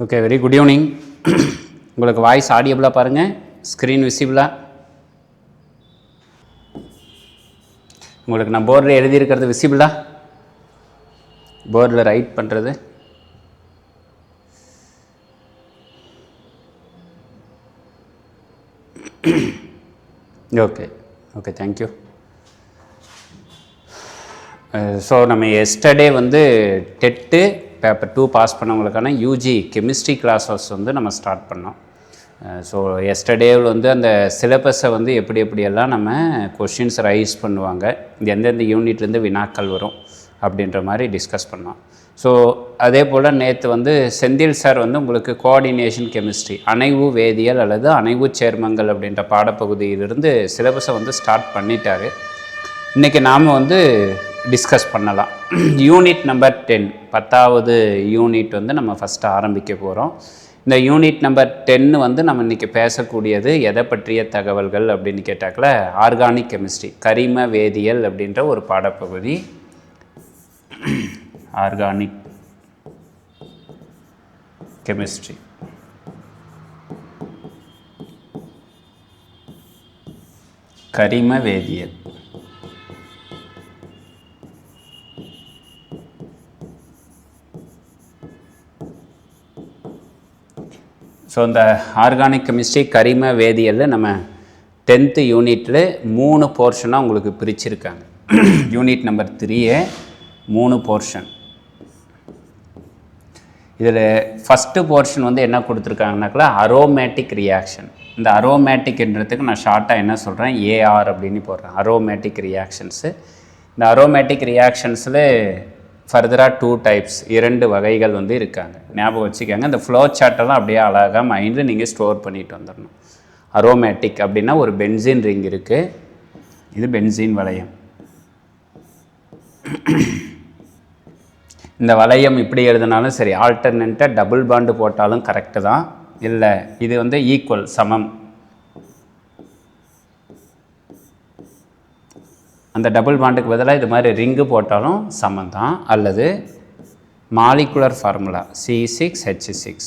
Okay, very good evening. உங்களுக்கு voice ஆடியபிளாக பாருங்கள், screen விசிபிளாக. உங்களுக்கு நான் போர்டில் எழுதியிருக்கிறது விசிபிளா? போர்டில் ரைட் பண்ணுறது ஓகே ஓகே, தேங்க்யூ. ஸோ நம்ம எஸ்டர்டே டெட்டு பேப்பர் 2 பாஸ் பண்ணவங்களுக்கான யூஜி கெமிஸ்ட்ரி கிளாஸஸ் நம்ம ஸ்டார்ட் பண்ணோம். ஸோ எஸ்டர்டேவில் அந்த சிலபஸை எப்படியெல்லாம் நம்ம கொஷின்ஸ் ரைஸ் பண்ணுவாங்க, எந்தெந்த யூனிட்லேருந்து வினாக்கள் வரும் அப்படின்ற மாதிரி டிஸ்கஸ் பண்ணோம். ஸோ அதே போல் நேற்று செந்தில் சார் உங்களுக்கு கோஆர்டினேஷன் கெமிஸ்ட்ரி, அணைவு வேதியியல் அல்லது அணைவு சேர்மங்கள் அப்படின்ற பாடப்பகுதியிலிருந்து சிலபஸை ஸ்டார்ட் பண்ணிட்டார். இன்றைக்கி நாம் டிஸ்கஸ் பண்ணலாம். யூனிட் நம்பர் 10, 10வது யூனிட் நம்ம ஃபஸ்ட்டு ஆரம்பிக்க போகிறோம். இந்த யூனிட் நம்பர் 10 நம்ம இன்றைக்கி பேசக்கூடியது எதை பற்றிய தகவல்கள் அப்படின்னு கேட்டாக்கில் ஆர்கானிக் கெமிஸ்ட்ரி, கரிம வேதியியல் அப்படின்ற ஒரு பாடப்பகுதி. ஆர்கானிக் கெமிஸ்ட்ரி, கரிம வேதியியல். ஸோ இந்த ஆர்கானிக் கெமிஸ்ட்ரி கரிம வேதியியலில் நம்ம 10th யூனிட்டில் 3 போர்ஷனாக உங்களுக்கு பிரிச்சிருக்காங்க. Unit number 3 3 portion. இதில் ஃபஸ்ட்டு போர்ஷன் என்ன கொடுத்துருக்காங்கனாக்கா அரோமேட்டிக் ரியாக்ஷன். இந்த அரோமேட்டிக்ன்றதுக்கு நான் ஷார்ட்டாக என்ன சொல்கிறேன், ஏஆர் அப்படின்னு போடுறேன், அரோமேட்டிக் ரியாக்ஷன்ஸு. இந்த அரோமேட்டிக் ரியாக்ஷன்ஸில் ஃபர்தராக 2 டைப்ஸ், 2 வகைகள் இருக்காங்க. ஞாபகம் வச்சுக்கோங்க. இந்த ஃப்ளோ சார்ட்டெல்லாம் அப்படியே அழகாக மைண்டில் நீங்கள் ஸ்டோர் பண்ணிட்டு வந்துடணும். அரோமேட்டிக் அப்படின்னா ஒரு பென்சீன் ரிங் இருக்குது, இது பென்சீன் வளையம். இந்த வளையம் இப்படி எழுதினாலும் சரி, ஆல்டர்னேட்டாக டபுள் பாண்டு போட்டாலும் கரெக்டு தான். இல்லை இது ஈக்குவல், சமம். அந்த டபுள் பாண்டுக்கு பதிலாக இது மாதிரி ரிங்கு போட்டாலும் சமம் தான். அல்லது மாலிகுலர் ஃபார்முலா C6H6,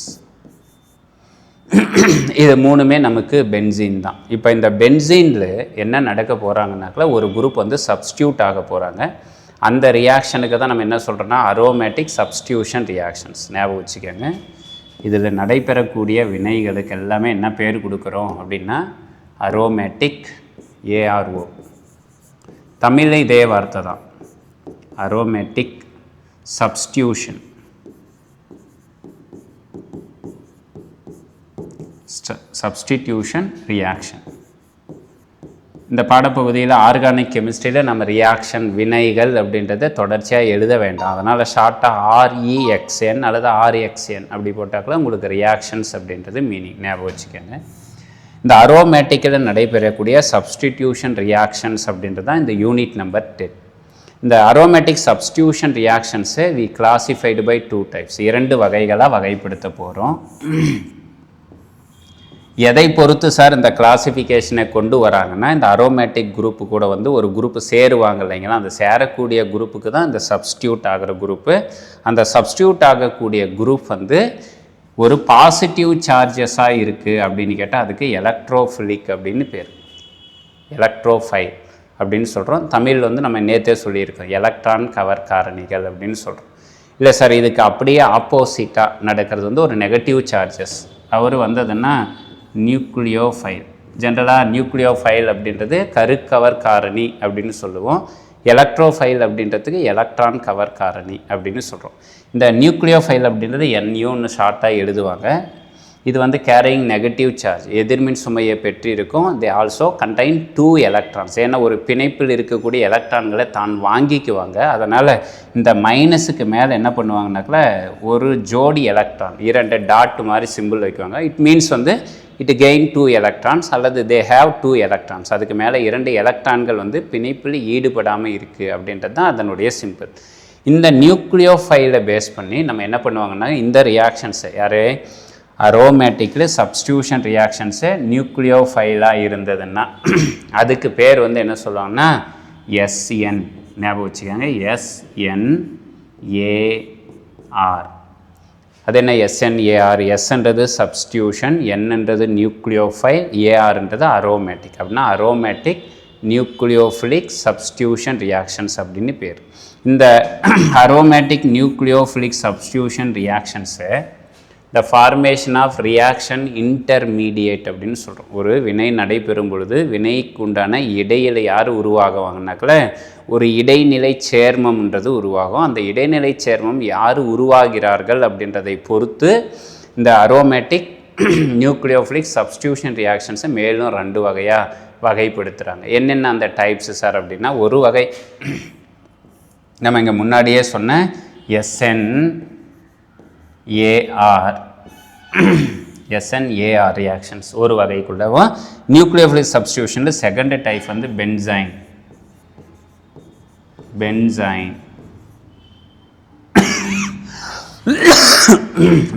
இது 3மே நமக்கு பென்சீன் தான். இப்போ இந்த பென்சீனில் என்ன நடக்க போகிறாங்கனாக்கா ஒரு குரூப் சப்ஸ்டியூட் ஆக போகிறாங்க. அந்த ரியாக்ஷனுக்கு தான் நம்ம என்ன சொல்கிறோன்னா அரோமேட்டிக் சப்ஸ்டியூஷன் ரியாக்ஷன்ஸ். ஞாபகம் வச்சுக்கோங்க. இதில் நடைபெறக்கூடிய வினைகளுக்கு எல்லாமே என்ன பேர் கொடுக்குறோம் அப்படின்னா அரோமேட்டிக், ARO. தமிழில் இதே வார்த்தை தான், அரோமேட்டிக் சப்ஸ்டியூஷன், சப்ஸ்டிடியூஷன் ரியாக்ஷன். இந்த பாடப்பகுதியில் ஆர்கானிக் கெமிஸ்ட்ரியில் நம்ம ரியாக்ஷன் வினைகள் அப்படின்றத தொடர்ச்சியாக எழுத வேண்டாம். அதனால் ஷார்ட்டாக REXN அல்லது RXN அப்படி போட்டாக்கில் உங்களுக்கு ரியாக்ஷன்ஸ் அப்படின்றது மீனிங். ஞாபகம் வச்சுக்கோங்க. இந்த அரோமேட்டிக்கில் நடைபெறக்கூடிய சப்ஸ்டிடியூஷன் ரியாக்ஷன்ஸ் அப்படின்றது தான் இந்த யூனிட் நம்பர் 10. இந்த அரோமேட்டிக் சப்ஸ்டிடியூஷன் ரியாக்ஷன்ஸை வி கிளாசிஃபைடு பை 2 டைப்ஸ், 2 வகைகளாக வகைப்படுத்த போகிறோம். எதை பொறுத்து சார் இந்த கிளாசிஃபிகேஷனை கொண்டு வராங்கன்னா, இந்த அரோமேட்டிக் குரூப்பு கூட ஒரு குரூப்பு சேருவாங்க இல்லைங்களா, அந்த சேரக்கூடிய குரூப்புக்கு தான் இந்த சப்ஸ்டியூட் ஆகிற குரூப்பு. அந்த சப்ஸ்டியூட் ஆகக்கூடிய குரூப் ஒரு பாசிட்டிவ் சார்ஜஸாக இருக்குது அப்படின்னு கேட்டால் அதுக்கு எலக்ட்ரோஃபிலிக் அப்படின்னு பேர், எலக்ட்ரோஃபைல் அப்படின்னு சொல்கிறோம். தமிழில் நம்ம நேற்றே சொல்லியிருக்கோம், எலக்ட்ரான் கவர் காரணிகள் அப்படின்னு சொல்கிறோம். இல்லை சார், இதுக்கு அப்படியே ஆப்போசிட்டாக நடக்கிறது ஒரு நெகட்டிவ் சார்ஜஸ். அவர் வந்ததுன்னா நியூக்ளியோஃபைல். ஜென்ரலாக நியூக்ளியோஃபைல் அப்படின்றது கருக்கவர் காரணி அப்படின்னு சொல்லுவோம். எலக்ட்ரோஃபைல் அப்படின்றதுக்கு எலக்ட்ரான் கவர் காரணி அப்படின்னு சொல்கிறோம். இந்த நியூக்ளியோஃபைல் அப்படின்றது NUன்னு ஷார்ட்டாக எழுதுவாங்க. இது கேரியிங் நெகட்டிவ் சார்ஜ், எதிர்மின் சுமையை பெற்று இருக்கும். They also contain 2 electrons. ஏன்னா ஒரு பிணைப்பில் இருக்கக்கூடிய எலக்ட்ரான்களை தான் வாங்கிக்குவாங்க. அதனால் இந்த மைனஸுக்கு மேலே என்ன பண்ணுவாங்கனாக்கா ஒரு ஜோடி எலக்ட்ரான், 2 டாட் மாதிரி சிம்பிள் வைக்குவாங்க. It means it gain 2 electrons அல்லது தே ஹேவ் 2 எலக்ட்ரான்ஸ். அதுக்கு மேலே 2 எலக்ட்ரான்கள் பிணைப்பில் ஈடுபடாமல் இருக்குது அப்படின்றது தான் அதனுடைய சிம்பிள். இந்த நியூக்ளியோஃபைலை பேஸ் பண்ணி நம்ம என்ன பண்ணுவாங்கன்னா இந்த ரியாக்ஷன்ஸை, யார் அரோமேட்டிக்கில் சப்ஸ்டியூஷன் ரியாக்ஷன்ஸு நியூக்ளியோஃபைலாக இருந்ததுன்னா அதுக்கு பேர் என்ன சொல்லுவாங்கன்னா SN. ஞாபகம் வச்சுக்கோங்க, SNAR. அது என்ன SNAR? Sன்றது சப்ஸ்டியூஷன், Nன்றது நியூக்ளியோஃபைல், ARன்றது அரோமேட்டிக். அப்படின்னா அரோமேட்டிக் நியூக்ளியோஃபிலிக் சப்ஸ்டியூஷன் ரியாக்ஷன்ஸ் அப்படின்னு பேர். இந்த அரோமேட்டிக் நியூக்ளியோஃபிலிக் சப்ஸ்டியூஷன் ரியாக்ஷன்ஸை the formation of reaction intermediate அப்படின்னு சொல்கிறோம். ஒரு வினை நடைபெறும் பொழுது வினைக்கு உண்டான இடையில யார் உருவாகுவாங்கனாக்கல ஒரு இடைநிலை சேர்மம்ன்றது உருவாகும். அந்த இடைநிலை சேர்மம் யார் உருவாகிறார்கள் அப்படின்றதை பொறுத்து இந்த அரோமேட்டிக் நியூக்ளியோஃபிலிக் சப்ஸ்டியூஷன் ரியாக்ஷன்ஸை மேலும் 2 வகையாக வகைப்படுத்துகிறாங்க. என்னென்ன அந்த டைப்ஸு சார் அப்படின்னா, ஒரு வகை நம்ம இங்கே முன்னாடியே சொன்ன SNAR ரியாக்ஷன்ஸ் ஒரு வகைக்குள்ளவும், நியூக்ளியோஃபிலிக் சப்ஸ்டியூஷனில் செகண்ட் டைப் வந்து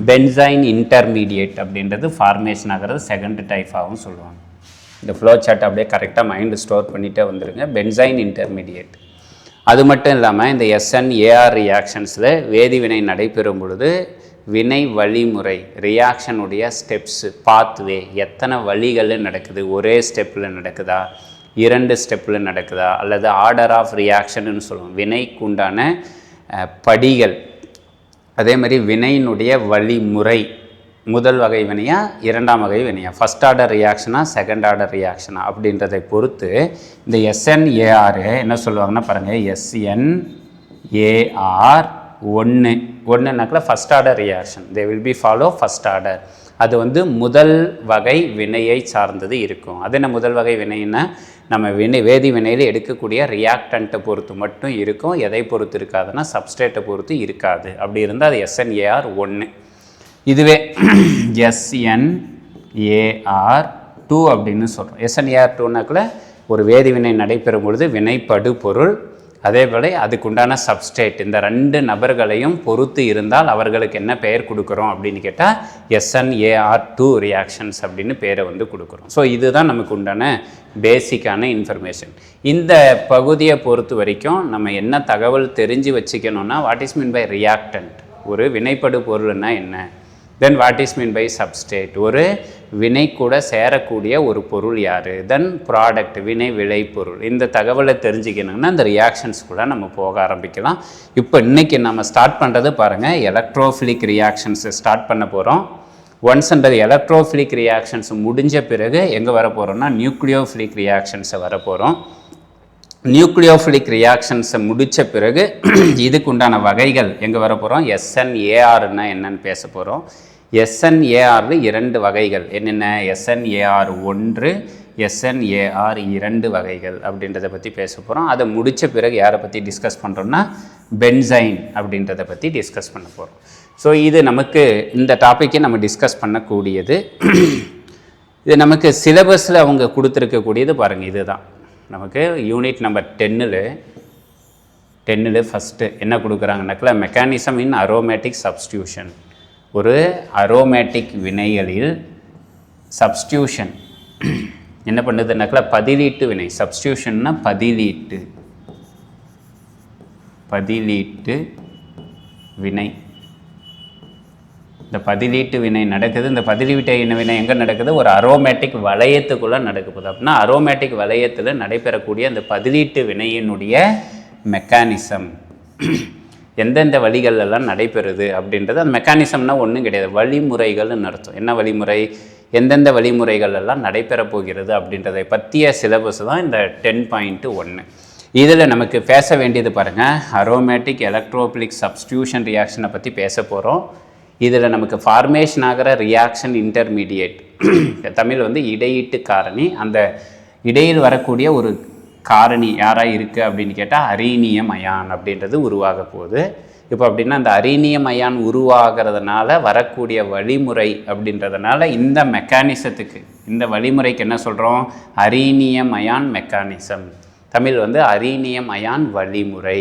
பென்சைன் இன்டர்மீடியேட் அப்படின்றது ஃபார்மேஷன் ஆகிறது செகண்ட் டைப்பாகவும் சொல்லுவாங்க. இந்த ஃப்ளோ சார்ட் அப்படியே கரெக்டாக மைண்டு ஸ்டோர் பண்ணிகிட்டே வந்துடுங்க. Benzene intermediate. அது மட்டும் இல்லாமல் இந்த SNAR ரியாக்ஷன்ஸில் வேதிவினை நடைபெறும் பொழுது வினை வழிமுறை, ரியாக்ஷனுடைய ஸ்டெப்ஸு, பாத்வே, எத்தனை வழிகள் நடக்குது, ஒரே ஸ்டெப்பில் நடக்குதா, 2 ஸ்டெப்பில் நடக்குதா, அல்லது ஆர்டர் ஆஃப் ரியாக்ஷன்னு சொல்லுவோம், வினைக்குண்டான படிகள். அதே மாதிரி வினையினுடைய வழிமுறை, முதல் வகை வினையா இரண்டாம் வகை வினையா, ஃபஸ்ட் ஆர்டர் ரியாக்ஷனா செகண்ட் ஆர்டர் ரியாக்ஷனா அப்படின்றதை பொறுத்து இந்த SNAR என்ன சொல்லுவாங்கன்னா பாருங்கள், SNAR 1னாக்கில் first order reaction, they will be follow first order. அது வந்து முதல் வகை வினையை சார்ந்தது இருக்கும். அது என்ன முதல் வகை வினைன்னா, நம்ம வேதி வினையில் எடுக்கக்கூடிய ரியாக்டண்ட்டை பொறுத்து மட்டும் இருக்கும். எதை பொறுத்து இருக்காதுன்னா சப்ஸ்ட்ரேட்டை பொறுத்து இருக்காது. அப்படி இருந்தால் அது SNAR 1. இதுவே SNAR 2 அப்படின்னு சொல்கிறோம். SNAR 2னாக்கில் ஒரு வேதிவினை நடைபெறும் பொழுது வினைப்படு பொருள், அதே போல் அதுக்குண்டான சப்ஸ்ட்ரேட், இந்த 2 நபர்களையும் பொறுத்து இருந்தால் அவர்களுக்கு என்ன பெயர் கொடுக்குறோம் அப்படின்னு கேட்டால் SNAR 2 ரியாக்ஷன்ஸ் அப்படின்னு பேரை வந்து கொடுக்குறோம். ஸோ இதுதான் நமக்கு உண்டான பேசிக்கான இன்ஃபர்மேஷன். இந்த பகுதியை பொறுத்த வரைக்கும் நம்ம என்ன தகவல் தெரிஞ்சு வச்சுக்கணுன்னா, what is mean by reactant, ஒரு வினைப்படு பொருள்னா என்ன, then what is mean by substrate, ஒரு வினை கூட சேரக்கூடிய ஒரு பொருள் யார், தென் ப்ராடக்ட், வினை விளைபொருள். இந்த தகவலை தெரிஞ்சுக்கணுங்கன்னா இந்த ரியாக்ஷன்ஸ் கூட நம்ம போக ஆரம்பிக்கலாம். இப்போ இன்றைக்கி நம்ம ஸ்டார்ட் பண்ணுறது பாருங்கள், எலக்ட்ரோஃபிலிக் ரியாக்ஷன்ஸை ஸ்டார்ட் பண்ண போகிறோம். ஒன்ஸ்ன்றது எலக்ட்ரோஃபிலிக் ரியாக்ஷன்ஸ் முடிஞ்ச பிறகு எங்கே வர போகிறோம்னா நியூக்ளியோஃபிலிக் ரியாக்ஷன்ஸை வர போகிறோம். நியூக்ளியோஃபிலிக் ரியாக்ஷன்ஸை முடித்த பிறகு இதுக்கு உண்டான வகைகள் எங்கே வர போகிறோம், SNARன்னா என்னன்னு பேச போகிறோம். SNARல 2 வகைகள் என்னென்ன, SNAR 1, SNAR 2 வகைகள் அப்படின்றத பற்றி பேச போகிறோம். அதை முடித்த பிறகு யாரை பற்றி டிஸ்கஸ் பண்ணுறோம்னா பென்சைன் அப்படின்றத பற்றி டிஸ்கஸ் பண்ண போகிறோம். ஸோ இது நமக்கு இந்த டாப்பிக்கை நம்ம டிஸ்கஸ் பண்ணக்கூடியது. இது நமக்கு சிலபஸில் அவங்க கொடுத்துருக்கக்கூடியது பாருங்கள், இதுதான் நமக்கு யூனிட் நம்பர் 10ல் ஃபஸ்ட்டு என்ன கொடுக்குறாங்கனாக்கா, மெக்கானிசம் இன் அரோமேட்டிக் சப்ஸ்டியூஷன். ஒரு அரோமேட்டிக் வினைகளில் சப்ஸ்டியூஷன் என்ன பண்ணுதுனாக்கா பதிலீட்டு வினை. சப்ஸ்டியூஷன்னா பதிலீட்டு வினை. இந்த பதிலீட்டு வினை நடக்குது. இந்த பதிலீட்டு வினை எங்கே நடக்குது, ஒரு அரோமேட்டிக் வளையத்துக்குள்ளே நடக்குது. அப்படின்னா அரோமேட்டிக் வளையத்தில் நடைபெறக்கூடிய அந்த பதிலீட்டு வினையினுடைய மெக்கானிசம் எந்தெந்த வழிகளெல்லாம் நடைபெறுது அப்படின்றது. அந்த மெக்கானிசம்னா ஒன்றும் கிடையாது, வழிமுறைகள்னு அர்த்தம். என்ன வழிமுறை, எந்தெந்த வழிமுறைகள் எல்லாம் நடைபெற போகிறது அப்படின்றதை பற்றிய சிலபஸ் தான் இந்த 10.1. இதில் நமக்கு பேச வேண்டியது பாருங்கள், அரோமேட்டிக் எலக்ட்ரோஃபிலிக் சப்ஸ்டியூஷன் ரியாக்ஷனை பற்றி பேச போகிறோம். இதில் நமக்கு ஃபார்மேஷன் ஆகிற ரியாக்ஷன் இன்டர்மீடியேட், தமிழ் வந்து இடையீட்டு காரணி. அந்த இடையில் வரக்கூடிய ஒரு காரணி யாராக இருக்குது அப்படின்னு கேட்டால் அரீனியம் அயான் அப்படின்றது உருவாக போகுது. இப்போ அப்படின்னா அந்த அரீனியம் அயான் உருவாகிறதுனால வரக்கூடிய வழிமுறை அப்படின்றதுனால இந்த மெக்கானிசத்துக்கு, இந்த வழிமுறைக்கு என்ன சொல்கிறோம், அரீனியம் அயான் மெக்கானிசம். தமிழ் வந்து அரீனியம் அயான் வழிமுறை.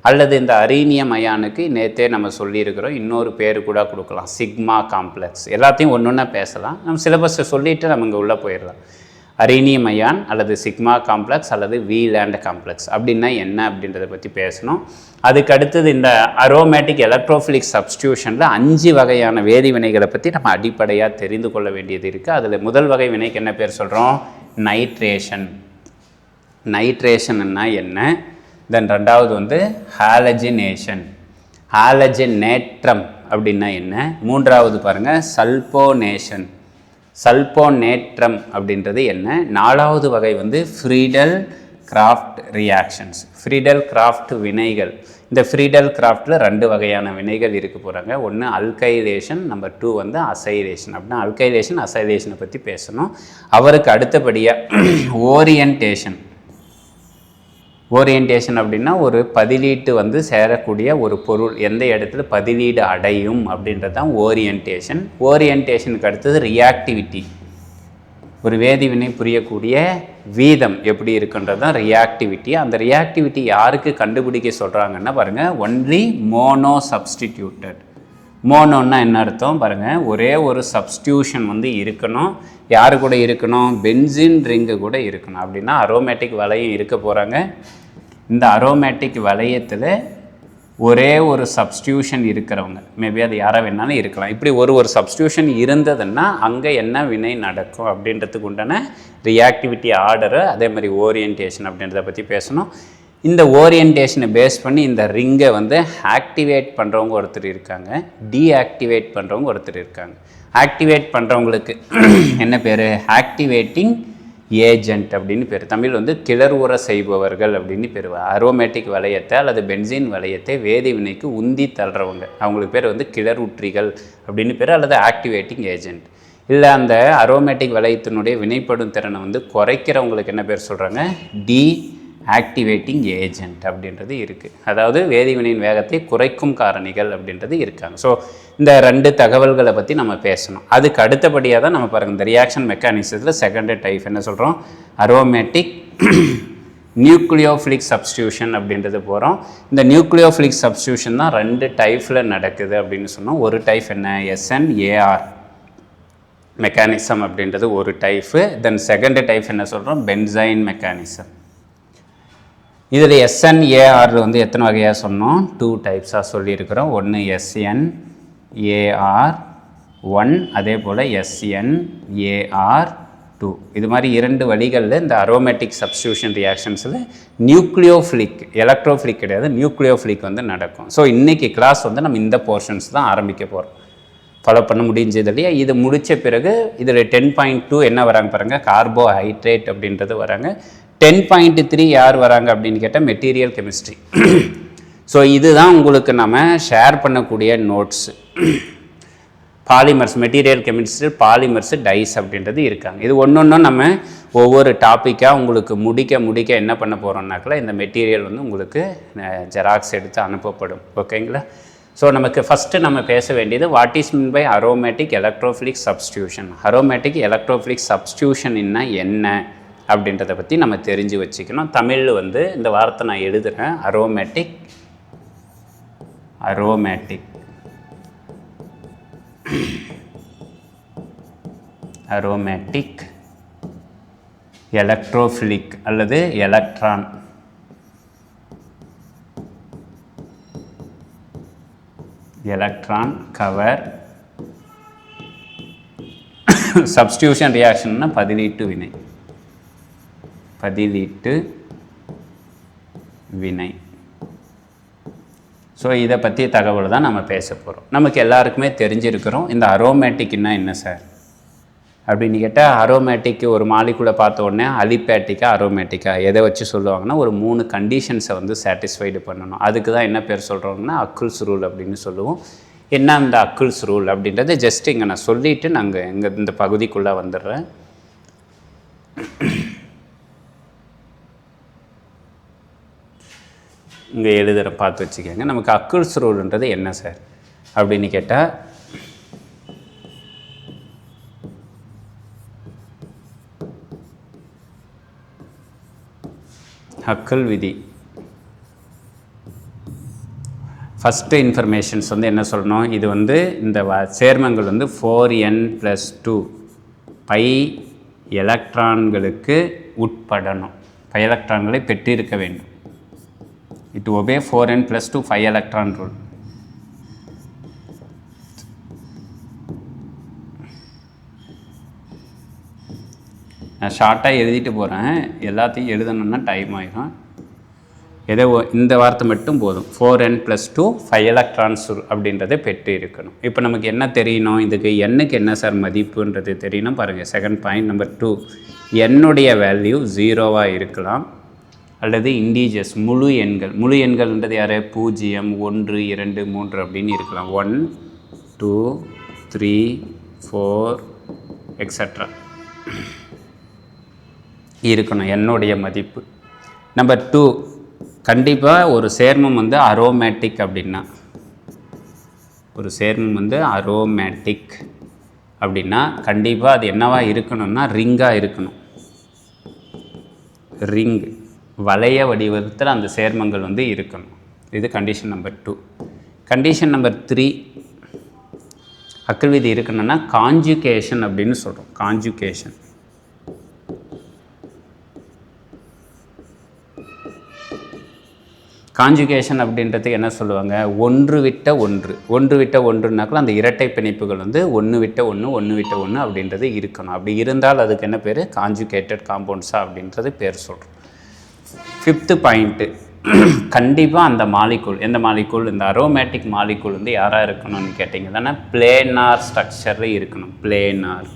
அல்லது இந்த அரீனியம் அயானுக்கு நேற்றே நம்ம சொல்லியிருக்கிறோம், இன்னொரு பேர் கூட கொடுக்கலாம், சிக்மா காம்ப்ளெக்ஸ். எல்லாத்தையும் ஒன்று ஒன்றா பேசலாம். நம்ம சிலபஸை சொல்லிவிட்டு நம்ம இங்கே உள்ளே போயிடலாம். அரினியம் அயான் அல்லது சிக்மா காம்ப்ளெக்ஸ் அல்லது வீலேண்ட் காம்ப்ளெக்ஸ் அப்படின்னா என்ன அப்படின்றத பற்றி பேசணும். அதுக்கு அடுத்தது இந்த அரோமேட்டிக் எலக்ட்ரோஃபிலிக் சப்ஸ்டியூஷனில் 5 வகையான வேதி வினைகளை பற்றி நம்ம அடிப்படையாக தெரிந்து கொள்ள வேண்டியது இருக்குது. அதில் முதல் வகை வினைக்கு என்ன பேர் சொல்கிறோம்? நைட்ரேஷன். நைட்ரேஷன்னா என்ன? தென் ரெண்டாவது வந்து ஹாலஜினேஷன். ஹாலஜினேற்றம் அப்படின்னா என்ன? மூன்றாவது பாருங்கள் சல்போனேஷன். சல்போனேற்றம் அப்படின்றது என்ன? நாலாவது வகை வந்து Friedel craft reactions. Friedel craft வினைகள். இந்த ஃப்ரீடல் கிராஃப்டில் 2 வகையான வினைகள் இருக்க போகிறாங்க. ஒன்று அல்கைலேஷன், நம்பர் 2 வந்து அசைலேஷன். அப்படின்னா அல்கைலேஷன் அசைலேஷனை பற்றி பேசணும். அவருக்கு அடுத்தபடியாக ஓரியன்டேஷன். ஓரியன்டேஷன் அப்படின்னா ஒரு பதிலீட்டு வந்து சேரக்கூடிய ஒரு பொருள் எந்த இடத்துல பதிலீடு அடையும் அப்படின்றது தான் ஓரியன்டேஷன். ஓரியன்டேஷனுக்கு அடுத்தது ரியாக்டிவிட்டி. ஒரு வேதிவினை புரியக்கூடிய வீதம் எப்படி இருக்குன்றது தான் ரியாக்டிவிட்டி. அந்த ரியாக்டிவிட்டி யாருக்கு கண்டுபிடிக்க சொல்கிறாங்கன்னா பாருங்கள், ஒன்லி மோனோ சப்ஸ்டிடியூட்டட். மோனோன்னா என்ன அர்த்தம் பாருங்கள், ஒரே ஒரு சப்ஸ்டியூஷன் வந்து இருக்கணும். யாரு கூட இருக்கணும்? பென்சின் ரிங்கு கூட இருக்கணும். அப்படின்னா அரோமேட்டிக் வளையம் இருக்க போகிறாங்க. இந்த அரோமேட்டிக் வளையத்தில் ஒரே ஒரு சப்ஸ்டியூஷன் இருக்கிறவங்க, மேபி அது யாரை வேணாலும் இருக்கலாம். இப்படி ஒரு சப்ஸ்டியூஷன் இருந்ததுன்னா அங்கே என்ன வினை நடக்கும் அப்படின்றதுக்கு உண்டான ரியாக்டிவிட்டி ஆர்டரு, அதே மாதிரி ஓரியன்டேஷன் அப்படின்றத பற்றி பேசணும். இந்த ஓரியன்டேஷனை பேஸ் பண்ணி இந்த ரிங்கை வந்து ஆக்டிவேட் பண்ணுறவங்க ஒருத்தர் இருக்காங்க, டீஆக்டிவேட் பண்ணுறவங்க ஒருத்தர் இருக்காங்க. ஆக்டிவேட் பண்ணுறவங்களுக்கு என்ன பேர்? ஆக்டிவேட்டிங் ஏஜென்ட் அப்படின்னு பேர். தமிழ் வந்து கிளர்வுற செய்பவர்கள் அப்படின்னு பேர். அரோமேட்டிக் வளையத்தை அல்லது பென்சீன் வளையத்தை வேதி வினைக்கு உந்தி தள்ளுறவங்க, அவங்களுக்கு பேர் வந்து கிளரூற்றிகள் அப்படின்னு பேர், அல்லது ஆக்டிவேட்டிங் ஏஜென்ட். இல்லை அந்த அரோமேட்டிக் வளையத்தினுடைய வினைப்படும் திறனை வந்து குறைக்கிறவங்களுக்கு என்ன பேர் சொல்கிறாங்க? டி ஆக்டிவேட்டிங் ஏஜென்ட் அப்படின்றது இருக்குது. அதாவது வேதிவினையின் வேகத்தை குறைக்கும் காரணிகள் அப்படின்றது இருக்காங்க. ஸோ இந்த 2 தகவல்களை பற்றி நம்ம பேசணும். அதுக்கு அடுத்தபடியாக தான் நம்ம பாருங்கள், இந்த ரியாக்ஷன் மெக்கானிசத்தில் செகண்ட் டைப் என்ன சொல்கிறோம்? அரோமேட்டிக் நியூக்ளியோஃபிலிக் சப்ஸ்டியூஷன் அப்படின்றது போகிறோம். இந்த நியூக்ளியோஃபிலிக் சப்ஸ்டியூஷன் தான் 2 டைப்பில் நடக்குது அப்படின்னு சொன்னோம். ஒரு டைப் என்ன? SNAR மெக்கானிசம் அப்படின்றது ஒரு டைப்பு. தென் செகண்ட் டைப் என்ன சொல்கிறோம்? Benzene mechanism. இதில் SNAR வந்து எத்தனை வகையாக சொன்னோம்? 2 டைப்ஸாக சொல்லியிருக்கிறோம். ஒன்று SNAR1, அதே போல் SNAR2. இது மாதிரி 2 வழிகளில் இந்த அரோமேட்டிக் சப்ஸ்டியூஷன் ரியாக்ஷன்ஸில் நியூக்ளியோஃபிலிக், எலக்ட்ரோஃபிலிக் கிடையாது, நியூக்ளியோஃபிலிக் வந்து நடக்கும். ஸோ இன்றைக்கி கிளாஸ் வந்து நம்ம இந்த போர்ஷன்ஸ் தான் ஆரம்பிக்க போகிறோம். ஃபாலோ பண்ண முடிஞ்சது இல்லையா? இது முடித்த பிறகு இதில் 10.2 என்ன வராங்க பாருங்கள், கார்போஹைட்ரேட் அப்படின்றது வராங்க. 10.3 யார் வராங்க அப்படின்னு கேட்டால் மெட்டீரியல் கெமிஸ்ட்ரி. ஸோ இதுதான் உங்களுக்கு நம்ம ஷேர் பண்ணக்கூடிய notes. Polymers, material chemistry, polymers, dyes அப்படின்றது இருக்காங்க. இது ஒன்றும் நம்ம ஒவ்வொரு டாப்பிக்காக உங்களுக்கு முடிக்க என்ன பண்ண போகிறோம்னாக்கில் இந்த மெட்டீரியல் வந்து உங்களுக்கு ஜெராக்ஸ் எடுத்து அனுப்பப்படும். ஓகேங்களா? ஸோ நமக்கு ஃபஸ்ட்டு நம்ம பேச வேண்டியது what is mean by aromatic electrophilic substitution. Aromatic electrophilic சப்ஸ்டியூஷன்னா என்ன அப்படின்றத பற்றி நம்ம தெரிஞ்சு வச்சுக்கணும். தமிழில் வந்து இந்த வார்த்தை நான் எழுதுகிறேன், அரோமேட்டிக் எலக்ட்ரோஃபிலிக் அல்லது எலக்ட்ரான் கவர் சப்ஸ்டியூஷன் ரியாக்ஷன்னா பதிலீட்டு வினை. ஸோ இதை பற்றி தகவல் தான் நம்ம பேச போகிறோம். நமக்கு எல்லாருக்குமே தெரிஞ்சிருக்கிறோம் இந்த அரோமேட்டிக்னா என்ன சார் அப்படின்னு கேட்டால், அரோமேட்டிக் ஒரு மாலிகுலை பார்த்த உடனே அலிபேட்டிக்கா அரோமேட்டிக்கா எதை வச்சு சொல்லுவாங்கன்னா ஒரு 3 கண்டிஷன்ஸை வந்து சாட்டிஸ்ஃபைடு பண்ணணும். அதுக்கு தான் என்ன பேர் சொல்கிறோம்னா அக்குல்ஸ் ரூல் அப்படின்னு சொல்லுவோம். என்ன அந்த அக்குல்ஸ் ரூல் அப்படின்றது ஜஸ்ட் இங்கே நான் சொல்லிவிட்டு நாங்கள் இந்த பகுதிக்குள்ளே வந்துடுறேன். இங்கே எழுதுகிற பார்த்து வச்சுக்கோங்க. நமக்கு அக்குல்ஸ் ரூல்ன்றது என்ன சார் அப்படின்னு கேட்டால், ஹக்கல் விதி. ஃபஸ்ட்டு இன்ஃபர்மேஷன்ஸ் வந்து என்ன சொல்லணும், இது வந்து இந்த சேர்மங்கள் வந்து 4n + 2 π எலக்ட்ரான்களுக்கு உட்படணும், 5 எலக்ட்ரான்களை பெற்றிருக்க வேண்டும். It obey 4n + 2 5 electron rule. நான் ஷார்ட்டாக எழுதிட்டு போகிறேன், எல்லாத்தையும் எழுதணுன்னா டைம் ஆகிடும். ஏதோ இந்த வார்த்தை மட்டும் போதும். 4n + 2 5 electrons அப்படின்றத பெற்று இருக்கணும். இப்போ நமக்கு என்ன தெரியணும், இதுக்கு எண்ணுக்கு என்ன சார் மதிப்புன்றது தெரியணும். பாருங்கள், செகண்ட் பாயிண்ட் நம்பர் 2, என்னுடைய வேல்யூ 0வாக இருக்கலாம் அல்லது இண்டீஜர்ஸ் முழு எண்கள். முழு எண்கள்ன்றது யார்? 0 1 2 3 அப்படின்னு இருக்கலாம். 1 2 3 4 எக்ஸட்ரா இருக்கணும் என்னுடைய மதிப்பு. நம்பர் 2, கண்டிப்பாக ஒரு சேர்மம் வந்து அரோமேட்டிக் அப்படின்னா, ஒரு சேர்மம் வந்து அரோமேட்டிக் அப்படின்னா கண்டிப்பாக அது என்னவா இருக்கணும்னா ரிங்காக இருக்கணும். ரிங் வளைய வடிவத்தில் அந்த சேர்மங்கள் வந்து இருக்கணும். இது கண்டிஷன் நம்பர் 2. கண்டிஷன் நம்பர் 3, அக்கல் விதி இருக்கணும்னா கான்ஜுகேஷன் அப்படின்னு சொல்கிறோம். கான்ஜுகேஷன் கான்ஜுகேஷன் அப்படின்றதுக்கு என்ன சொல்லுவாங்க? ஒன்று விட்ட ஒன்று. ஒன்று விட்ட ஒன்றுனாக்கில் அந்த இரட்டை பிணைப்புகள் வந்து 1 விட்ட 1 1 விட்ட 1 அப்படின்றது இருக்கணும். அப்படி இருந்தால் அதுக்கு என்ன பேர்? கான்ஜுகேட்டட் காம்பவுண்ட்ஸா அப்படின்றது பேர் சொல்கிறோம். 5th பாயிண்ட்டு, கண்டிப்பாக அந்த மாலிகூல், எந்த மாலிகூல்? இந்த அரோமேட்டிக் மாலிகூல் வந்து யாராக இருக்கணும்னு கேட்டிங்கன்னா பிளேனார் ஸ்ட்ரக்சரில் இருக்கணும். Planar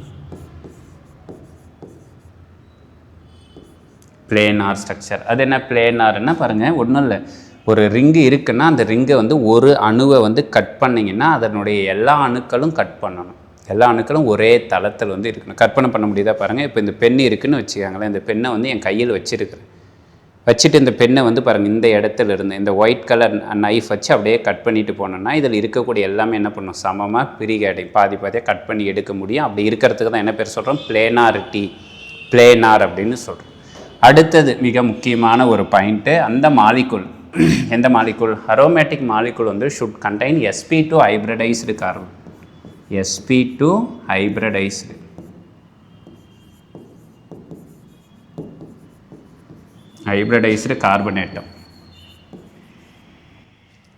structure. அது என்ன பிளேனார்னா பாருங்கள், ஒன்றும் இல்லை, ஒரு ரிங்கு இருக்குன்னா அந்த ரிங்கை வந்து ஒரு அணுவை வந்து கட் பண்ணிங்கன்னா அதனுடைய எல்லா அணுக்களும் கட் பண்ணணும். எல்லா அணுக்களும் ஒரே தளத்தில் வந்து இருக்கணும். கற்பனை பண்ண முடியுதா பாருங்கள். இப்போ இந்த பெண்ணு இருக்குதுன்னு வச்சுக்காங்களேன், இந்த பெண்ணை வந்து என் கையில் வச்சுட்டு இந்த பெண்ணை வந்து பாருங்கள், இந்த இடத்துல இருந்து இந்த ஒயிட் கலர் நைஃப் வச்சு அப்படியே கட் பண்ணிட்டு போனோன்னா இதில் இருக்கக்கூடிய எல்லாமே என்ன பண்ணும்? சமமாக பிரிகடை பாதியாக கட் பண்ணி எடுக்க முடியும். அப்படி இருக்கிறதுக்கு தான் என்ன பேர் சொல்கிறோம்? பிளேனார் அப்படின்னு சொல்கிறோம். அடுத்தது மிக முக்கியமான ஒரு பாயிண்ட்டு, அந்த மாலிகூல், எந்த மாலிகூல்? அரோமேட்டிக் மாலிகூல் வந்து should contain sp2 hybridised carbon. sp2 hybridised. Hybridised carbon atom.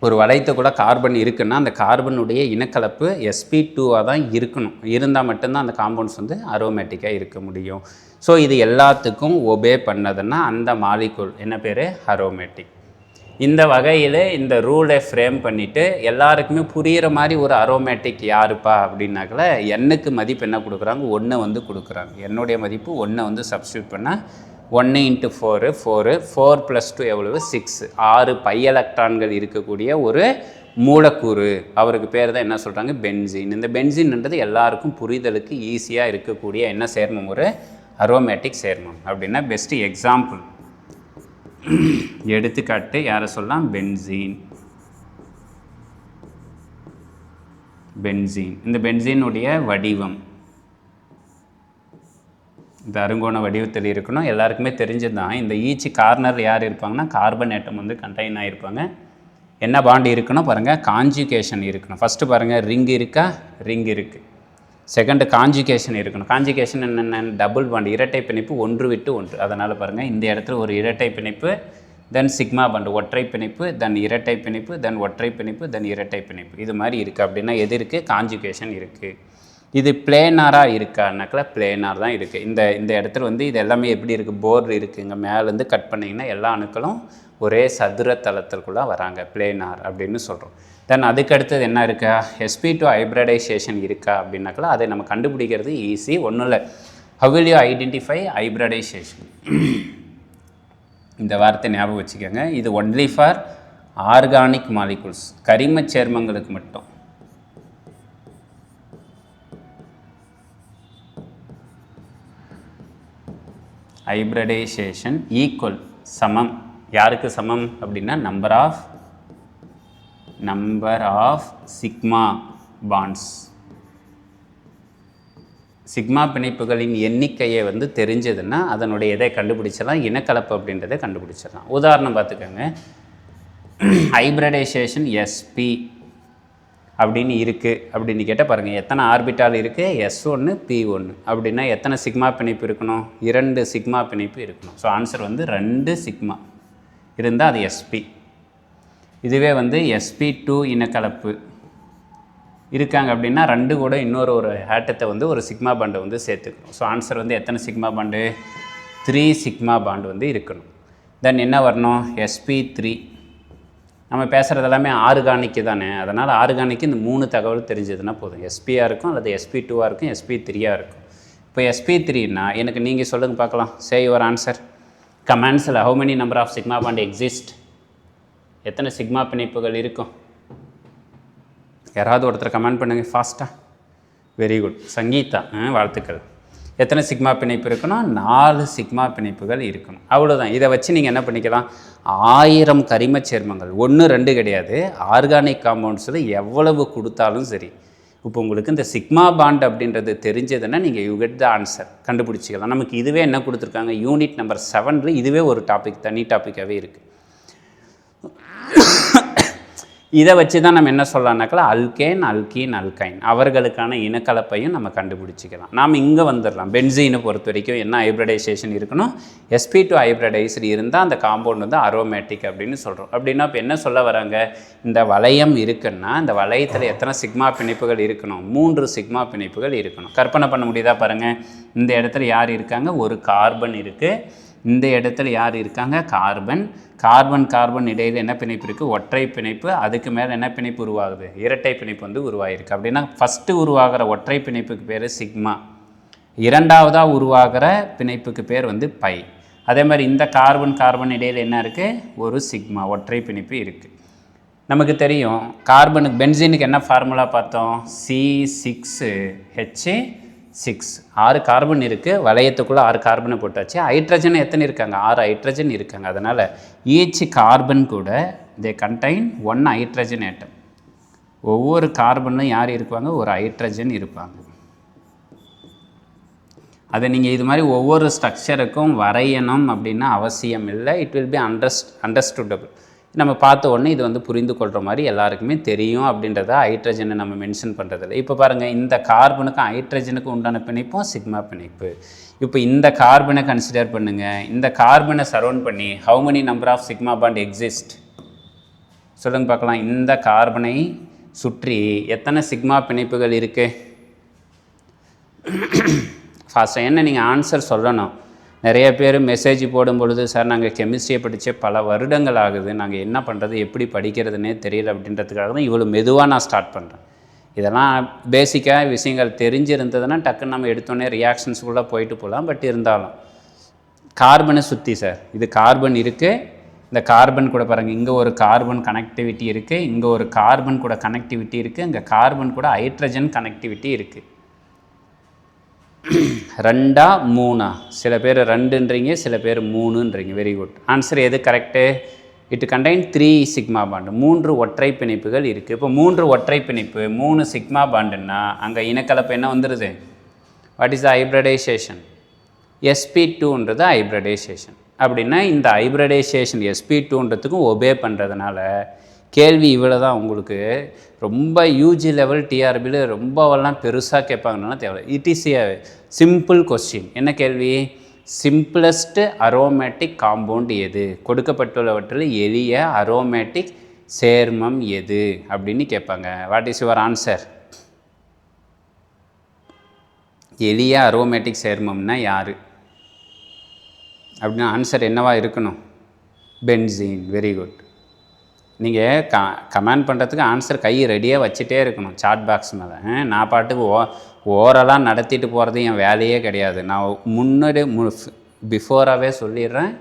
ஒரு வளையத்தை கூட கார்பன் இருக்குன்னா அந்த கார்பனுடைய இனக்கலப்பு sp2வாக தான் இருக்கணும். இருந்தால் மட்டும்தான் அந்த காம்பவுண்ட்ஸ் வந்து அரோமேட்டிக்காக இருக்க முடியும். ஸோ இது எல்லாத்துக்கும் ஒபே பண்ணதுன்னா அந்த மாலிகூல் என்ன பேர்? அரோமேட்டிக். இந்த வகையில் இந்த ரூலை ஃப்ரேம் பண்ணிவிட்டு எல்லாருக்குமே புரிகிற மாதிரி ஒரு அரோமேட்டிக் யாருப்பா அப்படின்னாக்கல எண்ணுக்கு மதிப்பு என்ன கொடுக்குறாங்க? 1 வந்து கொடுக்குறாங்க. என்னுடைய மதிப்பு 1 வந்து சப்ஸ்டியூட் பண்ணால் 1 × 4 4 + 2 எவ்வளவு? 6. 6 பை எலக்ட்ரான்கள் இருக்கக்கூடிய ஒரு மூலக்கூறு. அவருக்கு பேர் தான் என்ன சொல்கிறாங்க? பென்சீன். இந்த பென்சீன்ன்றது எல்லாருக்கும் புரிதலுக்கு ஈஸியாக இருக்கக்கூடிய என்ன சேர்மம்? ஒரு அரோமேட்டிக் சேர்மம். அப்படின்னா பெஸ்ட்டு எக்ஸாம்பிள் எடுத்துக்காட்டு யாரை சொல்லலாம்? பென்சீன். இந்த பென்சீனுடைய வடிவம் இந்த அருங்கோண வடிவத்தில் இருக்கணும். எல்லாருக்குமே தெரிஞ்சது தான். இந்த ஈச் கார்னரில் யார் இருப்பாங்கன்னா கார்பன் ஆட்டம் வந்து கண்டெயின் ஆகிருப்பாங்க. என்ன பாண்ட் இருக்கணும் பாருங்கள்? கான்ஜுகேஷன் இருக்கணும். ஃபஸ்ட்டு பாருங்கள், ரிங் இருக்கா? ரிங் இருக்குது. செகண்டு கான்ஜுகேஷன் இருக்கணும். கான்ஜுகேஷன் என்னென்ன? டபுள் பாண்ட், இரட்டை பிணைப்பு, 1 விட்டு 1. அதனால் பாருங்கள், இந்த இடத்துல ஒரு இரட்டை பிணைப்பு, தென் சிக்மா பாண்ட், ஒற்றை பிணைப்பு, தென் இரட்டை பிணைப்பு, தென் ஒற்றை பிணைப்பு, தென் இரட்டை பிணைப்பு. இது மாதிரி இருக்குது. அப்படின்னா எது இருக்குது? கான்ஜுகேஷன் இருக்குது. இது பிளேனாராக இருக்கான்னாக்கல பிளேனார் தான் இருக்குது. இந்த இடத்துல வந்து இது எல்லாமே எப்படி இருக்குது? போர்டு இருக்குது. இங்கே மேலேருந்து கட் பண்ணிங்கன்னா எல்லா அணுக்களும் ஒரே சதுர தளத்திற்குள்ளே வராங்க. பிளேனார் அப்படின்னு சொல்கிறோம். தென் அதுக்கடுத்தது என்ன இருக்கா? sp2 ஹைப்ரிடைசேஷன் இருக்கா அப்படின்னாக்கல அதை நம்ம கண்டுபிடிக்கிறது ஈஸி. ஒன்றும் இல்லை, how will you identify hybridization? இந்த வார்த்தை ஞாபகம் வச்சுக்கோங்க. இது ஒன்லி ஃபார் ஆர்கானிக் மாலிகூல்ஸ், கரிம சேர்மங்களுக்கு மட்டும். ஹைப்ரிடைசேஷன் ஈக்குவல், சமம். யாருக்கு சமம் அப்படின்னா நம்பர் ஆஃப் சிக்மா பாண்ட்ஸ். சிக்மா பிணைப்புகளின் எண்ணிக்கையை வந்து தெரிஞ்சதுன்னா அதனுடைய எதை கண்டுபிடிச்சிடலாம்? இனக்கலப்பு அப்படின்றத கண்டுபிடிச்சிடலாம். உதாரணம் பார்த்துக்கோங்க, ஹைப்ரிடைசேஷன் sp அப்படின்னு இருக்குது அப்படின்னு கேட்டால் பாருங்கள், எத்தனை ஆர்பிட்டால் இருக்குது? S1 P1 அப்படின்னா எத்தனை சிக்மா பிணைப்பு இருக்கணும்? 2 சிக்மா பிணைப்பு இருக்கணும். ஸோ ஆன்சர் வந்து 2 சிக்மா இருந்தால் அது sp. இதுவே வந்து sp2 இனக்கலப்பு இருக்காங்க அப்படின்னா 2 கூட இன்னொரு ஆட்டத்தை வந்து ஒரு சிக்மா பாண்டை வந்து சேர்த்துக்கணும். ஸோ ஆன்சர் வந்து எத்தனை சிக்மா பாண்டு? 3 சிக்மா பாண்டு வந்து இருக்கணும். தென் என்ன வரணும்? sp3. நம்ம பேசுகிறது எல்லாமே ஆர்கானிக்கு தானே, அதனால் ஆர்கானிக்கு இந்த 3 தகவல் தெரிஞ்சதுன்னா போதும். sp-ஆக இருக்கும், அல்லது sp2-ஆக இருக்கும், sp3-ஆக இருக்கும். இப்போ sp3ன்னா எனக்கு நீங்கள் சொல்லுங்கள் பார்க்கலாம். Say your answer. கமெண்ட்ஸில் how many number of sigma bond exist? எத்தனை சிக்மா பிணைப்புகள் இருக்கும்? யாராவது ஒருத்தர் கமெண்ட் பண்ணுங்கள் ஃபாஸ்ட்டாக. வெரி குட் சங்கீதா, வாழ்த்துக்கள். எத்தனை சிக்மா பிணைப்பு இருக்கணும்? 4 சிக்மா பிணைப்புகள் இருக்கணும். அவ்வளோதான். இதை வச்சு நீங்கள் என்ன பண்ணிக்கலாம்? 1000 கரிம சேர்மங்கள், 1 2 கிடையாது, ஆர்கானிக் காம்பவுண்ட்ஸில் எவ்வளவு கொடுத்தாலும் சரி. இப்போ உங்களுக்கு இந்த சிக்மா பாண்ட் அப்படின்றது தெரிஞ்சதுன்னா நீங்கள் யூ கெட் த ஆன்சர் கண்டுபிடிச்சிக்கலாம். நமக்கு இதுவே என்ன கொடுத்துருக்காங்க? யூனிட் நம்பர் 7 இதுவே ஒரு டாபிக், தனி டாப்பிக்காகவே இருக்குது. இதை வச்சு தான் நம்ம என்ன சொல்லலாம்னாக்கா அல்கேன், அல்கீன், அல்கைன் அவர்களுக்கான இனக்கலப்பையும் நம்ம கண்டுபிடிச்சிக்கலாம். நாம் இங்கே வந்துடலாம். பென்சீனை பொறுத்த வரைக்கும் என்ன ஹைப்ரிடைசேஷன் இருக்கணும்? sp2 ஹைப்ரிடைஸ்டு இருந்தால் அந்த காம்பவுண்ட் வந்து அரோமேட்டிக் அப்படின்னு சொல்கிறோம். அப்படின்னா இப்போ என்ன சொல்ல வராங்க? இந்த வளையம் இருக்குன்னா இந்த வளையத்தில் எத்தனை சிக்மா பிணைப்புகள் இருக்கணும்? 3 சிக்மா பிணைப்புகள் இருக்கணும். கற்பனை பண்ண முடியுதா பாருங்கள். இந்த இடத்துல யார் இருக்காங்க? ஒரு கார்பன் இருக்குது. இந்த இடத்துல யார் இருக்காங்க? கார்பன். கார்பன் இடையில் என்ன பிணைப்பு இருக்குது? ஒற்றை பிணைப்பு. அதுக்கு மேலே என்ன பிணைப்பு உருவாகுது? இரட்டை பிணைப்பு வந்து உருவாகிருக்கு. அப்படின்னா ஃபஸ்ட்டு உருவாகிற ஒற்றை பிணைப்புக்கு பேர் சிக்மா, இரண்டாவதாக உருவாகிற பிணைப்புக்கு பேர் வந்து பை. அதே மாதிரி இந்த கார்பன் இடையில் என்ன இருக்குது? ஒரு சிக்மா ஒற்றை பிணைப்பு இருக்குது. நமக்கு தெரியும் கார்பனுக்கு பென்சீனுக்கு என்ன ஃபார்முலா பார்த்தோம்? C6H6. 6 கார்பன் இருக்குது, வளையத்துக்குள்ளே 6 கார்பனை போட்டாச்சு. ஹைட்ரஜன் எத்தனை இருக்காங்க? 6 ஹைட்ரஜன் இருக்காங்க. அதனால் ஈச் கார்பன் கூட தே கண்டைன் 1 ஹைட்ரஜன் ஆட்டம். ஒவ்வொரு கார்பனும் யார் இருப்பாங்க? ஒரு ஹைட்ரஜன் இருப்பாங்க. அதை நீங்கள் இது மாதிரி ஒவ்வொரு ஸ்ட்ரக்சருக்கும் வரையணும் அப்படின்னு அவசியம் இல்லை. It will be understandable. நம்ம பார்த்த உடனே இது வந்து புரிந்து கொள்கிற மாதிரி எல்லாருக்குமே தெரியும் அப்படின்றத ஹைட்ரஜனை நம்ம மென்ஷன் பண்ணுறதில்ல. இப்போ பாருங்கள், இந்த கார்பனுக்கும் ஹைட்ரஜனுக்கும் உண்டான பிணைப்பும் சிக்மா பிணைப்பு. இப்போ இந்த கார்பனை கன்சிடர் பண்ணுங்கள். இந்த கார்பனை சரௌண்ட் பண்ணி how many number of sigma bond exist சொல்லுங்கள் பார்க்கலாம். இந்த கார்பனை சுற்றி எத்தனை சிக்மா பிணைப்புகள் இருக்குது? ஃபாஸ்ட்டாக என்ன நீங்கள் ஆன்சர் சொல்லணும். நிறைய பேர் மெசேஜ் போடும் பொழுது, சார் நாங்கள் கெமிஸ்ட்ரியை படித்து பல வருடங்கள் ஆகுது, நாங்கள் என்ன பண்ணுறது, எப்படி படிக்கிறதுனே தெரியல அப்படின்றதுக்காக தான் இவ்வளோ மெதுவாக நான் ஸ்டார்ட் பண்ணுறேன். இதெல்லாம் பேசிக்காக விஷயங்கள் தெரிஞ்சிருந்ததுன்னா டக்குன்னு நம்ம எடுத்தோடனே ரியாக்ஷன்ஸுக்குள்ளே போயிட்டு போகலாம். பட் இருந்தாலும் கார்பனை சுற்றி சார், இது கார்பன் இருக்குது, இந்த கார்பன் கூட பாருங்கள், இங்கே ஒரு கார்பன் கனெக்டிவிட்டி இருக்குது, இங்கே ஒரு கார்பன் கூட கனெக்டிவிட்டி இருக்குது, இங்கே கார்பன் கூட ஹைட்ரஜன் கனெக்டிவிட்டி இருக்குது. 2 3 சில பேர் 2ன்றீங்க, சில பேர் 3ன்றீங்க. Very good. ஆன்சர் எது correct? It contain 3 sigma bond. 3 ஒற்றை பிணைப்புகள் இருக்குது. இப்போ 3 ஒற்றை பிணைப்பு 3 சிக்மா பாண்டுன்னா அங்கே இனக்கலப்பு என்ன வந்துடுது? What is the hybridisation? sp2ன்றது ஹைப்ரிடைசேஷன். அப்படின்னா இந்த ஹைப்ரிடைசேஷன் sp2ன்றதுக்கும் ஒபே பண்ணுறதுனால கேள்வி இவ்வளோ தான். உங்களுக்கு ரொம்ப யூஜி லெவல் டிஆர்பியில் ரொம்பவெல்லாம் பெருசாக கேட்பாங்கன்னா தேவை. It is a simple question. என்ன கேள்வி? சிம்பிளஸ்ட் அரோமேட்டிக் காம்பவுண்ட் எது? கொடுக்கப்பட்டுள்ளவற்றில் எளிய அரோமேட்டிக் சேர்மம் எது அப்படின்னு கேட்பாங்க. What is your answer? எளிய அரோமேட்டிக் சேர்மம்னா யார் அப்படின்னு ஆன்சர் என்னவா இருக்கணும்? பென்சீன். Very good. நீங்கள் கமெண்ட் பண்ணுறதுக்கு ஆன்சர் கை ரெடியாக வச்சுட்டே இருக்கணும் சாட் பாக்ஸ் மேலே. நான் பாட்டுக்கு ஓரலாக நடத்திட்டு போகிறது என் வேலையே கிடையாது. நான் முன்னாடி பிஃபோராகவே சொல்லிடுறேன்,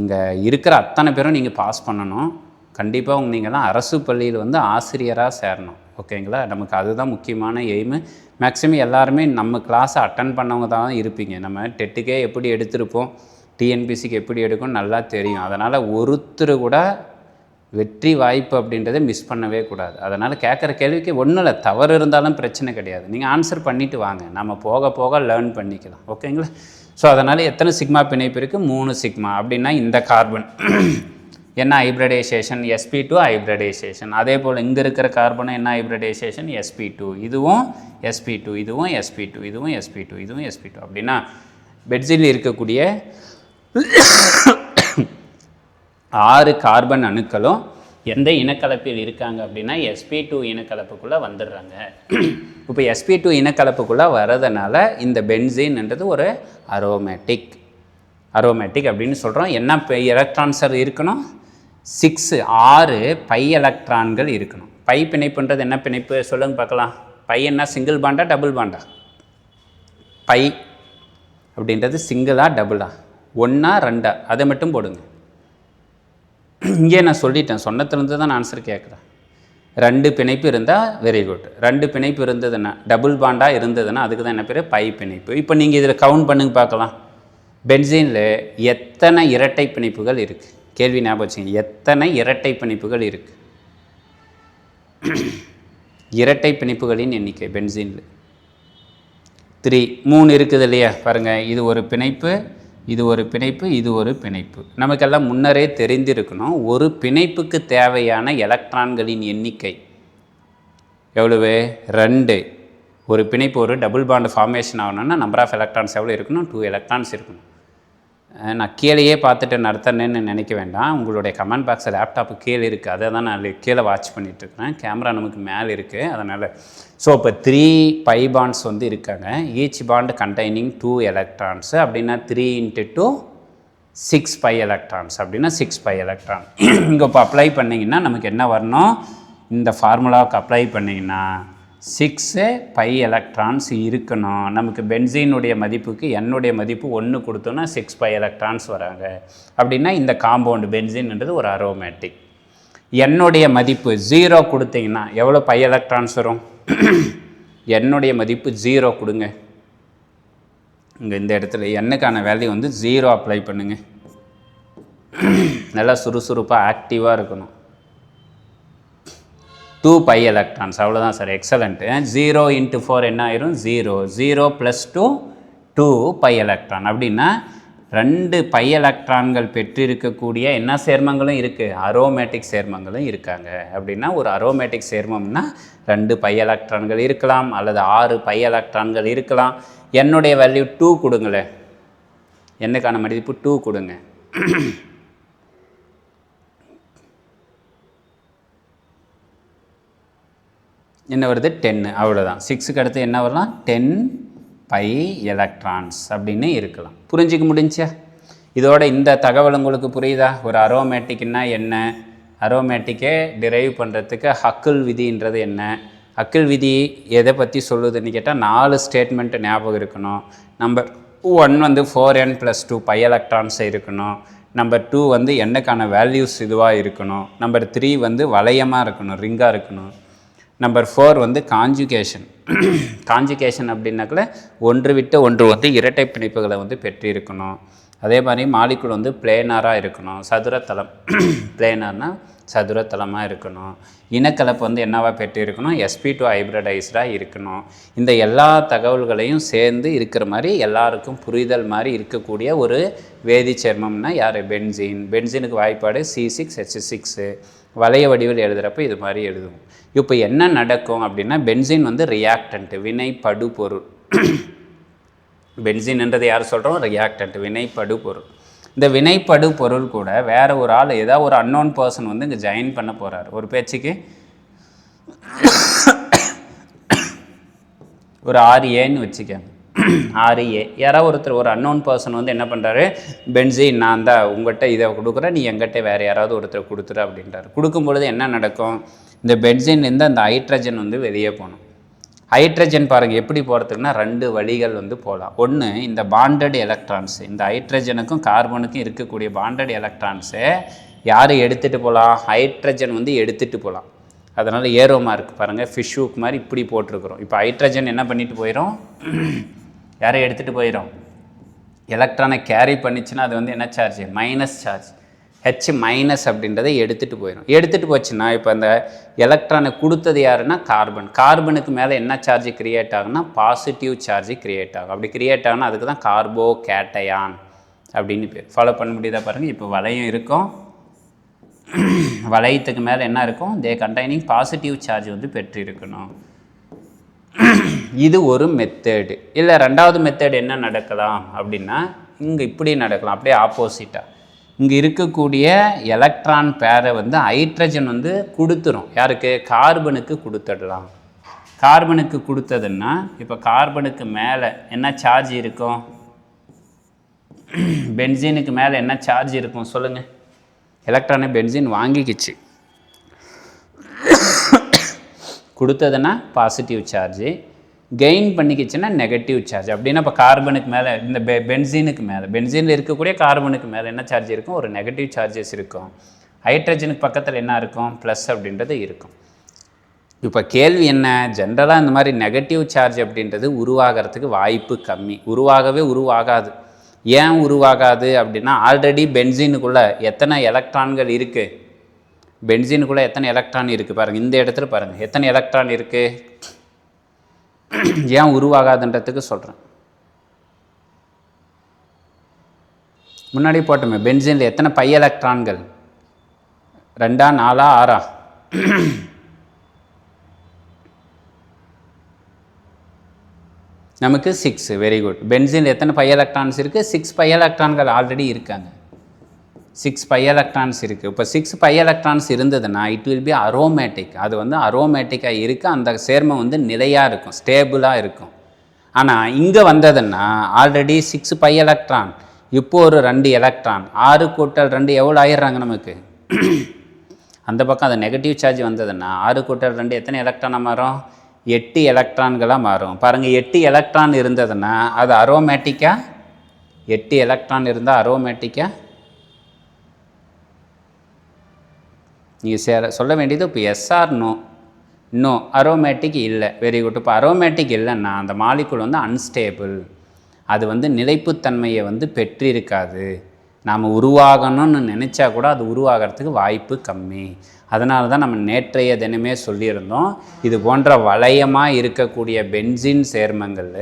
இங்கே இருக்கிற அத்தனை பேரும் நீங்கள் பாஸ் பண்ணணும். கண்டிப்பாக நீங்கள்லாம் அரசு பள்ளியில் வந்து ஆசிரியராக சேரணும். ஓகேங்களா? நமக்கு அதுதான் முக்கியமான எய்மு. மேக்ஸிமம் எல்லாருமே நம்ம கிளாஸை அட்டன் பண்ணவங்க தான் இருப்பீங்க. நம்ம டெட்டுக்கே எப்படி எடுத்திருப்போம், டிஎன்பிசிக்கு எப்படி எடுக்கும் நல்லா தெரியும். அதனால் ஒருத்தர் கூட வெற்றி வாய்ப்பு அப்படின்றத மிஸ் பண்ணவே கூடாது. அதனால் கேட்குற கேள்விக்கு ஒன்றும் இல்லை, தவறு இருந்தாலும் பிரச்சனை கிடையாது. நீங்கள் ஆன்சர் பண்ணிவிட்டு வாங்க, நம்ம போக போக லேர்ன் பண்ணிக்கலாம். ஓகேங்களா? ஸோ அதனால் எத்தனை சிக்மா பிணைப்பு இருக்குது? 3 சிக்மா. அப்படின்னா இந்த கார்பன் என்ன ஹைப்ரிடைசேஷன்? sp2 hybridisation. அதே போல் இங்கே இருக்கிற கார்பனும் என்ன ஹைப்ரிடைசேஷன்? sp2. இதுவும் sp2, இதுவும் sp2, இதுவும் sp2, இதுவும் sp2. அப்படின்னா பென்சீனில் இருக்கக்கூடிய 6 கார்பன் அணுக்களும் எந்த இனக்கலப்பில் இருக்காங்க அப்படின்னா sp2 இனக்கலப்புக்குள்ளே வந்துடுறாங்க. இப்போ sp2 இனக்கலப்புக்குள்ளே வர்றதுனால இந்த பென்சீன்ன்றது ஒரு அரோமேட்டிக் அப்படின்னு சொல்கிறோம். என்ன எலக்ட்ரான்ஸ் இருக்கணும்? 6 பை எலக்ட்ரான்கள் இருக்கணும். பை பிணைப்புன்றது என்ன பிணைப்பு சொல்லுங்க பார்க்கலாம். பை என்ன சிங்கிள் பாண்டா டபுள் பாண்டா? பை அப்படின்றது சிங்கிளா டபுளா? 1 2? அதை மட்டும் போடுங்க. இங்கே நான் சொல்லிட்டேன், சொன்னதுலேருந்து தான் நான் ஆன்சர் கேட்குறேன். 2 பிணைப்பு இருந்தால் வெரி குட். 2 பிணைப்பு இருந்ததுன்னா டபுள் பாண்டாக இருந்ததுன்னா அதுக்கு தான் என்ன பேர்? பை பிணைப்பு. இப்போ நீங்கள் இதில் கவுண்ட் பண்ணுங்க பார்க்கலாம். பென்சீனில் எத்தனை இரட்டை பிணைப்புகள் இருக்குது? கேள்வி ஞாபகம் வச்சுங்க. எத்தனை இரட்டை பிணைப்புகள் இருக்குது? இரட்டை பிணைப்புகளின் எண்ணிக்கை பென்சீனில் 3 இருக்குது இல்லையா? பாருங்கள், இது ஒரு பிணைப்பு, இது ஒரு பிணைப்பு, இது ஒரு பிணைப்பு. நமக்கெல்லாம் முன்னரே தெரிந்திருக்கணும் ஒரு பிணைப்புக்கு தேவையான எலக்ட்ரான்களின் எண்ணிக்கை எவ்வளவு? 2. ஒரு பிணைப்பு ஒரு டபுள் பாண்ட் ஃபார்மேஷன் ஆகணும்னா நம்பர் ஆஃப் எலக்ட்ரான்ஸ் எவ்வளோ இருக்கணும்? 2 எலக்ட்ரான்ஸ் இருக்கணும். நான் கீழேயே பார்த்துட்டு நடத்துறேன்னு நினைக்க வேண்டாம். உங்களுடைய கமெண்ட் பாக்ஸில் லேப்டாப்பு கீழே இருக்குது, அதை தான் நான் கீழே வாட்ச் பண்ணிகிட்ருக்கிறேன். கேமரா நமக்கு மேலே இருக்குது, அதனால். ஸோ இப்போ 3 பை பாண்ட்ஸ் வந்து இருக்காங்க. Each bond containing 2 electrons. அப்படின்னா 3 × 2 6 பை எலக்ட்ரான்ஸ். அப்படின்னா 6 பை எலக்ட்ரான். இங்கே இப்போ அப்ளை பண்ணிங்கன்னா நமக்கு என்ன வரணும்? இந்த ஃபார்முலாவுக்கு அப்ளை பண்ணிங்கன்னா 6 பை எலக்ட்ரான்ஸ் இருக்கணும். நமக்கு பென்சீனுடைய மதிப்புக்கு என்னுடைய மதிப்பு 1 கொடுத்தோன்னா 6 பை எலக்ட்ரான்ஸ் வராங்க. அப்படின்னா இந்த காம்பவுண்டு பென்சீன்ன்றது ஒரு அரோமேட்டிக். என்னுடைய மதிப்பு 0 கொடுத்தீங்கன்னா எவ்வளோ பை எலக்ட்ரான்ஸ் வரும்? என்னுடைய மதிப்பு 0 கொடுங்க. இங்கே இந்த இடத்துல என்னக்கான வேல்யூ வந்து 0 அப்ளை பண்ணுங்க. நல்லா சுறுசுறுப்பாக ஆக்டிவாக இருக்கணும். 2 பை எலக்ட்ரான்ஸ், அவ்வளோதான் சார். எக்ஸலண்ட்டு. 0 × 4 என்ன ஆயிரும்? 0. 0 + 2 2 பை எலக்ட்ரான். அப்படின்னா 2 பை எலக்ட்ரான்கள் பெற்றிருக்கக்கூடிய என்ன சேர்மங்களும் இருக்குது? அரோமேட்டிக் சேர்மங்களும் இருக்காங்க. அப்படின்னா ஒரு அரோமேட்டிக் சேர்மம்னா 2 பை எலக்ட்ரான்கள் இருக்கலாம் அல்லது 6 பை எலக்ட்ரான்கள் இருக்கலாம். என்னுடைய வேல்யூ 2 கொடுங்களேன். என்னக்கான மதிப்பு 2 கொடுங்க. என்ன வருது? 10. அவ்வளோதான். 6க்கு அடுத்து என்ன வரலாம்? 10 பை எலக்ட்ரான்ஸ் அப்படின்னு இருக்கலாம். புரிஞ்சிக்க முடிஞ்சா? இதோட இந்த தகவல் உங்களுக்கு புரியுதா? ஒரு அரோமேட்டிக்னா என்ன, அரோமேட்டிக்கை டிரைவ் பண்ணுறதுக்கு ஹக்கிள் விதின்றது என்ன, ஹக்கிள் விதி எதை பற்றி சொல்லுதுன்னு கேட்டால் 4 ஸ்டேட்மெண்ட்டு ஞாபகம் இருக்கணும். நம்பர் 1 வந்து 4n + 2 பை எலக்ட்ரான்ஸ் இருக்கணும். நம்பர் 2 வந்து என்னக்கான வேல்யூஸ் இதுவாக இருக்கணும். நம்பர் 3 வந்து வளையமாக இருக்கணும், ரிங்காக இருக்கணும். நம்பர் 4 வந்து காஞ்சுகேஷன். காஞ்சுகேஷன் அப்படின்னாக்கல ஒன்று விட்டு ஒன்று வந்து இரட்டை பிணைப்புகளை வந்து பெற்றிருக்கணும். அதே மாதிரி மாலிகுல் வந்து பிளேனாராக இருக்கணும். சதுரத்தளம் பிளேனார்னால் சதுரத்தளமாக இருக்கணும். இனக்கலப்பு வந்து என்னவா பெற்றிருக்கணும்? sp2 ஹைப்ரிடைஸ்டாக இருக்கணும். இந்த எல்லா தகவல்களையும் சேர்ந்து இருக்கிற மாதிரி எல்லாருக்கும் புரிதல் மாதிரி இருக்கக்கூடிய ஒரு வேதி சேர்மம்னா யார்? பென்சீன். பென்சீனுக்கு வாய்ப்பாடு C6H6. வளைய வடிவில் எழுதுகிறப்ப இது மாதிரி எழுதுவோம். இப்போ என்ன நடக்கும் அப்படின்னா பென்சீன் வந்து ரியாக்டன்ட், வினைப்படு பொருள். பென்சீன்ன்றது யார் சொல்கிறோம்? ரியாக்டன்ட், வினைப்படு பொருள். இந்த வினைப்படு பொருள் கூட வேறு ஒரு ஆள் ஏதாவது ஒரு அன்னோன் பர்சன் வந்து இங்கே ஜாயின் பண்ண போகிறார். ஒரு பேச்சுக்கு ஒரு RAன்னு வச்சுக்கேன். RA யாராவது ஒருத்தர் ஒரு அன்னோன் பர்சன் வந்து என்ன பண்ணுறாரு? பென்சீன் நான் தான் உங்கள்கிட்ட இதை கொடுக்குறேன், நீ எங்கிட்ட வேறு யாராவது ஒருத்தர் கொடுத்துரு அப்படின்றார். கொடுக்கும்பொழுது என்ன நடக்கும்? இந்த பென்சீன்லேருந்து அந்த ஹைட்ரஜன் வந்து வெளியே போகணும். ஹைட்ரஜன் பாருங்கள் எப்படி போகிறதுக்குன்னா 2 வழிகள் வந்து போகலாம். ஒன்று, இந்த பாண்டட் எலக்ட்ரான்ஸு, இந்த ஹைட்ரஜனுக்கும் கார்பனுக்கும் இருக்கக்கூடிய பாண்டட் எலக்ட்ரான்ஸை யார் எடுத்துகிட்டு போகலாம்? ஹைட்ரஜன் வந்து எடுத்துகிட்டு போகலாம். அதனால் ஏரோ மார்க் பாருங்கள், ஃபிஷ் ஹூக் மாதிரி இப்படி போட்டிருக்கிறோம். இப்போ ஹைட்ரஜன் என்ன பண்ணிட்டு போயிடும்? யாரை எடுத்துகிட்டு போயிடும்? எலக்ட்ரானை கேரி பண்ணிச்சுன்னா அது வந்து என்ன சார்ஜ்? Minus charge. H- அப்படின்றதை எடுத்துகிட்டு போயிடும். எடுத்துகிட்டு போச்சுன்னா இப்போ அந்த எலக்ட்ரானை கொடுத்தது யாருன்னா கார்பன். கார்பனுக்கு மேலே என்ன சார்ஜ் கிரியேட் ஆகுனா? பாசிட்டிவ் சார்ஜ் கிரியேட் ஆகும். அப்படி கிரியேட் ஆகுனா அதுக்கு தான் கார்போ கேட்டையான் அப்படின்னு பேர். ஃபாலோ பண்ண முடியுதா பாருங்கள். இப்போ வளையம் இருக்கும், வளையத்துக்கு மேலே என்ன இருக்கும், தே கண்டெய்னிங் பாசிட்டிவ் சார்ஜ் வந்து பெற்றிருக்கணும். இது ஒரு மெத்தேடு. இல்லை ரெண்டாவது மெத்தேடு என்ன நடக்கலாம் அப்படின்னா, இங்கே இப்படி நடக்கலாம், அப்படியே ஆப்போசிட்டாக. இங்கே இருக்கக்கூடிய எலக்ட்ரான் பேரை வந்து ஹைட்ரஜன் வந்து கொடுத்துரும். யாருக்கு? கார்பனுக்கு கொடுத்துடலாம். கார்பனுக்கு கொடுத்ததுன்னா இப்போ கார்பனுக்கு மேலே என்ன சார்ஜ் இருக்கும், பென்சீனுக்கு மேலே என்ன சார்ஜ் இருக்கும் சொல்லுங்கள். எலக்ட்ரானை பென்சீன் வாங்கிக்கிச்சு, கொடுத்ததுன்னா பாசிட்டிவ் சார்ஜு, கெயின் பண்ணிக்கிச்சுன்னா நெகட்டிவ் சார்ஜ். அப்படின்னா இப்போ கார்பனுக்கு மேலே இந்த பென்சீனுக்கு மேலே, பென்சீனில் இருக்கக்கூடிய கார்பனுக்கு மேலே என்ன சார்ஜ் இருக்கும், ஒரு நெகட்டிவ் சார்ஜஸ் இருக்கும். ஹைட்ரஜனுக்கு பக்கத்தில் என்ன இருக்கும், ப்ளஸ் அப்படின்றது இருக்கும். இப்போ கேள்வி என்ன, ஜென்ரலாக இந்த மாதிரி நெகட்டிவ் சார்ஜ் அப்படின்றது உருவாகிறதுக்கு வாய்ப்பு கம்மி, உருவாகவே உருவாகாது. ஏன் உருவாகாது அப்படின்னா, ஆல்ரெடி பென்சீனுக்குள்ளே எத்தனை எலக்ட்ரான்கள் இருக்குது, பென்சீனுக்குள்ளே எத்தனை எலக்ட்ரான் இருக்குது பாருங்கள், இந்த இடத்துல பாருங்கள் எத்தனை எலக்ட்ரான் இருக்குது. ஏன் உருவாகாதுன்றதுக்கு சொல்கிறேன். முன்னாடி போட்டோமே, பென்சீனில் எத்தனை பை எலக்ட்ரான்கள், 2 4 6 நமக்கு 6. Very good. பென்சீனில் எத்தனை பை எலக்ட்ரான்ஸ் இருக்குது, 6 பை எலக்ட்ரான்கள் ஆல்ரெடி இருக்காங்க, 6 பை எலக்ட்ரான்ஸ் இருக்குது. இப்போ 6 பை எலக்ட்ரான்ஸ் இருந்ததுன்னா இட் வில் பி அரோமேட்டிக். அது வந்து அரோமேட்டிக்காக இருக்குது, அந்த சேர்மம் வந்து நிலையாக இருக்கும், ஸ்டேபிளாக இருக்கும். ஆனால் இங்கே வந்ததுன்னா ஆல்ரெடி 6 பை எலக்ட்ரான், இப்போ ஒரு 2 எலக்ட்ரான், 6 கூட்டல் 2 எவ்வளோ ஆயிடுறாங்க நமக்கு. அந்த பக்கம் அது நெகட்டிவ் சார்ஜ் வந்ததுன்னா 6 கூட்டல் 2 எத்தனை எலக்ட்ரானாக மாறும், 8 எலக்ட்ரான்களாக மாறும். பாருங்கள் 8 எலக்ட்ரான் இருந்ததுன்னா அது அரோமேட்டிக்காக, 8 எலக்ட்ரான் இருந்தால் அரோமேட்டிக்காக. நீங்கள் சொல்ல வேண்டியது இப்போ எஸ்ஆர் நோ. நோ, அரோமேட்டிக் இல்லை. Very good. இப்போ அரோமேட்டிக் இல்லைன்னா அந்த மாலிகுல் வந்து அன்ஸ்டேபிள், அது வந்து நிலைப்புத்தன்மையை வந்து பெற்றிருக்காது. நாம் உருவாகணும்னு நினச்சா கூட அது உருவாகிறதுக்கு வாய்ப்பு கம்மி. அதனால தான் நம்ம நேற்றைய தினமே சொல்லியிருந்தோம், இது போன்ற வளையமாக இருக்கக்கூடிய பென்சீன் சேர்மங்கள்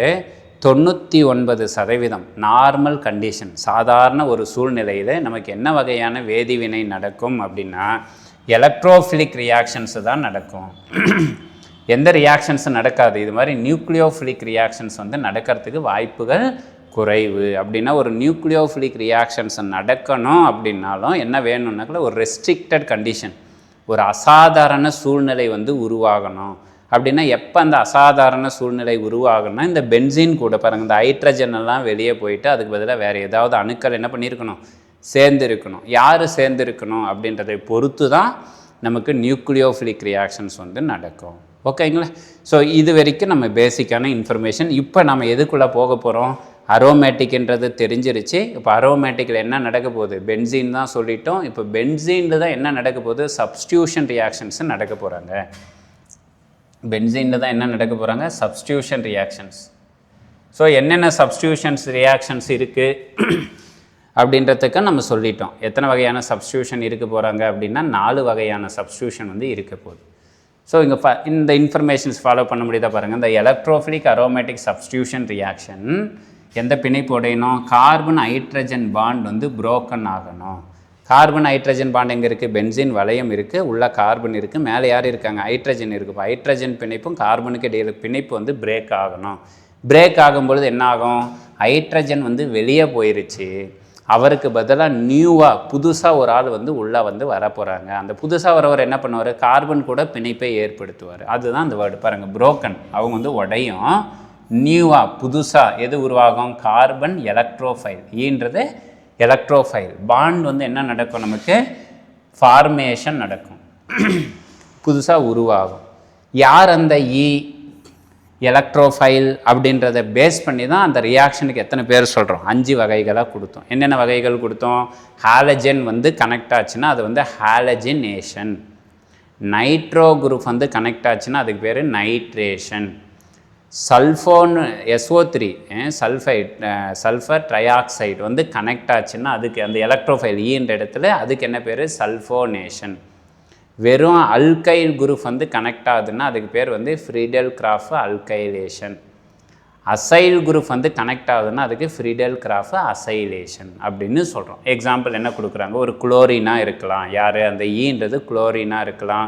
99% நார்மல் கண்டிஷன், சாதாரண ஒரு சூழ்நிலையில் நமக்கு என்ன வகையான வேதிவினை நடக்கும் அப்படின்னா, எலக்ட்ரோஃபிலிக் ரியாக்ஷன்ஸு தான் நடக்கும். எந்த ரியாக்ஷன்ஸும் நடக்காது. இது மாதிரி நியூக்ளியோஃபிலிக் ரியாக்ஷன்ஸ் வந்து நடக்கிறதுக்கு வாய்ப்புகள் குறைவு. அப்படின்னா ஒரு நியூக்ளியோஃபிலிக் ரியாக்ஷன்ஸ் நடக்கணும் அப்படின்னாலும் என்ன வேணும்னாக்கல ஒரு ரெஸ்ட்ரிக்டட் கண்டிஷன், ஒரு அசாதாரண சூழ்நிலை வந்து உருவாகணும். அப்படின்னா எப்போ அந்த அசாதாரண சூழ்நிலை உருவாகணும்னா, இந்த பென்சீன் கூட பாருங்கள், இந்த ஹைட்ரஜன் எல்லாம் வெளியே போயிட்டு அதுக்கு பதிலாக வேறு ஏதாவது அணுக்கள் என்ன பண்ணியிருக்கணும், சேர்ந்துருக்கணும். யார் சேர்ந்துருக்கணும் அப்படின்றதை பொறுத்து தான் நமக்கு நியூக்ளியோஃபிலிக் ரியாக்ஷன்ஸ் வந்து நடக்கும். ஓகேங்களா? ஸோ இது வரைக்கும் நம்ம பேசிக்கான இன்ஃபர்மேஷன். இப்போ நம்ம எதுக்குள்ளே போக போகிறோம், அரோமேட்டிக்ன்றது தெரிஞ்சிருச்சு. இப்போ அரோமேட்டிக்கில் என்ன நடக்க போகுது, பென்சீன் தான் சொல்லிட்டோம். இப்போ பென்சீனில் தான் என்ன நடக்க போகுது, சப்ஸ்டியூஷன் ரியாக்ஷன்ஸ் நடக்க போகிறாங்க. பென்சீனில் தான் என்ன நடக்க போகிறாங்க, சப்ஸ்டியூஷன் ரியாக்ஷன்ஸ். ஸோ என்னென்ன சப்ஸ்டியூஷன்ஸ் ரியாக்ஷன்ஸ் இருக்குது அப்படின்றதுக்கு நம்ம சொல்லிட்டோம். எத்தனை வகையான சப்ஸ்டியூஷன் இருக்க போகிறாங்க அப்படின்னா 4 வகையான சப்ஸ்டியூஷன் வந்து இருக்க போகுது. ஸோ இங்கே இந்த இன்ஃபர்மேஷன்ஸ் ஃபாலோ பண்ண முடியுதா பாருங்கள். இந்த எலக்ட்ரோஃபிலிக் அரோமேட்டிக் சப்ஸ்டியூஷன் ரியாக்ஷன் எந்த பிணைப்பு உடையணும், கார்பன் ஹைட்ரஜன் பாண்ட் வந்து புரோக்கன் ஆகணும். கார்பன் ஹைட்ரஜன் பாண்ட் எங்கே இருக்குது, பென்சீன் வளையம் இருக்குது, உள்ள கார்பன் இருக்குது, மேலே யார் இருக்காங்க, ஹைட்ரஜன் இருக்குது. இப்போ ஹைட்ரஜன் பிணைப்பும் கார்பனுக்கு இடையில பிணைப்பு வந்து பிரேக் ஆகணும். பிரேக் ஆகும்பொழுது என்ன ஆகும், ஹைட்ரஜன் வந்து வெளியே போயிருச்சு, அவருக்கு பதிலாக நியூவாக புதுசாக ஒரு ஆள் வந்து உள்ளே வந்து வர போகிறாங்க. அந்த புதுசாக வரவர் என்ன பண்ணுவார், கார்பன் கூட பிணைப்பை ஏற்படுத்துவார். அதுதான் அந்த வேர்டு பாருங்கள், புரோக்கன். அவங்க வந்து உடையும், நியூவாக புதுசாக எது உருவாகும், கார்பன் எலக்ட்ரோஃபைல். ஈன்றது எலக்ட்ரோஃபைல். பாண்ட் வந்து என்ன நடக்கும், நமக்கு ஃபார்மேஷன் நடக்கும், புதுசாக உருவாகும். யார் அந்த எலக்ட்ரோஃபைல் அப்படின்றத பேஸ் பண்ணி தான் அந்த ரியாக்ஷனுக்கு எத்தனை பேர் சொல்கிறோம், 5 வகைகளாக கொடுத்தோம். என்னென்ன வகைகள் கொடுத்தோம், ஹாலஜன் வந்து கனெக்ட் ஆச்சுன்னா அது வந்து ஹாலஜினேஷன், நைட்ரோ குரூப் வந்து கனெக்ட் ஆச்சுன்னா அதுக்கு பேர் nitration, sulphone SO3 sulphur trioxide வந்து கனெக்ட் ஆச்சுன்னா அதுக்கு அந்த எலக்ட்ரோஃபைல் ஈன்ற இடத்துல அதுக்கு என்ன பேர், சல்ஃபோனேஷன். வெறும் அல்கைல் குரூப் வந்து கனெக்ட் ஆகுதுன்னா அதுக்கு பேர் வந்து Friedel graph alkylation. Acyl group வந்து கனெக்ட் ஆகுதுன்னா அதுக்கு ஃப்ரீடல் கிராஃப் அசைலேஷன் அப்படின்னு சொல்கிறோம். எக்ஸாம்பிள் என்ன கொடுக்குறாங்க, ஒரு குளோரினாக இருக்கலாம், யார் அந்த ஈன்றது குளோரினாக இருக்கலாம்,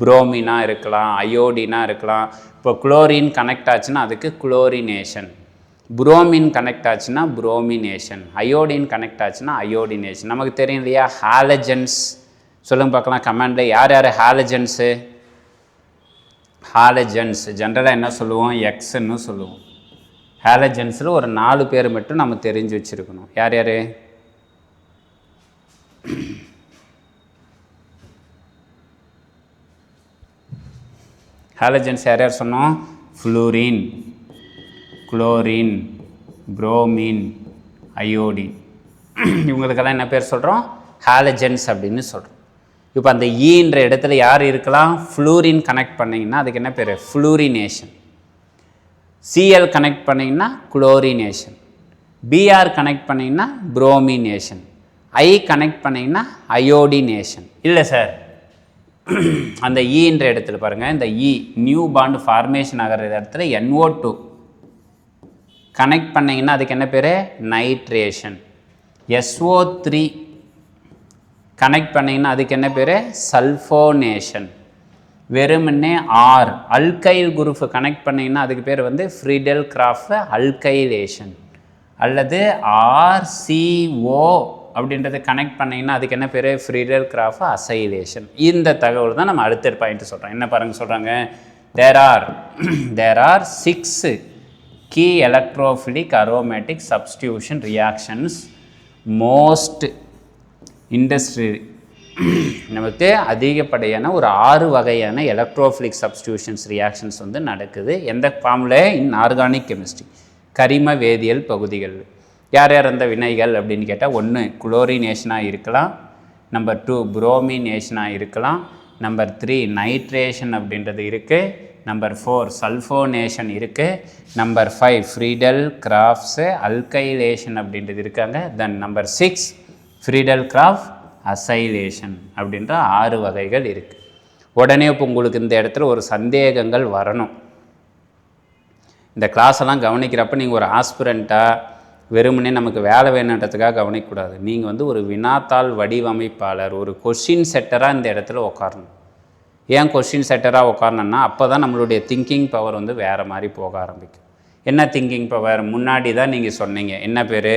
புரோமினாக இருக்கலாம், அயோடினாக இருக்கலாம். இப்போ குளோரின் கனெக்ட் ஆச்சுன்னா அதுக்கு குளோரினேஷன், புரோமின் கனெக்ட் ஆச்சுன்னா புரோமினேஷன், அயோடின் கனெக்ட் ஆச்சுன்னா அயோடினேஷன். நமக்கு தெரியும் இல்லையா ஹாலஜன்ஸ், சொல்லுங்க பார்க்கலாம் கமெண்டில் யார் யார் ஹாலஜன்ஸு. ஹாலஜன்ஸ் ஜென்ரலாக என்ன சொல்லுவோம், எக்ஸ்ன்னு சொல்லுவோம். ஹாலஜன்ஸில் ஒரு 4 பேர் மட்டும் நம்ம தெரிஞ்சு வச்சுருக்கணும். யார் யார், ஹாலஜன்ஸ் யார் யார் சொன்னோம், ஃப்ளூரின், குளோரின், புரோமின், அயோடின். இவங்களுக்கெல்லாம் என்ன பேர் சொல்கிறோம், ஹாலஜன்ஸ் அப்படின்னு சொல்கிறோம். இப்போ அந்த ஈன்ற இடத்துல யார் இருக்கலாம், ஃப்ளூரின் கனெக்ட் பண்ணிங்கன்னா அதுக்கு என்ன பேர், ஃப்ளூரினேஷன். சிஎல் கனெக்ட் பண்ணிங்கன்னா குளோரினேஷன், பிஆர் கனெக்ட் பண்ணிங்கன்னா புரோமினேஷன், ஐ கனெக்ட் பண்ணிங்கன்னா அயோடினேஷன். இல்லை சார், அந்த ஈன்ற இடத்துல பாருங்கள், இந்த இ நியூ பாண்ட் ஃபார்மேஷன் ஆகிற இடத்துல NO2 கனெக்ட் பண்ணிங்கன்னா அதுக்கு என்ன பேர், நைட்ரேஷன். SO3 கனெக்ட் பண்ணிங்கன்னா அதுக்கு என்ன பேர், சல்ஃபோனேஷன். வெறுமனே ஆர் அல்கைல் குரூப் கனெக்ட் பண்ணிங்கன்னா அதுக்கு பேர் வந்து ஃப்ரீடல் கிராஃப் அல்கைலேஷன். அல்லது RCO அப்படின்றது கனெக்ட் பண்ணிங்கன்னா அதுக்கு என்ன பேர், ஃப்ரீடல் கிராஃப் அசைலேஷன். இந்த தகவல் தான் நம்ம அடுத்த பாயிண்ட் சொல்கிறோம். என்ன பாருங்க சொல்கிறாங்க, there are 6 key electrophilic aromatic substitution reactions most industry. நமக்கு அதிகப்படியான ஒரு 6 வகையான எலக்ட்ரோஃபிலிக் சப்ஸ்டியூஷன்ஸ் ரியாக்ஷன்ஸ் வந்து நடக்குது. எந்த ஃபார்மில், இன் ஆர்கானிக் கெமிஸ்ட்ரி, கரிம வேதியியல் பகுதிகள். யார் யார் அந்த வினைகள் அப்படின்னு கேட்டால், 1 குளோரினேஷனாக இருக்கலாம், நம்பர் 2 புரோமினேஷனாக இருக்கலாம், நம்பர் 3 நைட்ரேஷன் அப்படின்றது இருக்குது, நம்பர் 4 சல்ஃபோனேஷன் இருக்குது, நம்பர் 5 ஃப்ரீடல் கிராஃப்ஸ் அல்கைலேஷன் அப்படின்றது இருக்காங்க, தென் நம்பர் 6 ஃப்ரீடல் கிராஃப் அசைலேஷன் அப்படின்ற 6 வகைகள் இருக்குது. உடனே இப்போ உங்களுக்கு இந்த இடத்துல ஒரு சந்தேகங்கள் வரணும். இந்த கிளாஸெல்லாம் கவனிக்கிறப்ப நீங்கள் ஒரு ஆஸ்பிரண்ட்டாக வெறுமனே நமக்கு வேலை வேணுன்றதுக்காக கவனிக்கக்கூடாது. நீங்கள் வந்து ஒரு வினாத்தாள் வடிவமைப்பாளர், ஒரு கொஷின் செட்டராக இந்த இடத்துல உட்காரணும். ஏன் கொஷின் செட்டராக உட்காரணுன்னா அப்போ தான் நம்மளுடைய திங்கிங் பவர் வந்து வேறு மாதிரி போக ஆரம்பிக்கும். என்ன திங்கிங் பவர், முன்னாடி தான் நீங்கள் சொன்னீங்க, என்ன பேர்,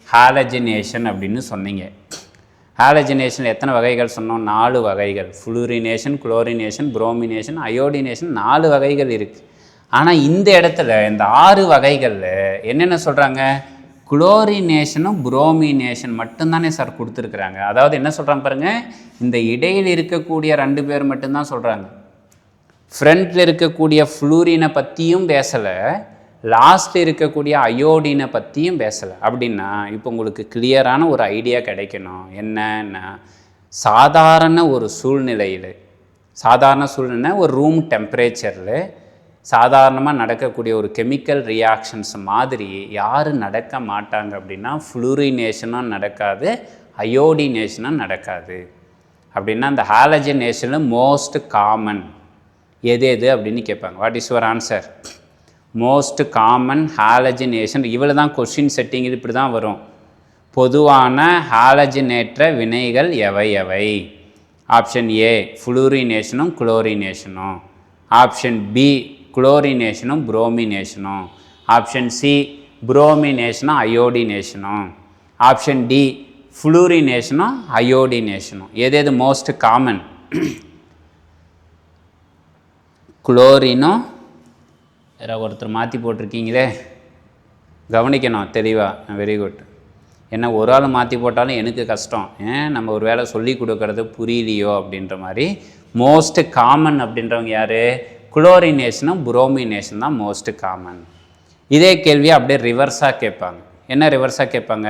ஹாலஜினேஷன் அப்படின்னு சொன்னீங்க. ஹாலஜினேஷன் எத்தனை வகைகள் சொன்னோம், 4 வகைகள். ஃப்ளூரினேஷன், குளோரினேஷன், புரோமினேஷன், அயோடினேஷன், 4 வகைகள் இருக்குது. ஆனால் இந்த இடத்துல இந்த 6 வகைகளில் என்னென்ன சொல்கிறாங்க, குளோரினேஷனும் புரோமினேஷன் மட்டும்தானே சார் கொடுத்துருக்குறாங்க. அதாவது என்ன சொல்கிறாங்க பாருங்கள், இந்த இடையில் இருக்கக்கூடிய 2 பேர் மட்டும்தான் சொல்கிறாங்க. ஃப்ரண்ட்டில் இருக்கக்கூடிய ஃப்ளூரினை பற்றியும் பேசலை, லாஸ்ட்டில் இருக்கக்கூடிய அயோடினை பற்றியும் பேசலை. அப்படின்னா இப்போ உங்களுக்கு கிளியரான ஒரு ஐடியா கிடைக்கணும். என்னன்னா, சாதாரண ஒரு சூழ்நிலையில், சாதாரண சூழ்நிலை ஒரு ரூம் டெம்பரேச்சரில் சாதாரணமாக நடக்கக்கூடிய ஒரு கெமிக்கல் ரியாக்ஷன்ஸ் மாதிரி யார் நடக்க மாட்டாங்க அப்படின்னா, ஃப்ளூரினேஷனும் நடக்காது, அயோடினேஷனும் நடக்காது. அப்படின்னா அந்த ஹாலஜினேஷனில் மோஸ்ட் காமன் எது எது அப்படின்னு கேட்பாங்க. What is your answer, most common halogenation. இவ்வளோ தான் கொஷின் செட்டிங், இப்படி தான் வரும். பொதுவான ஹாலஜினேற்ற வினைகள் எவை எவை? ஆப்ஷன் ஏ ஃப்ளூரினேஷனும் குளோரினேஷனும், ஆப்ஷன் பி குளோரினேஷனும் புரோமினேஷனும், ஆப்ஷன் சி புரோமினேஷனும் அயோடினேஷனும், ஆப்ஷன் டி ஃப்ளூரினேஷனும் அயோடினேஷனும். எது எது மோஸ்ட் காமன்? குளோரினும், வேறு ஒருத்தர் மாற்றி போட்டிருக்கீங்களே, கவனிக்கணும் தெளிவாக. Very good. ஏன்னா ஒரு ஆள் மாற்றி போட்டாலும் எனக்கு கஷ்டம், நம்ம ஒரு வேளை சொல்லி கொடுக்கறது புரியலையோ அப்படின்ற மாதிரி. மோஸ்ட் காமன் அப்படின்றவங்க யார், குளோரினேஷனும் புரோமினேஷன் தான் மோஸ்ட் காமன். இதே கேள்வியை அப்படியே ரிவர்ஸாக கேட்பாங்க. என்ன ரிவர்ஸாக கேட்பாங்க,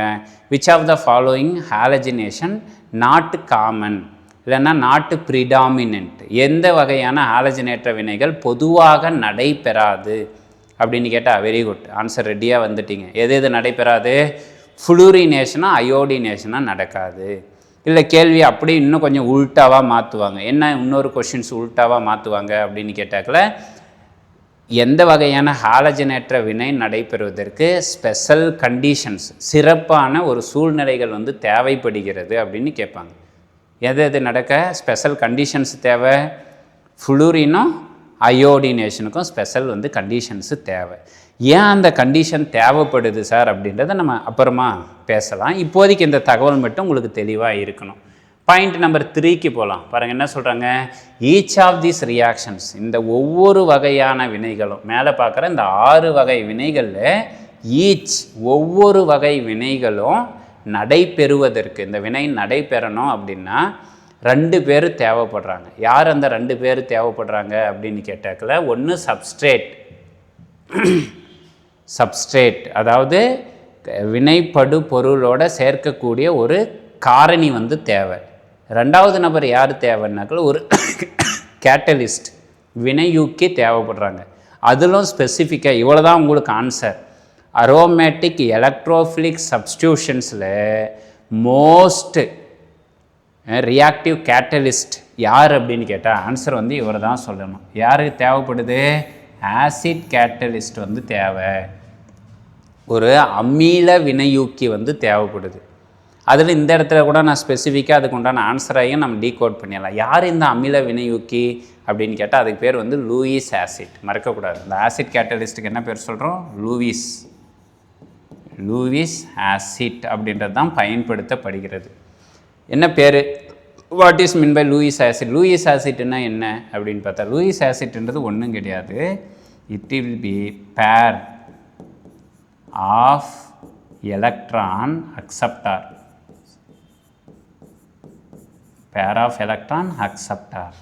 which of the following halogenation not common, இல்லைன்னா நாட்டு ப்ரிடாமினன்ட், எந்த வகையான ஹாலஜினேற்ற வினைகள் பொதுவாக நடைபெறாது அப்படின்னு கேட்டால், வெரி குட் ஆன்சர், ரெடியாக வந்துட்டீங்க. எது எது நடைபெறாது, ஃப்ளூரினேஷனாக அயோடினேஷனாக நடக்காது. இல்லை கேள்வி அப்படி இன்னும் கொஞ்சம் உல்ட்டாவாக மாற்றுவாங்க. என்ன இன்னொரு கொஷின்ஸ் உல்ட்டாவாக மாற்றுவாங்க அப்படின்னு கேட்டாக்கல, எந்த வகையான ஹாலஜனேற்ற வினை நடைபெறுவதற்கு ஸ்பெஷல் கண்டிஷன்ஸ், சிறப்பான ஒரு சூழ்நிலைகள் வந்து தேவைப்படுகிறது அப்படின்னு கேட்பாங்க. எது எது நடக்க ஸ்பெஷல் கண்டிஷன்ஸ் தேவை? ஃப்ளூரினும் அயோடினேஷனுக்கும் ஸ்பெஷல் வந்து கண்டிஷன்ஸு தேவை. ஏன் அந்த கண்டிஷன் தேவைப்படுது சார் அப்படின்றத நம்ம அப்புறமா பேசலாம். இப்போதைக்கு இந்த தகவல் மட்டும் உங்களுக்கு தெளிவாக இருக்கணும். பாயிண்ட் நம்பர் 3க்கு போகலாம். பாருங்கள் என்ன சொல்கிறாங்க, ஈச் ஆஃப் தீஸ் ரியாக்ஷன்ஸ், இந்த ஒவ்வொரு வகையான வினைகளும் மேலே பார்க்குற இந்த 6 வகை வினைகளில் ஈச் ஒவ்வொரு வகை வினைகளும் நடைபெறுவதற்கு, இந்த வினை நடைபெறணும் அப்படின்னா 2 பேர் தேவைப்படுறாங்க. யார் அந்த 2 பேர் தேவைப்படுறாங்க அப்படின்னு கேட்டாக்கல, ஒன்று சப்ஸ்ட்ரேட், அதாவது வினைப்படு பொருளோட சேர்க்கக்கூடிய ஒரு காரணி வந்து தேவை. 2வது நபர் யார் தேவைன்னாக்கல, ஒரு கேட்டலிஸ்ட், வினையூக்கி தேவைப்படுறாங்க. அதிலும் ஸ்பெசிஃபிக்காக இவ்வளோ தான் உங்களுக்கு ஆன்சர். அரோமேட்டிக் எலக்ட்ரோஃபிலிக் சப்ஸ்டியூஷன்ஸில் மோஸ்ட் ரியாக்டிவ் கேட்டலிஸ்ட் யார் அப்படின்னு கேட்டால் ஆன்சர் வந்து இவர் தான் சொல்லணும். யாருக்கு தேவைப்படுது? ஆசிட் கேட்டலிஸ்ட் வந்து தேவை. ஒரு அமில வினையூக்கி வந்து தேவைப்படுது. அதில் இந்த இடத்துல கூட நான் ஸ்பெசிஃபிக்காக அதுக்கு உண்டான ஆன்சரையும் நம்ம டீகோட் பண்ணிடலாம். யார் இந்த அமில வினையூக்கி அப்படின்னு கேட்டால் அதுக்கு பேர் வந்து லூயிஸ் ஆசிட். மறக்கக்கூடாது. இந்த ஆசிட் கேட்டலிஸ்ட்டுக்கு என்ன பேர் சொல்கிறோம்? லூயிஸ் ஆசிட் அப்படின்றது தான் பயன்படுத்தப்படுகிறது. என்ன பேர்? What is mean by Lewis acid? Lewis ஆசிட்னா என்ன அப்படின்னு பார்த்தா, லூயிஸ் ஆசிட்ன்றது ஒன்றும் கிடையாது. It will be pair of electron acceptor. Pair of electron acceptor.